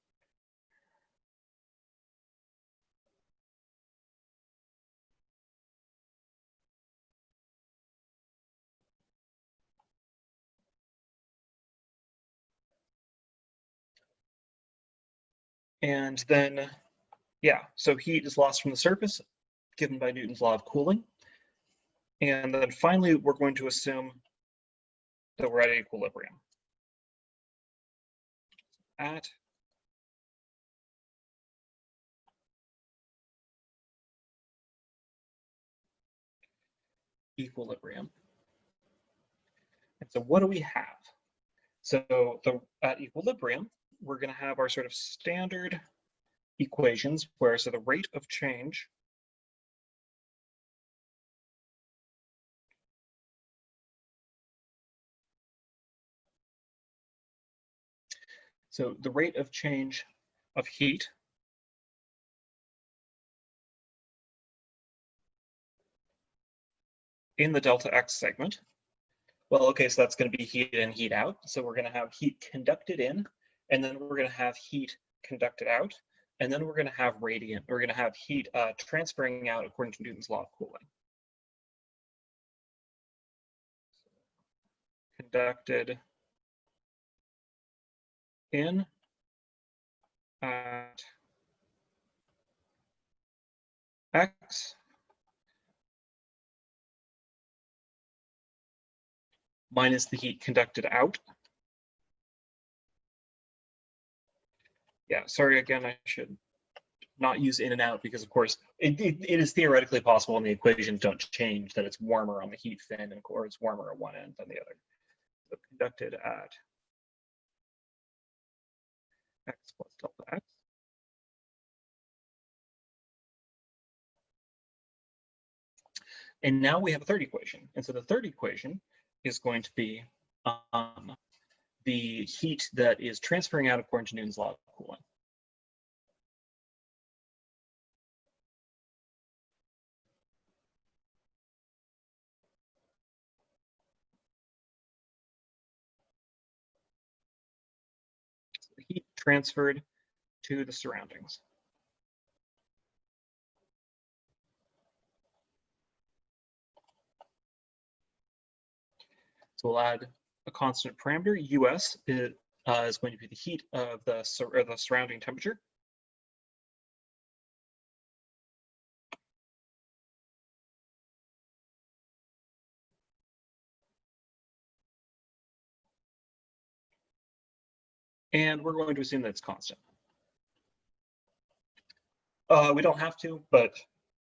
And then, yeah, so heat is lost from the surface, given by Newton's law of cooling. And then finally, we're going to assume that we're at equilibrium. At equilibrium. And so what do we have? So at equilibrium, we're going to have our sort of standard equations where so the rate of change so the rate of change of heat in the delta X segment. Well, okay, so that's going to be heat in, heat out. So we're going to have heat conducted in, and then we're going to have heat conducted out, and then we're going to have radiant. We're going to have heat transferring out according to Newton's law of cooling. Conducted in at X minus the heat conducted out. Yeah, sorry, again, I should not use in and out because, of course, it is theoretically possible and the equations don't change that it's warmer on the heat fin and or it's warmer at one end than the other. So conducted at X plus delta X. And now we have a third equation. And so the third equation is going to be the heat that is transferring out according to Newton's law of cooling. So the heat transferred to the surroundings. So we'll add a constant parameter. US is going to be the heat of the surrounding temperature. And we're going to assume that it's constant. We don't have to, but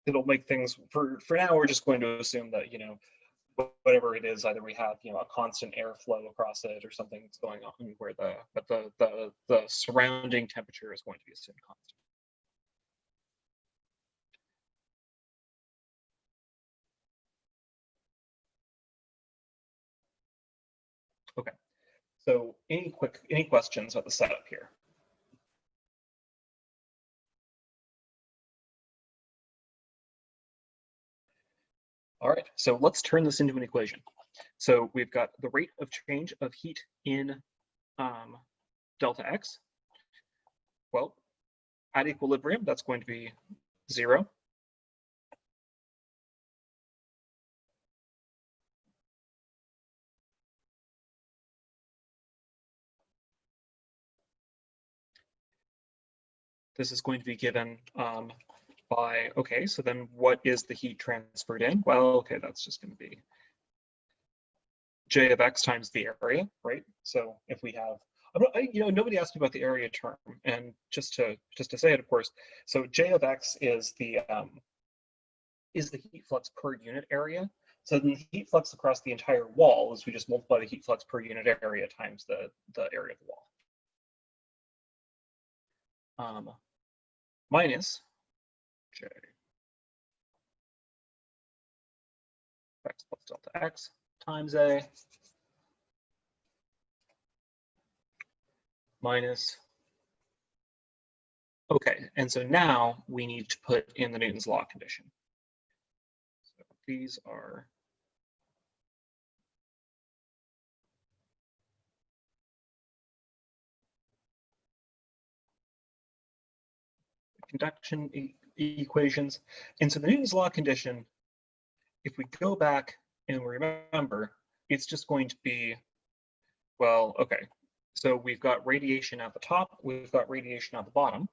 it'll make things, for now, we're just going to assume that, whatever it is, either we have, a constant airflow across it or something that's going on where the surrounding temperature is going to be assumed constant. Okay, so any questions about the setup here? All right, so let's turn this into an equation. So we've got the rate of change of heat in delta X. Well, at equilibrium, that's going to be 0. This is going to be given by, okay, so then what is the heat transferred in? Well, okay, that's just going to be J of X times the area, right? So if we have, nobody asked me about the area term, and just to say it, of course, so J of X is the heat flux per unit area. So the heat flux across the entire wall is we just multiply the heat flux per unit area times the area of the wall. Minus J X plus delta X times A minus, okay, and so now we need to put in the Newton's law condition. So these are conduction equations. And so the Newton's law condition, if we go back and remember, it's just going to be, well, okay, so we've got radiation at the top, we've got radiation at the bottom.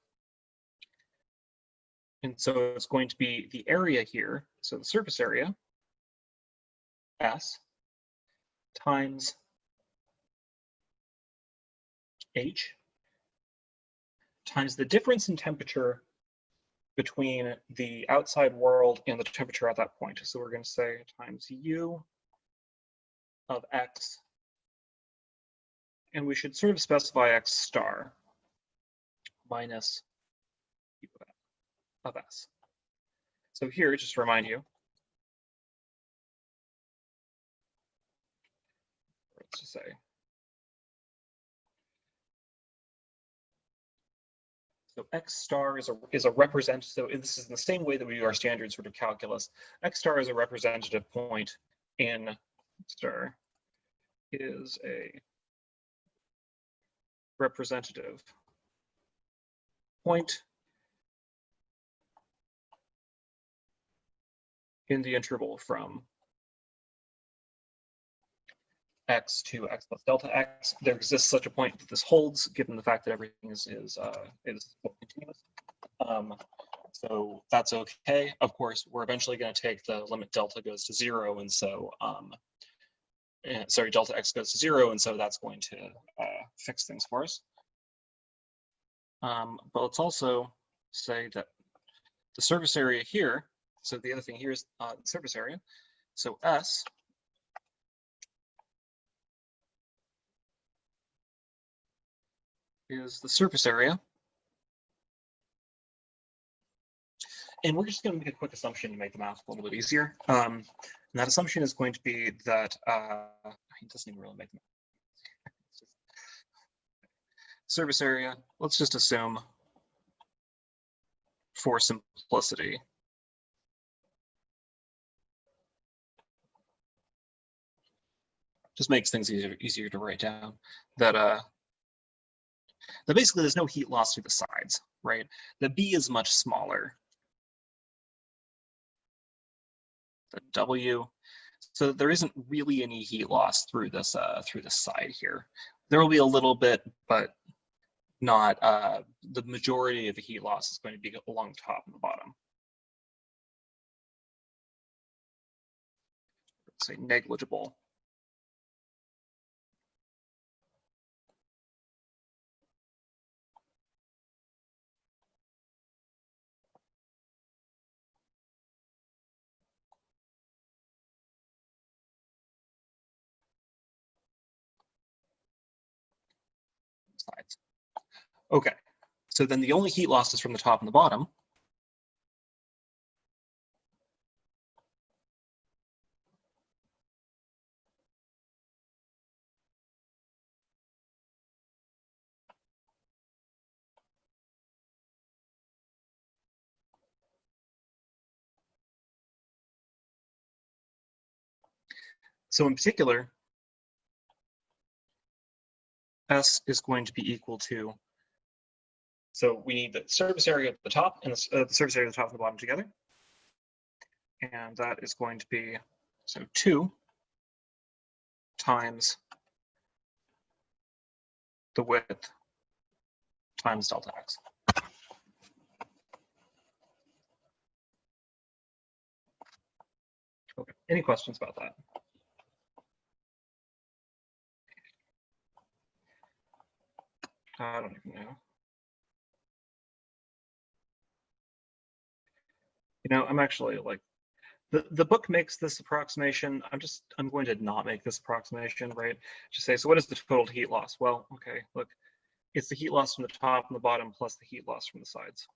And so it's going to be the area here, so the surface area, S, times H, times the difference in temperature between the outside world and the temperature at that point. So we're going to say times U of X, and we should sort of specify X star minus U of S. So here, just to remind you, let's just say, so X star is a representative, so this is the same way that we do our standard sort of calculus. X star is a representative point in star is a representative point in the interval from X to X plus delta X. There exists such a point that this holds, given the fact that everything is continuous. So that's okay. Of course, we're eventually going to take the limit delta goes to 0, and so sorry, delta X goes to 0, and so that's going to fix things for us. But let's also say that the surface area here, so the other thing here is the surface area. So S is the surface area. And we're just going to make a quick assumption to make the math a little bit easier. And that assumption is going to be that it doesn't even really make the math. Surface area, let's just assume for simplicity just makes things easier to write down, that basically there's no heat loss through the sides, right? The B is much smaller than W. So there isn't really any heat loss through this side here. There will be a little bit, but not the majority of the heat loss is going to be along the top and the bottom. Let's say negligible. Sides. Okay, so then the only heat loss is from the top and the bottom. So in particular, S is going to be equal to, so we need the surface area at the top and the surface area at the top and the bottom together. And that is going to be, so 2 times the width times delta x. Okay, any questions about that? I don't even know. You know, I'm actually like, the book makes this approximation. I'm going to not make this approximation, right? Just say, so what is the total heat loss? Well, okay, look, it's the heat loss from the top and the bottom plus the heat loss from the sides.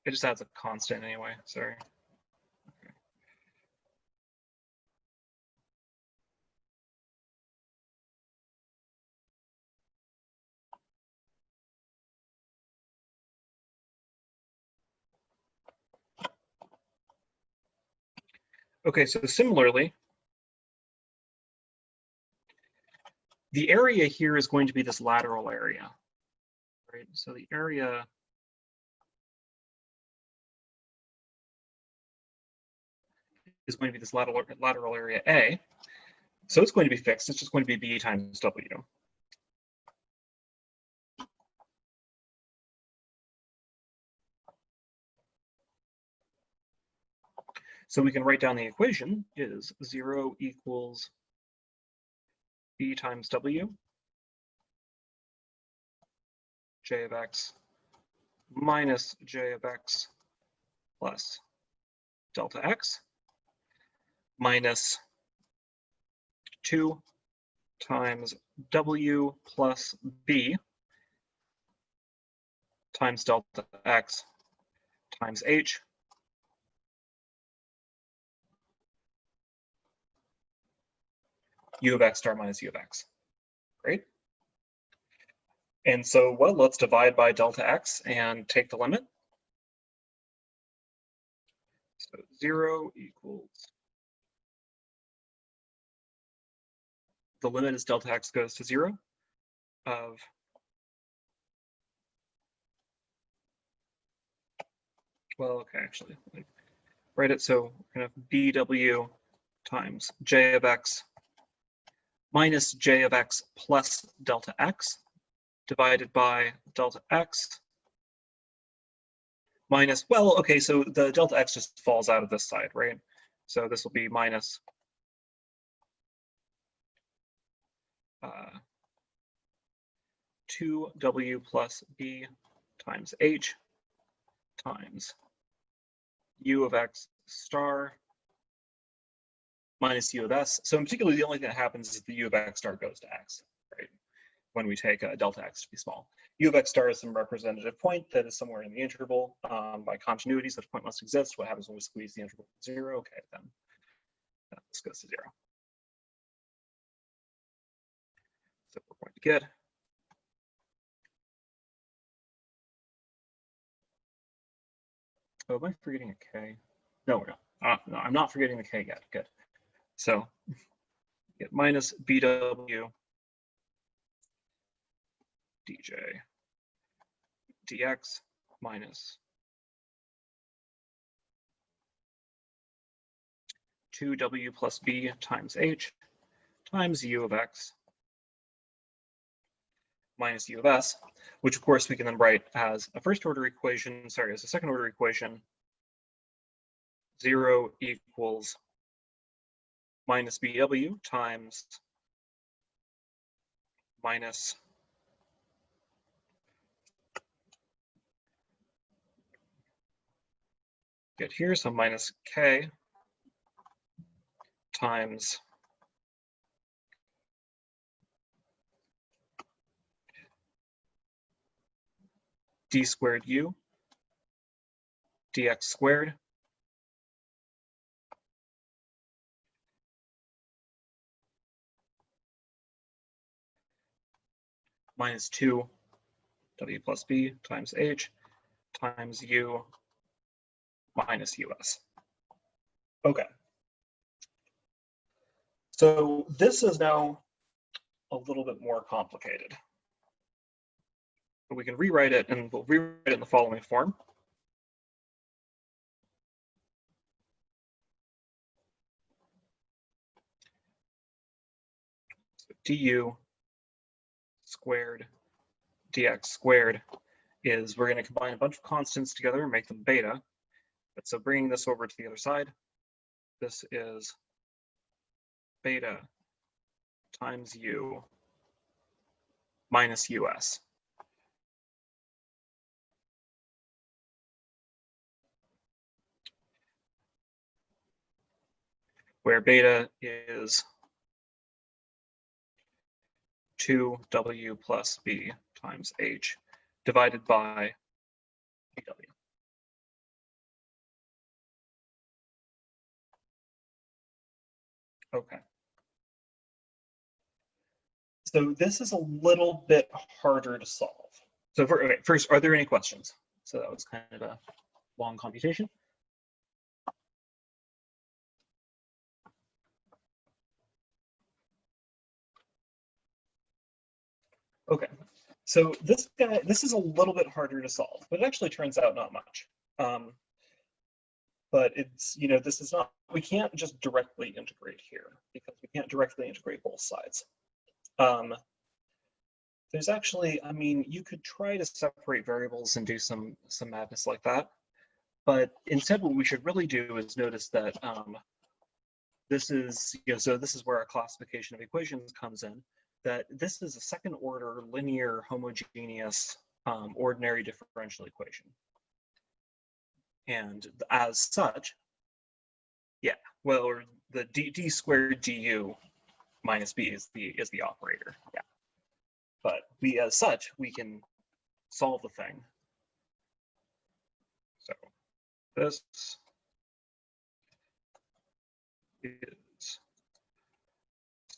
It just adds a constant anyway, sorry. Okay, so similarly, the area here is going to be this lateral area, right? So the area is going to be this lateral area A. So it's going to be fixed. It's just going to be B times W. So we can write down the equation is 0 equals B times W, J of X minus J of X plus delta X minus 2 times W plus B times delta X times H U of X star minus U of X, right? And so, well, let's divide by delta X and take the limit. So 0 equals, the limit as delta X goes to 0 of, well, okay, actually, like, write it so kind of BW times J of X minus J of X plus delta X divided by delta X minus, well, okay, so the delta X just falls out of this side, right? So this will be minus 2W plus B times H times U of X star minus U of S. So in particular, the only thing that happens is the U of X star goes to X, right? When we take delta X to be small. U of X star is some representative point that is somewhere in the interval. By continuity, such point must exist. What happens when we squeeze the interval to 0? Okay, then this goes to 0. So we're going to get oh, am I forgetting a K? No, we're not. No, I'm not forgetting the K yet. Good. So get minus BW dj dx minus 2w plus b times h times u of x minus u of s, which of course we can then write as a first order equation, sorry, as a second order equation, 0 equals minus bw times minus get here, so minus k times d squared u dx squared minus 2 w plus b times h times u minus us. Okay. So this is now a little bit more complicated. But we can rewrite it, and we'll rewrite it in the following form. So du squared dx squared is, we're going to combine a bunch of constants together and make them beta. But so bringing this over to the other side, this is beta times u minus us. Where beta is 2w plus b times h divided by bw. Okay. So this is a little bit harder to solve. So okay, first, are there any questions? So that was kind of a long computation. Okay, so this is a little bit harder to solve, but it actually turns out not much. But it's, this is not, we can't just directly integrate here because we can't directly integrate both sides. There's actually, I mean, you could try to separate variables and do some madness like that. But instead, what we should really do is notice that this is, so this is where our classification of equations comes in, that this is a second order linear homogeneous ordinary differential equation. And as such, yeah, well, or the d squared du minus b is the operator, yeah. But we, as such, we can solve the thing. So this is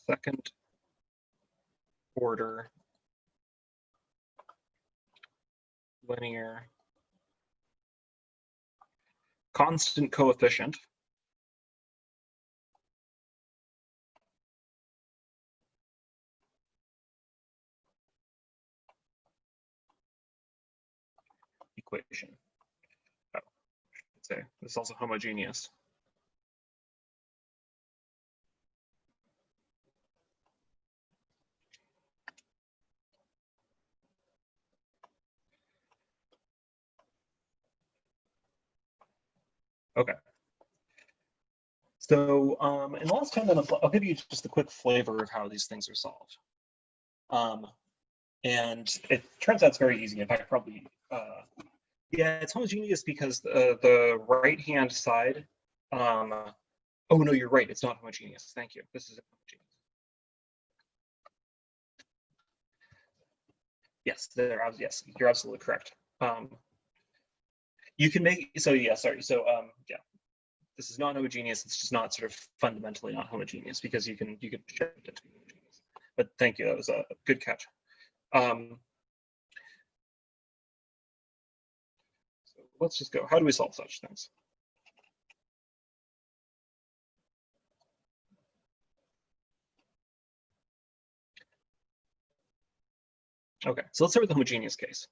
second order linear constant coefficient equation. Oh, I should say this is also homogeneous. Okay. So in the last 10 minutes, I'll give you just a quick flavor of how these things are solved. And it turns out it's very easy. In fact, probably, yeah, it's homogeneous because the right-hand side, oh no, you're right, it's not homogeneous. Thank you. This is homogeneous. Yes, you're absolutely correct. You can make, so yeah, sorry. So yeah, this is not homogeneous. It's just not sort of fundamentally not homogeneous because you can shift it to be homogeneous. But thank you, that was a good catch. So let's just go. How do we solve such things? Okay, so let's start with the homogeneous case.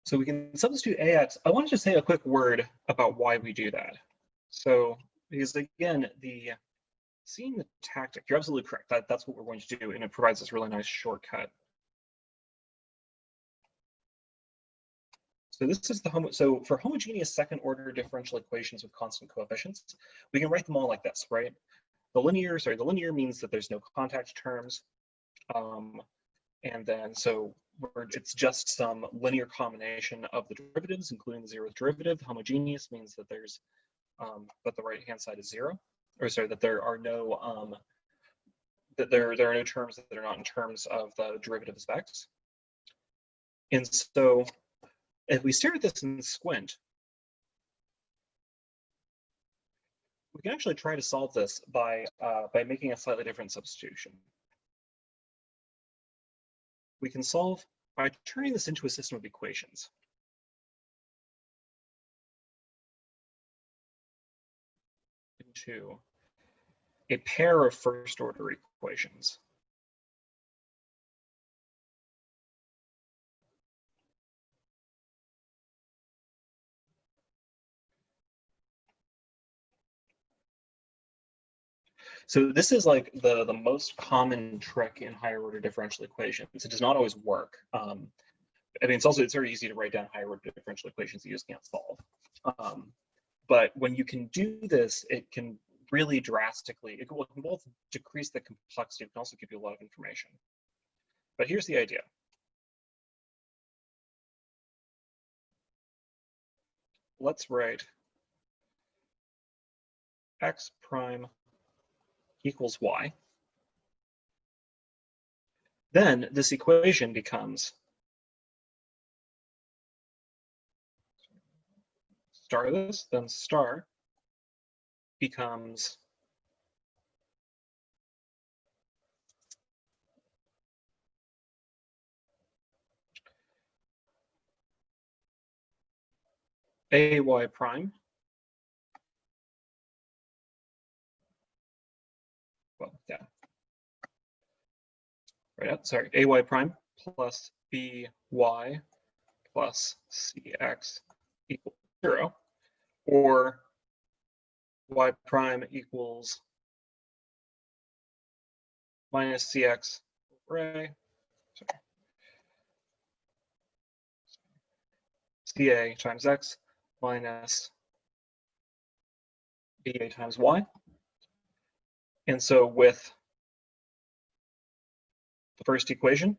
So we can substitute AX. I wanted to say a quick word about why we do that. So, because again, seeing the tactic, you're absolutely correct. That's what we're going to do, and it provides this really nice shortcut. So this is so for homogeneous second order differential equations with constant coefficients, we can write them all like this, right? The linear means that there's no contact terms. And then so it's just some linear combination of the derivatives, including the zeroth derivative. Homogeneous means that there's that the right hand side is zero, or sorry, that there are no there are no terms that are not in terms of the derivatives of x. And so if we stare at this and squint, we can actually try to solve this by making a slightly different substitution. We can solve by turning this into a system of equations. Into a pair of first order equations. So this is like the most common trick in higher order differential equations. It does not always work. I mean, it's very easy to write down higher order differential equations you just can't solve. But when you can do this, it can really drastically, it can both decrease the complexity, it can also give you a lot of information. But here's the idea. Let's write x prime equals y. Then this equation becomes star this, then star becomes ay prime. Well, yeah. Right up, sorry, ay prime plus by plus cx equals 0, or y prime equals minus cx over a, ca times x minus ba times y. And so with the first equation,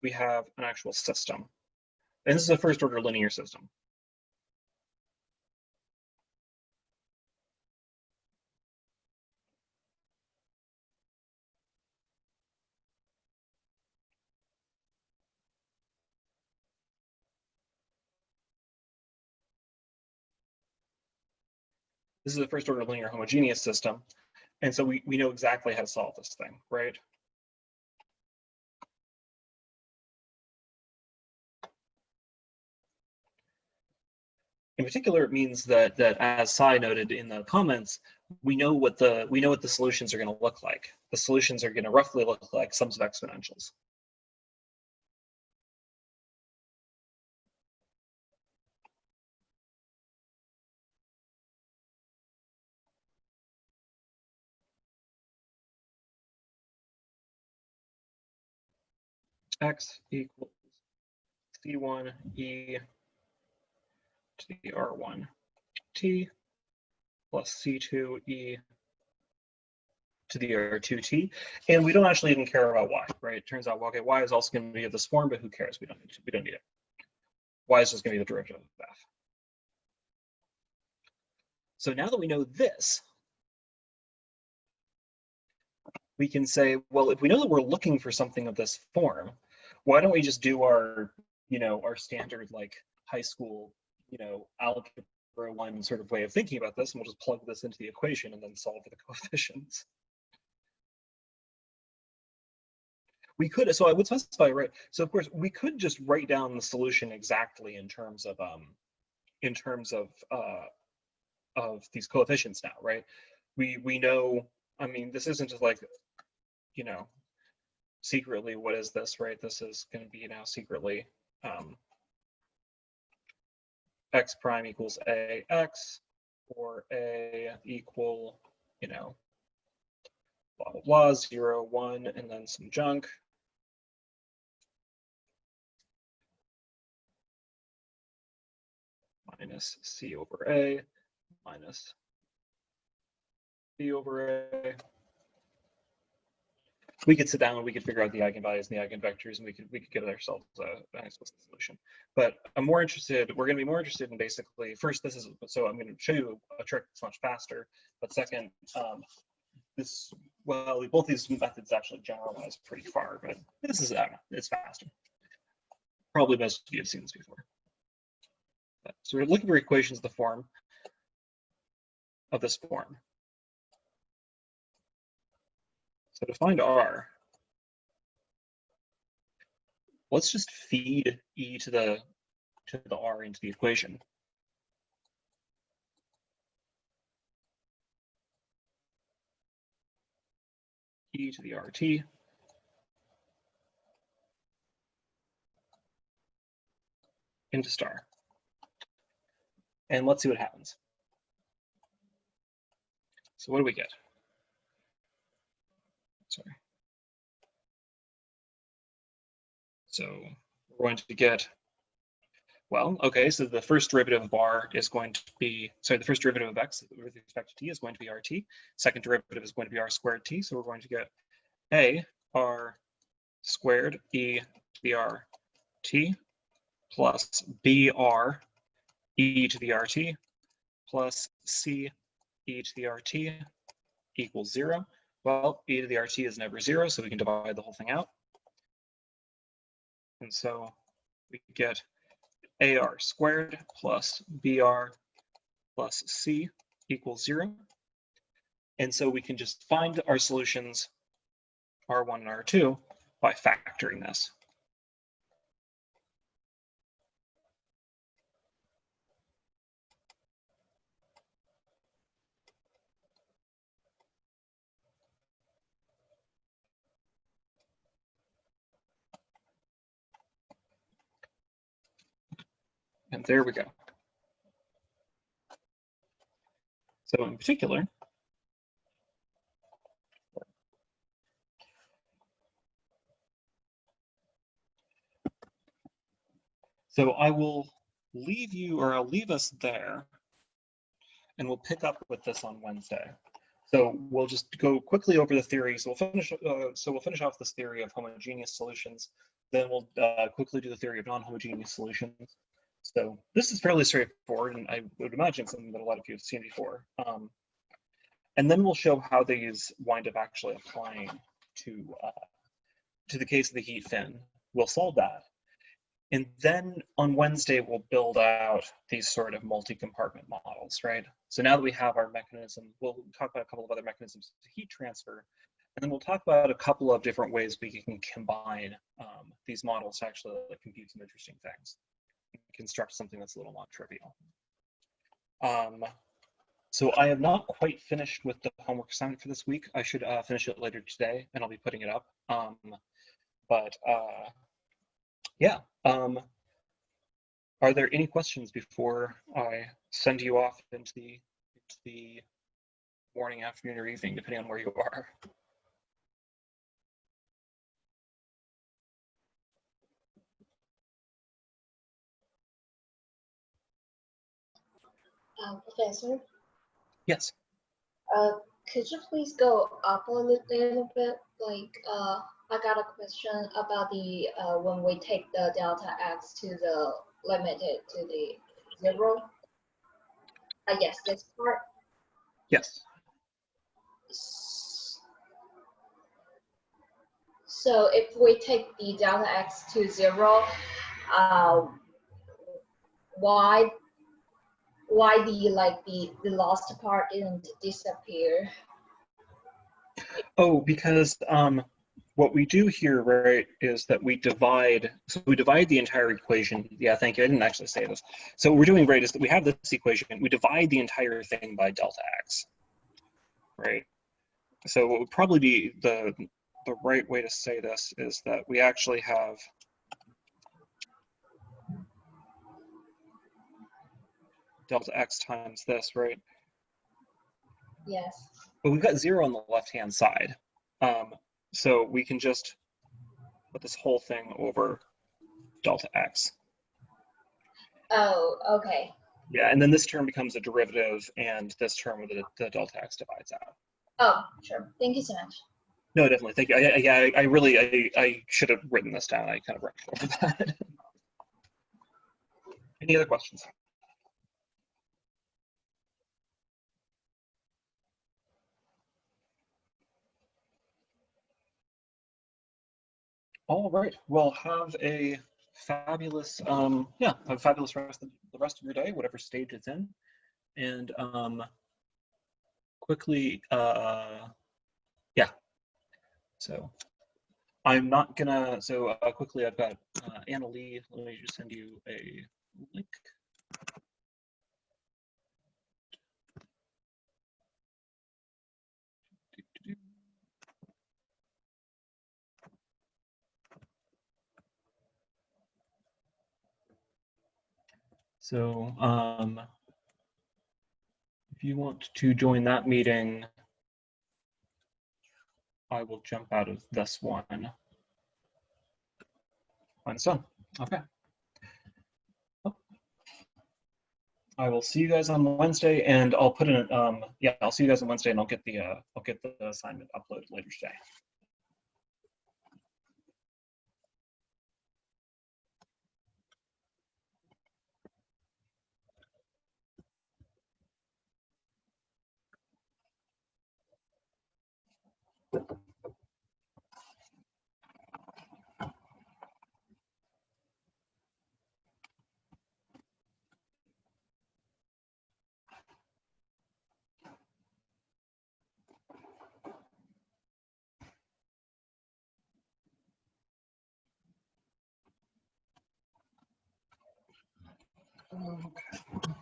we have an actual system. And this is a first order linear system. This is a first order linear homogeneous system. And so we know exactly how to solve this thing, right? In particular, it means that as Sai noted in the comments, we know what the solutions are going to look like. The solutions are going to roughly look like sums of exponentials. X equals C1 e to the R1 t plus C2 e to the R2t, and we don't actually even care about y, right? It turns out, well, okay, y is also going to be of this form, but who cares? We don't need it. Y is just going to be the derivative of f. So now that we know this, we can say, well, if we know that we're looking for something of this form, why don't we just do our, our standard like high school, algebra 1 sort of way of thinking about this, and we'll just plug this into the equation and then solve for the coefficients. We could, so I would specify, right? So of course we could just write down the solution exactly in terms of these coefficients now, right? We know, I mean, this isn't just like, secretly, what is this, right? This is going to be now secretly x prime equals ax, or a equal, you know, blah, blah, blah, 0, 1, and then some junk. Minus c over a minus b over a. We could sit down and we could figure out the eigenvalues and the eigenvectors, and we could get ourselves an explicit solution. But I'm more interested, we're going to be more interested in basically, first, this is, so I'm going to show you a trick that's much faster. But second, well, both these methods actually generalize pretty far, but this is, I don't know, it's faster. Probably most of you have seen this before. So we're looking for equations of the form of this form. So to find r, let's just feed e to the r into the equation. E to the RT into star. And let's see what happens. So what do we get? Sorry. So we're going to get, well, okay, so the first derivative of r is going to be, sorry, the first derivative of x with respect to t is going to be RT. Second derivative is going to be r squared t. So we're going to get a r squared e to the RT plus br e to the RT plus c e to the RT equals 0. Well, e to the RT is never 0, so we can divide the whole thing out. And so we get AR squared plus BR plus C equals 0. And so we can just find our solutions, R1 and R2, by factoring this. And there we go. So in particular, so I will leave you, or I'll leave us there, and we'll pick up with this on Wednesday. So we'll just go quickly over the theory. So we'll finish off this theory of homogeneous solutions. Then we'll quickly do the theory of non-homogeneous solutions. So this is fairly straightforward, and I would imagine something that a lot of you have seen before. And then we'll show how these wind up actually applying to the case of the heat fin. We'll solve that. And then on Wednesday, we'll build out these sort of multi-compartment models, right? So now that we have our mechanism, we'll talk about a couple of other mechanisms of heat transfer, and then we'll talk about a couple of different ways we can combine these models to actually compute some interesting things, construct something that's a little more trivial. So I have not quite finished with the homework assignment for this week. I should finish it later today, and I'll be putting it up. Yeah. Are there any questions before I send you off into the morning, afternoon, or evening, depending on where you are? Professor? Yes. Could you please go up a little bit? Like, I got a question about the when we take the delta x to the limited to the 0. Yes, this part. Yes. So if we take the delta x to 0, why the lost part didn't disappear? Oh, because what we do here, right, is that we divide, so we divide the entire equation. Yeah, thank you, I didn't actually say this. So what we're doing, right, is that we have this equation, we divide the entire thing by delta x, right? So what would probably be the right way to say this is that we actually have delta x times this, right? Yes. But we've got 0 on the left-hand side. So we can just put this whole thing over delta x. Oh, okay. Yeah, and then this term becomes a derivative, and this term with the delta x divides out. Oh, sure. Thank you so much. No, definitely. Thank you. I should have written this down. I kind of rushed over that. Any other questions? All right. Well, have a fabulous have a fabulous the rest of your day, whatever stage it's in, and quickly yeah. So I'm not gonna. So quickly, I've got Anna Lee. Let me just send you a link. So if you want to join that meeting, I will jump out of this one. When it's done. Okay. I will see you guys on Wednesday, and I'll put in yeah, I'll see you guys on Wednesday, and I'll get the assignment uploaded later today. Okay.